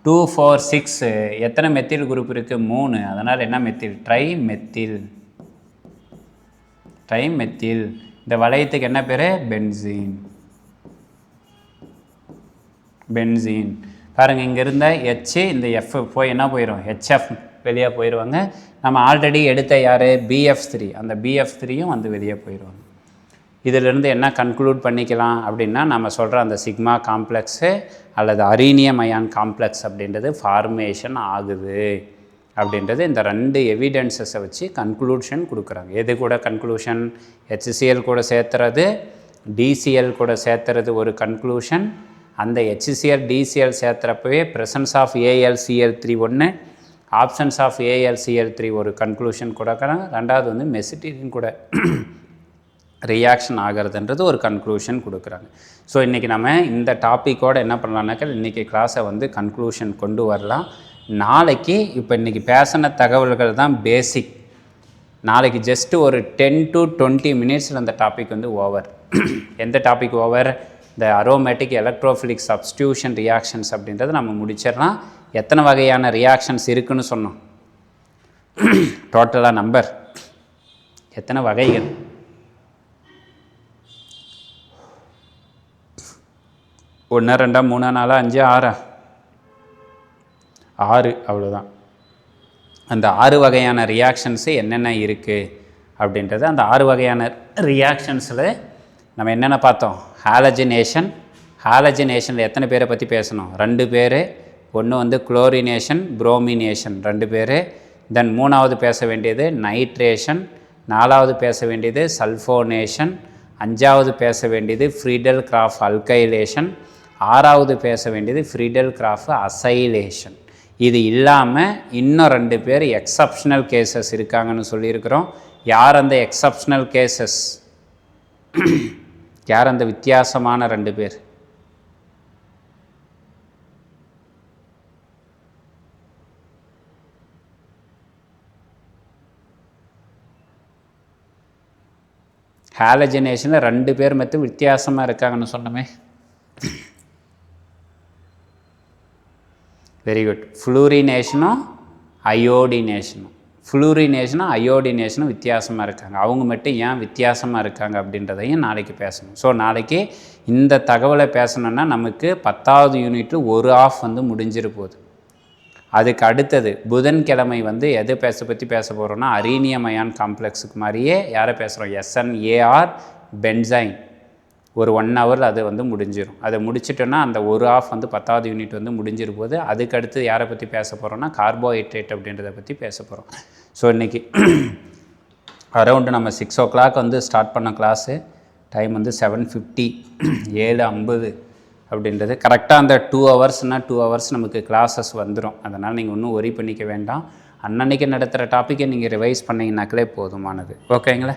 2, 4, 6. எத்தனை மெத்தில் குரூப் இருக்குது, 3. அதனால் என்ன மெத்தில், ட்ரைமெத்தில். ட்ரைமெத்தில். இந்த வளையத்துக்கு என்ன பேர், பென்சீன். பென்சீன் பாருங்கள், இங்கே இருந்த H இந்த F போய் என்ன போயிடும், HF வெளியே போயிடுவாங்க. நம்ம ஆல்ரெடி எடுத்த யார், BF3, அந்த BF3யும் வந்து வெளியே போயிடுவாங்க. இதிலிருந்து என்ன கன்க்ளூட் பண்ணிக்கலாம் அப்படின்னா, நம்ம சொல்கிற அந்த சிக்மா காம்ப்ளெக்ஸு அல்லது அரினியம் அயான் காம்ப்ளெக்ஸ் அப்படின்றது ஃபார்மேஷன் ஆகுது அப்படின்றது இந்த 2 எவிடென்சஸை வச்சு கன்க்ளூஷன் கொடுக்குறாங்க. எது கூட கன்க்ளூஷன், HCl கூட சேர்த்துறது, DCl கூட சேர்த்துறது ஒரு கன்க்ளூஷன். அந்த HCl DCl சேர்த்துறப்பவே ப்ரெசன்ஸ் ஆஃப் AlCl3 ஒன்று, ஆப்ஷன்ஸ் ஆஃப் AlCl3 ஒரு கன்க்ளூஷன் கொடுக்குறாங்க. 2வது வந்து மெசிட்டின் கூட ரியாக்ஷன் ஆகிறதுன்றது ஒரு கன்க்ளூஷன் கொடுக்குறாங்க. ஸோ இன்றைக்கி நம்ம இந்த டாப்பிக்கோடு என்ன பண்ணலான்னாக்கா, இன்றைக்கி கிளாஸை வந்து கன்க்ளூஷன் கொண்டு வரலாம். நாளைக்கு இப்போ இன்றைக்கி பேசின தகவல்கள் தான் பேசிக். நாளைக்கு ஜஸ்ட்டு ஒரு 10 to 20 மினிட்ஸில் அந்த டாபிக் வந்து ஓவர். எந்த டாபிக் ஓவர், இந்த அரோமேட்டிக் எலக்ட்ரோஃபிலிக் சப்ஸ்டியூஷன் ரியாக்ஷன்ஸ் அப்படின்றத நம்ம முடிச்சிடலாம். எத்தனை வகையான ரியாக்ஷன்ஸ் இருக்குதுன்னு சொன்னோம், டோட்டலாக நம்பர் எத்தனை வகைகள், 1 2 3 4 5 6 6 அவ்வளோதான். அந்த 6 வகையான ரியாக்ஷன்ஸு என்னென்ன இருக்குது அப்படின்றது. அந்த 6 வகையான ரியாக்ஷன்ஸில் நம்ம என்னென்ன பார்த்தோம், ஹாலஜினேஷன். ஹாலஜினேஷனில் எத்தனை பேரை பற்றி பேசணும், 2 பேர். ஒன்று வந்து குளோரினேஷன், புரோமினேஷன் 2 பேர். தென் 3வது பேச வேண்டியது நைட்ரேஷன், 4வது பேச வேண்டியது சல்ஃபோனேஷன், 5வது பேச வேண்டியது ஃப்ரீடல் கிராஃப் அல்கைலேஷன், 6வது பேச வேண்டியது ஃப்ரீடல் கிராஃப் அசைலேஷன். இது இல்லாமல் இன்னும் 2 பேர் எக்ஸப்ஷனல் கேசஸ் இருக்காங்கன்னு சொல்லியிருக்கிறோம். யார் அந்த எக்ஸப்ஷனல் கேசஸ், யார் அந்த வித்தியாசமான 2 பேர், ஹாலஜினேஷனில் 2 பேர் மட்டும் வித்தியாசமாக இருக்காங்கன்னு சொன்னோமே. Very good. ஃப்ளூரினேஷனும் அயோடினேஷனும், ஃப்ளூரினேஷனும் அயோடினேஷனும் வித்தியாசமாக இருக்காங்க. அவங்க மட்டும் ஏன் வித்தியாசமாக இருக்காங்க அப்படின்றதையும் நாளைக்கு பேசணும். ஸோ நாளைக்கு இந்த தகவலை பேசணுன்னா நமக்கு 10வது யூனிட்டு ஒரு ஆஃப் வந்து முடிஞ்சிரு போகுது. அதுக்கு அடுத்தது புதன்கிழமை வந்து எது பற்றி பேச போகிறோன்னா அரீனியம் அயான் காம்ப்ளெக்ஸுக்கு மாதிரியே யாரை பேசுகிறோம், SNAR பென்சைன். ஒரு 1 ஹவரில் அது வந்து முடிஞ்சிடும். அதை முடிச்சிட்டோன்னா அந்த ஒரு ஆஃப் வந்து 10வது யூனிட் வந்து முடிஞ்சிரும் போது அதுக்கடுத்து யாரை பற்றி பேச போகிறோன்னா கார்போஹைட்ரேட் அப்படின்றத பற்றி பேச போகிறோம். ஸோ இன்றைக்கி அரௌண்டு நம்ம 6 o'clock வந்து ஸ்டார்ட் பண்ண கிளாஸு. டைம் வந்து 7:50 7:50 அப்படின்றது கரெக்டாக அந்த 2 ஹவர்ஸ்னால் 2 ஹவர்ஸ் நமக்கு கிளாஸஸ் வந்துடும். அதனால் நீங்கள் ஒன்றும் ஒரி பண்ணிக்க வேண்டாம். அன்னன்னைக்கு நடத்துகிற டாப்பிக்கை நீங்கள் ரிவைஸ் பண்ணிங்கனாக்களே போதுமானது. ஓகேங்களா?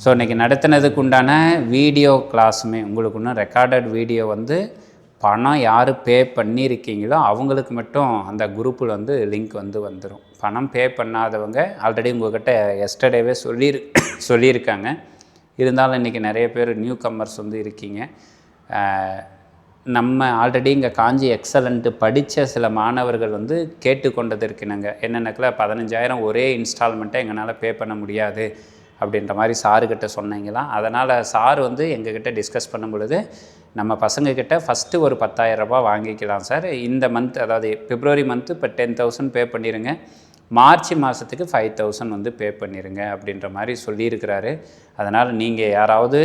ஸோ இன்றைக்கி நடத்தினதுக்கு உண்டான வீடியோ கிளாஸுமே உங்களுக்கு இன்னும் ரெக்கார்டட் வீடியோ வந்து பணம் யார் பே பண்ணியிருக்கீங்களோ அவங்களுக்கு மட்டும் அந்த குரூப்பில் வந்து லிங்க் வந்து வந்துடும். பணம் பே பண்ணாதவங்க ஆல்ரெடி உங்கள்கிட்ட எஸ்டர்டேவே சொல்லியிருக்காங்க. இருந்தாலும் இன்றைக்கி நிறைய பேர் நியூ கம்மர்ஸ் வந்து இருக்கீங்க. நம்ம ஆல்ரெடி இங்கே காஞ்சி எக்ஸலண்ட்டு படித்த சில மாணவர்கள் வந்து கேட்டுக்கொண்டதற்கு நாங்கள் என்னென்னக்கில் 15,000 ஒரே இன்ஸ்டால்மெண்ட்டை எங்களால் பே பண்ண முடியாது அப்படின்ற மாதிரி சாருக்கிட்ட சொன்னீங்களாம். அதனால் சார் வந்து எங்ககிட்ட டிஸ்கஸ் பண்ணும் பொழுது நம்ம பசங்கக்கிட்ட ஃபஸ்ட்டு ஒரு 10,000 ரூபா வாங்கிக்கலாம் சார். இந்த மந்த் அதாவது பிப்ரவரி மந்த்து இப்போ 10,000 பே பண்ணிடுங்க, மார்ச் மாதத்துக்கு 5,000 வந்து பே பண்ணிடுங்க அப்படின்ற மாதிரி சொல்லியிருக்கிறாரு. அதனால் நீங்கள் யாராவது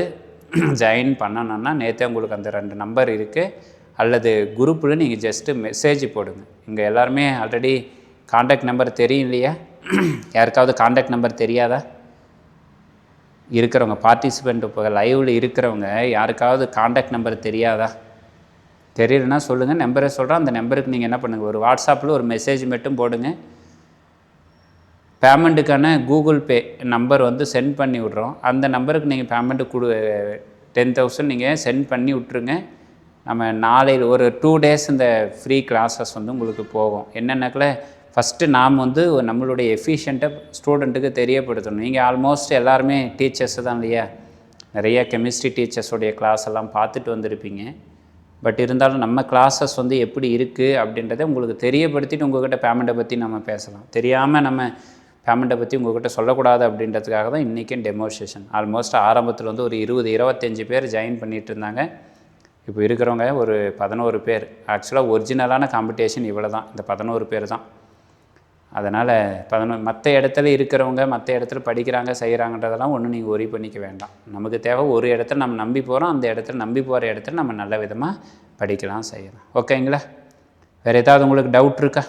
ஜாயின் பண்ணணுன்னா நேற்றே உங்களுக்கு அந்த 2 நம்பர் இருக்குது, அல்லது குரூப்பில் நீங்கள் ஜஸ்ட்டு மெசேஜ் போடுங்க. இங்கே எல்லாருமே ஆல்ரெடி காண்டாக்ட் நம்பர் தெரியும் இல்லையா? யாருக்காவது காண்டாக்ட் நம்பர் தெரியாதா? இருக்கிறவங்க பார்ட்டிசிபெண்ட் இப்போ லைவில் இருக்கிறவங்க யாருக்காவது காண்டாக்ட் நம்பர் தெரியாதா? தெரியலன்னா சொல்லுங்கள், நம்பரை சொல்கிறேன். அந்த நம்பருக்கு நீங்கள் என்ன பண்ணுங்கள், ஒரு வாட்ஸ்அப்பில் ஒரு மெசேஜ் மட்டும் போடுங்க. பேமெண்ட்டுக்கான கூகுள் பே நம்பர் வந்து சென்ட் பண்ணி விட்றோம். அந்த நம்பருக்கு நீங்கள் பேமெண்ட்டு 10,000 நீங்கள் சென்ட் பண்ணி விட்ருங்க. நம்ம நாளையில் ஒரு 2 days இந்த ஃப்ரீ கிளாஸஸ் வந்து உங்களுக்கு போகும். என்னென்னக்கில் ஃபஸ்ட்டு நாம் வந்து நம்மளுடைய எஃபிஷியண்ட்டை ஸ்டூடெண்ட்டுக்கு தெரியப்படுத்தணும். நீங்கள் ஆல்மோஸ்ட் எல்லாருமே டீச்சர்ஸு தான் இல்லையா? நிறைய கெமிஸ்ட்ரி டீச்சர்ஸோடைய கிளாஸ் எல்லாம் பார்த்துட்டு வந்திருப்பீங்க. பட் இருந்தாலும் நம்ம கிளாஸஸ் வந்து எப்படி இருக்குது அப்படின்றத உங்களுக்கு தெரியப்படுத்திட்டு உங்கள்கிட்ட பேமெண்ட்டை பற்றி நம்ம பேசலாம். தெரியாமல் நம்ம பேமெண்ட்டை பற்றி உங்கள்கிட்ட சொல்லக்கூடாது அப்படின்றதுக்காக தான் இன்றைக்கும் டெமோன்ஸ்ட்ரேஷன். ஆல்மோஸ்ட் ஆரம்பத்தில் வந்து ஒரு 20-25 பேர் ஜாயின் பண்ணிகிட்டு இருந்தாங்க. இப்போ இருக்கிறவங்க ஒரு 11 பேர். ஆக்சுவலாக ஒரிஜினலான காம்படிஷன் இவ்வளோ தான், இந்த 11 பேர் தான். அதனால் மற்ற இடத்துல இருக்கிறவங்க மற்ற இடத்துல படிக்கிறாங்க செய்கிறாங்கன்றதெல்லாம் ஒன்றும் நீங்கள் ஒரி பண்ணிக்க வேண்டாம். நமக்கு தேவை ஒரு இடத்துல நம்ம நம்பி போகிறோம், அந்த இடத்துல நம்பி போகிற இடத்துல நம்ம நல்ல விதமாக படிக்கலாம் செய்யலாம். ஓகேங்களா? வேறு ஏதாவது உங்களுக்கு டவுட் இருக்கா?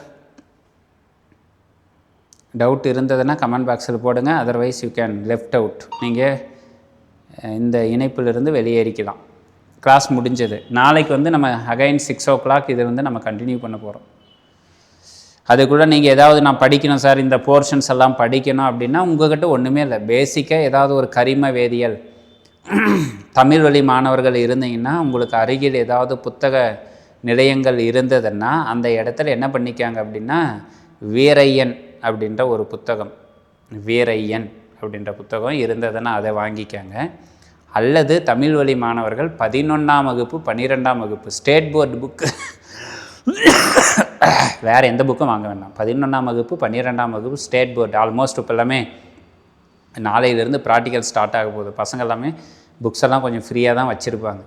டவுட் இருந்ததுன்னா கமெண்ட் பாக்ஸில் போடுங்க. Otherwise you can left out. நீங்கள் இந்த இணைப்பிலிருந்து வெளியேறிக்கலாம். கிளாஸ் முடிஞ்சது. நாளைக்கு வந்து நம்ம அகைன் 6 o'clock இது வந்து நம்ம கண்டினியூ பண்ண போகிறோம். அதுக்குள்ளே நீங்கள் ஏதாவது நான் படிக்கணும் சார், இந்த போர்ஷன்ஸ் எல்லாம் படிக்கணும் அப்படின்னா உங்கள்கிட்ட ஒன்றுமே இல்லை. பேசிக்காக ஏதாவது ஒரு கரிம வேதியியல் தமிழ் வழி மாணவர்கள் இருந்தீங்கன்னா உங்களுக்கு அருகில் ஏதாவது புத்தக நிலையங்கள் இருந்ததுன்னா அந்த இடத்துல என்ன பண்ணிக்காங்க அப்படின்னா வீரையன் அப்படின்ற ஒரு புத்தகம், வீரையன் அப்படின்ற புத்தகம் இருந்ததுன்னா அதை வாங்கிக்காங்க. அல்லது தமிழ் வழி மாணவர்கள் 11ஆம் வகுப்பு 12ஆம் வகுப்பு ஸ்டேட் போர்டு புக்கு வேறு எந்த புக்கும் வாங்க வேண்டாம். 11ஆம் வகுப்பு 12ஆம் வகுப்பு ஸ்டேட் போர்டு ஆல்மோஸ்ட் இப்போ எல்லாமே நாளையிலேருந்து ப்ராக்டிக்கல் ஸ்டார்ட் ஆக போகுது. பசங்க எல்லாமே புக்ஸ் எல்லாம் கொஞ்சம் ஃப்ரீயாக தான் வச்சுருப்பாங்க.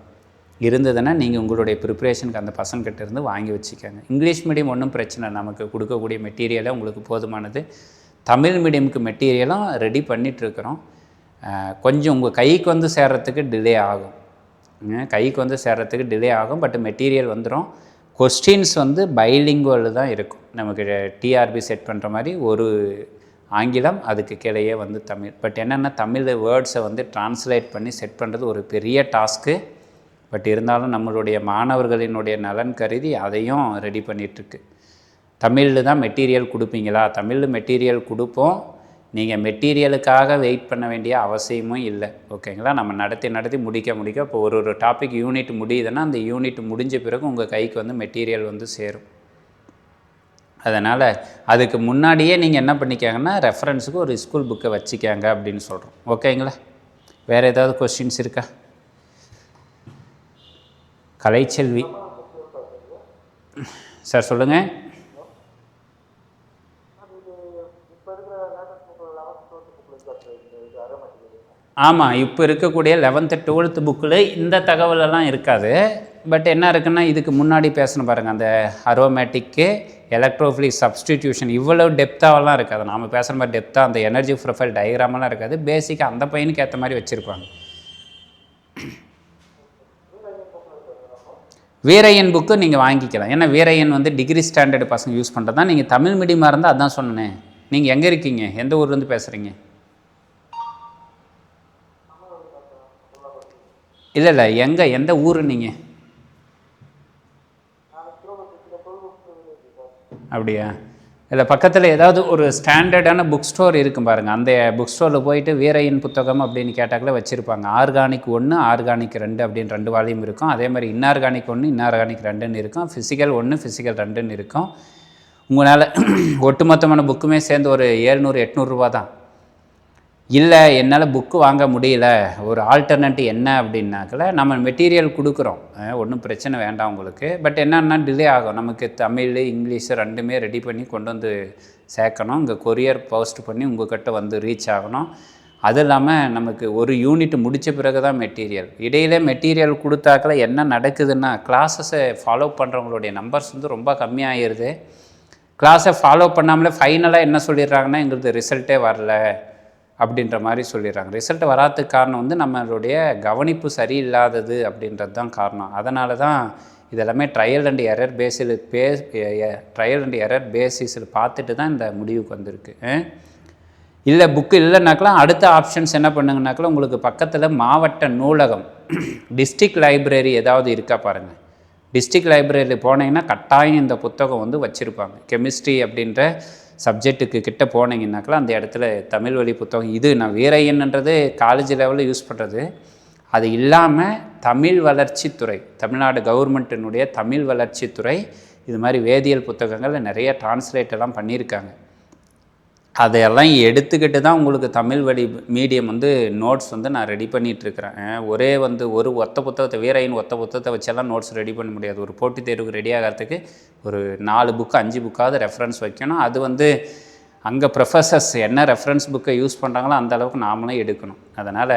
இருந்ததுன்னா நீங்கள் உங்களுடைய ப்ரிப்ரேஷனுக்கு அந்த பசங்கிட்ட இருந்து வாங்கி வச்சுக்கோங்க. இங்கிலீஷ் மீடியம் ஒன்றும் பிரச்சனை, நமக்கு கொடுக்கக்கூடிய மெட்டீரியலே உங்களுக்கு போதுமானது. தமிழ் மீடியமுக்கு மெட்டீரியலும் ரெடி பண்ணிகிட்ருக்குறோம். கொஞ்சம் உங்கள் கைக்கு வந்து சேர்கிறதுக்கு டிலே ஆகும். பட் மெட்டீரியல் வந்துடும். கொஸ்டின்ஸ் வந்து பைலிங்குவல் தான் இருக்கும். நமக்கு டிஆர்பி செட் பண்ணுற மாதிரி ஒரு ஆங்கிலம், அதுக்கு கீழேயே வந்து தமிழ். பட் என்னென்னா தமிழ் வேர்ட்ஸை வந்து டிரான்ஸ்லேட் பண்ணி செட் பண்ணுறது ஒரு பெரிய டாஸ்க்கு. பட் இருந்தாலும் நம்மளுடைய மாணவர்களினுடைய நலன் கருதி அதையும் ரெடி பண்ணிகிட்ருக்கு. தமிழில் தான் மெட்டீரியல் கொடுப்பீங்களா? தமிழில் மெட்டீரியல் கொடுப்போம். நீங்கள் மெட்டீரியலுக்காக வெயிட் பண்ண வேண்டிய அவசியமும் இல்லை. ஓகேங்களா? நம்ம நடத்தி முடிக்க இப்போ ஒரு டாபிக் யூனிட் முடியுதுன்னா அந்த யூனிட் முடிஞ்ச பிறகு உங்கள் கைக்கு வந்து மெட்டீரியல் வந்து சேரும். அதனால் அதுக்கு முன்னாடியே நீங்கள் என்ன பண்ணிக்காங்கன்னா ரெஃபரன்ஸுக்கு ஒரு ஸ்கூல் புக்கை வச்சுக்காங்க அப்படின்னு சொல்கிறோம். ஓகேங்களா? வேறு ஏதாவது கொஸ்டின்ஸ் இருக்கா? கலைச்செல்வி சார் சொல்லுங்கள். ஆமாம், இப்போ இருக்கக்கூடிய 11th 12th புக்கில் இந்த தகவலெல்லாம் இருக்காது. பட் என்ன இருக்குன்னா இதுக்கு முன்னாடி பேசணும் பாருங்கள், அந்த அரோமேட்டிக்கு எலக்ட்ரோஃபிலிக் சப்ஸ்டிடியூஷன் இவ்வளோ டெப்த்தாவெல்லாம் இருக்காது. நாம் பேசுகிற மாதிரி டெப்த்தாக அந்த எனர்ஜி ப்ரொஃபைல் டயக்ராமெல்லாம் இருக்காது. பேசிக்காக அந்த பையனுக்கு ஏற்ற மாதிரி வச்சுருப்பாங்க. வீரையன் புக்கு நீங்கள் வாங்கிக்கலாம். ஏன்னா வீரையன் வந்து டிகிரி ஸ்டாண்டர்டு பசங்க யூஸ் பண்ணுறது தான். நீங்கள் தமிழ் மீடியமாக இருந்தால் அதான் சொன்னேன். நீங்கள் எங்கே இருக்கீங்க, எந்த ஊர்லேருந்து பேசுகிறீங்க? இல்லை எந்த ஊர் நீங்கள்? அப்படியா? இல்லை பக்கத்தில் ஏதாவது ஒரு ஸ்டாண்டர்டான புக் ஸ்டோர் இருக்கும் பாருங்கள். அந்த புக் ஸ்டோரில் போயிட்டு வீரையன் புத்தகம் அப்படின்னு கேட்டாக்களே வச்சுருப்பாங்க. ஆர்கானிக் 1, ஆர்கானிக் 2 அப்படின்னு 2 வால்யூம் இருக்கும். அதே மாதிரி இன்ஆர்கானிக் 1, இன்ஆர்கானிக் 2ன்னு இருக்கும். ஃபிசிக்கல் 1, ஃபிசிக்கல் 2ன்னு இருக்கும். உங்களால் ஒட்டுமொத்தமான புக்குமே சேர்ந்து ஒரு 700-800 ரூபா தான். இல்லை என்னால் புக்கு வாங்க முடியல, ஒரு ஆல்டர்னேட்டிவ் என்ன அப்படின்னாக்கல நம்ம மெட்டீரியல் கொடுக்குறோம், ஒன்றும் பிரச்சனை வேண்டாம் உங்களுக்கு. பட் என்னன்னா டிலே ஆகும். நமக்கு தமிழ் இங்கிலீஷ் ரெண்டுமே ரெடி பண்ணி கொண்டு வந்து சேர்க்கணும். இங்கே கொரியர் போஸ்ட் பண்ணி உங்கள்கிட்ட வந்து ரீச் ஆகணும். அது இல்லாமல் நமக்கு ஒரு யூனிட் முடித்த பிறகு தான் மெட்டீரியல். இடையிலே மெட்டீரியல் கொடுத்தாக்கல என்ன நடக்குதுன்னா, கிளாஸஸை ஃபாலோ பண்ணுறவங்களுடைய நம்பர்ஸ் வந்து ரொம்ப கம்மியாகிடுது. கிளாஸை ஃபாலோ பண்ணாமலே ஃபைனலாக என்ன சொல்லிடுறாங்கன்னா, எங்களுக்கு ரிசல்ட்டே வரல அப்படின்ற மாதிரி சொல்லிடுறாங்க. ரிசல்ட் வராதுக்கு காரணம் வந்து நம்மளுடைய கவனிப்பு சரியில்லாதது அப்படின்றது தான் காரணம். அதனால தான் இதெல்லாமே ட்ரையல் அண்ட் எரர் பேசிஸில் பார்த்துட்டு தான் இந்த முடிவுக்கு வந்திருக்கு. இல்லை புக்கு இல்லைனாக்கலாம் அடுத்த ஆப்ஷன்ஸ் என்ன பண்ணுங்கனாக்கலாம், உங்களுக்கு பக்கத்தில் மாவட்ட நூலகம் டிஸ்ட்ரிக்ட் லைப்ரரி ஏதாவது இருக்கா பாருங்கள். டிஸ்ட்ரிக்ட் லைப்ரரியில் போனீங்கன்னா கட்டாயம் இந்த புத்தகம் வந்து வச்சுருப்பாங்க. கெமிஸ்ட்ரி அப்படின்ற சப்ஜெக்ட்டுக்கு கிட்ட போனீங்கன்னாக்கெல்லாம் அந்த இடத்துல தமிழ் வழி புத்தகம் இது நான் வீரையன்ன்றது காலேஜ் லெவலில் யூஸ் பண்ணுறது. அது இல்லாமல் தமிழ் வளர்ச்சித்துறை, தமிழ்நாடு கவர்மெண்ட்டினுடைய தமிழ் வளர்ச்சித்துறை இது மாதிரி வேதியியல் புத்தகங்கள் நிறைய டிரான்ஸ்லேட் எல்லாம் பண்ணியிருக்காங்க. அதையெல்லாம் எடுத்துக்கிட்டு தான் உங்களுக்கு தமிழ் வழி மீடியம் வந்து நோட்ஸ் வந்து நான் ரெடி பண்ணிகிட்ருக்கிறேன். ஒரே வந்து ஒரு ஒத்த புத்தகத்தை வீரையின் ஒத்த புத்தகத்தை வச்செல்லாம் நோட்ஸ் ரெடி பண்ண முடியாது. ஒரு போட்டித் தேர்வுக்கு ரெடி ஆகிறதுக்கு ஒரு 4 புக்கு 5 புக்காவது ரெஃபரன்ஸ் வைக்கணும். அது வந்து அங்கே ப்ரொஃபஸர்ஸ் என்ன ரெஃபரன்ஸ் புக்கை யூஸ் பண்ணுறாங்களோ அந்த அளவுக்கு நாமளும் எடுக்கணும். அதனால்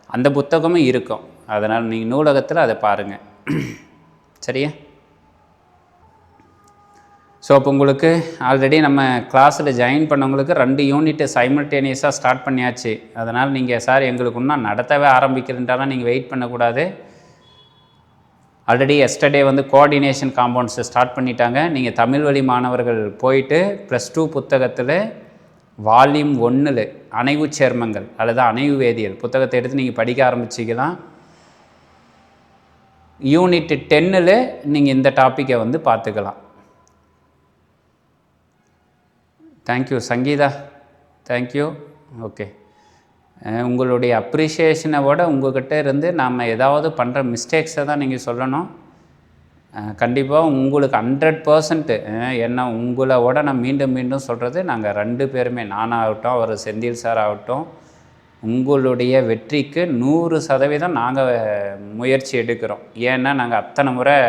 அந்த புத்தகமும் இருக்கும். அதனால் நீங்கள் நூலகத்தில் அதை பாருங்கள். சரியா? ஸோ இப்போ உங்களுக்கு ஆல்ரெடி நம்ம கிளாஸில் ஜாயின் பண்ணவங்களுக்கு 2 யூனிட்டு சைமல்டேனியஸாக ஸ்டார்ட் பண்ணியாச்சு. அதனால் நீங்கள் சார் எங்களுக்கு இன்னும் நடத்தவே ஆரம்பிக்கிறதுன்றாலும் நீங்கள் வெயிட் பண்ணக்கூடாது. ஆல்ரெடி எஸ்டர்டே வந்து கோஆர்டினேஷன் காம்பவுண்ட்ஸை ஸ்டார்ட் பண்ணிட்டாங்க. நீங்கள் தமிழ் வழி மாணவர்கள் போயிட்டு +2 புத்தகத்தில் வால்யூம் 1 அணைவு சேர்மங்கள் அல்லது அணைவு வேதியியல் புத்தகத்தை எடுத்து நீங்கள் படிக்க ஆரம்பிச்சிக்கலாம். யூனிட் 10 நீங்கள் இந்த டாப்பிக்கை வந்து பார்த்துக்கலாம். Thank you Sangeetha, thank you. ஓகே, உங்களுடைய அப்ரிஷியேஷனோட உங்கள்கிட்ட இருந்து நாம் ஏதாவது பண்ணுற மிஸ்டேக்ஸை தான் நீங்கள் சொல்லணும். கண்டிப்பாக உங்களுக்கு 100% என்ன உங்களோட நான் மீண்டும் சொல்கிறது, நாங்கள் 2 பேருமே நானாகட்டும் அவர் செந்தில் சார் ஆகட்டும் உங்களுடைய வெற்றிக்கு 100% நாங்கள் முயற்சி எடுக்கிறோம். ஏன்னா நாங்கள் அத்தனை முறை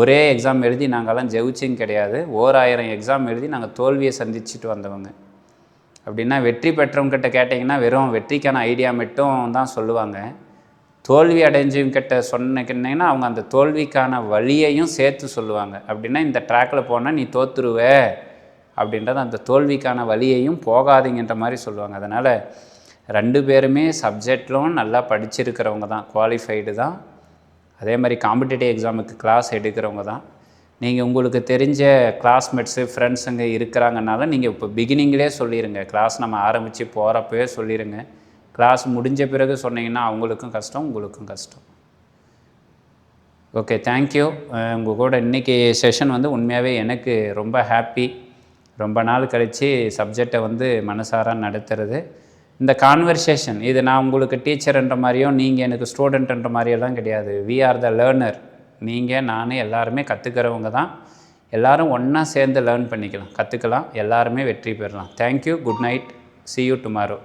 ஒரே எக்ஸாம் எழுதி நாங்கள்லாம் ஜெயிச்சிங்க கிடையாது. 1000 எக்ஸாம் எழுதி நாங்கள் தோல்வியை சந்திச்சுட்டு வந்தவங்க. அப்படின்னா வெற்றி பெற்றவங்கிட்ட கேட்டிங்கன்னா வெறும் வெற்றிக்கான ஐடியா மட்டும் தான் சொல்லுவாங்க. தோல்வி அடைஞ்சவங்கிட்ட சொன்னீங்கன்னா அவங்க அந்த தோல்விக்கான வழியையும் சேர்த்து சொல்லுவாங்க. அப்படின்னா இந்த ட்ராக்கில் போனால் நீ தோற்றுருவ அப்படின்றது அந்த தோல்விக்கான வழியையும் போகாதீங்கன்ற மாதிரி சொல்லுவாங்க. அதனால் 2 பேருமே சப்ஜெக்ட்லும் நல்லா படிச்சிருக்கிறவங்க தான், குவாலிஃபைடு தான். அதே மாதிரி காம்படிட்டிவ் எக்ஸாமுக்கு கிளாஸ் எடுக்கிறவங்க தான். நீங்கள் உங்களுக்கு தெரிஞ்ச கிளாஸ்மேட்ஸு ஃப்ரெண்ட்ஸுங்க இருக்கிறாங்கனால நீங்கள் இப்போ பிகினிங்லேயே சொல்லிடுங்க. கிளாஸ் நம்ம ஆரம்பித்து போகிறப்பவே சொல்லிடுங்க. கிளாஸ் முடிஞ்ச பிறகு சொன்னீங்கன்னா அவங்களுக்கும் கஷ்டம், உங்களுக்கும் கஷ்டம். Okay, thank you. உங்கள் கூட இன்றைக்கி செஷன் வந்து உண்மையாகவே எனக்கு ரொம்ப ஹாப்பி. ரொம்ப நாள் கழித்து சப்ஜெக்டை வந்து மனசார நடத்துறது. இந்த கான்வர்சேஷன் இது நான் உங்களுக்கு டீச்சர்ன்ற மாதிரியோ நீங்கள் எனக்கு ஸ்டூடெண்ட்ன்ற மாதிரியெல்லாம் கிடையாது. We are the learner. நீங்கள் நானே எல்லாருமே கற்றுக்கிறவங்க தான். எல்லோரும் ஒன்றா சேர்ந்து லேர்ன் பண்ணிக்கலாம், கற்றுக்கலாம், எல்லாருமே வெற்றி பெறலாம். Thank you. Good night. see you tomorrow.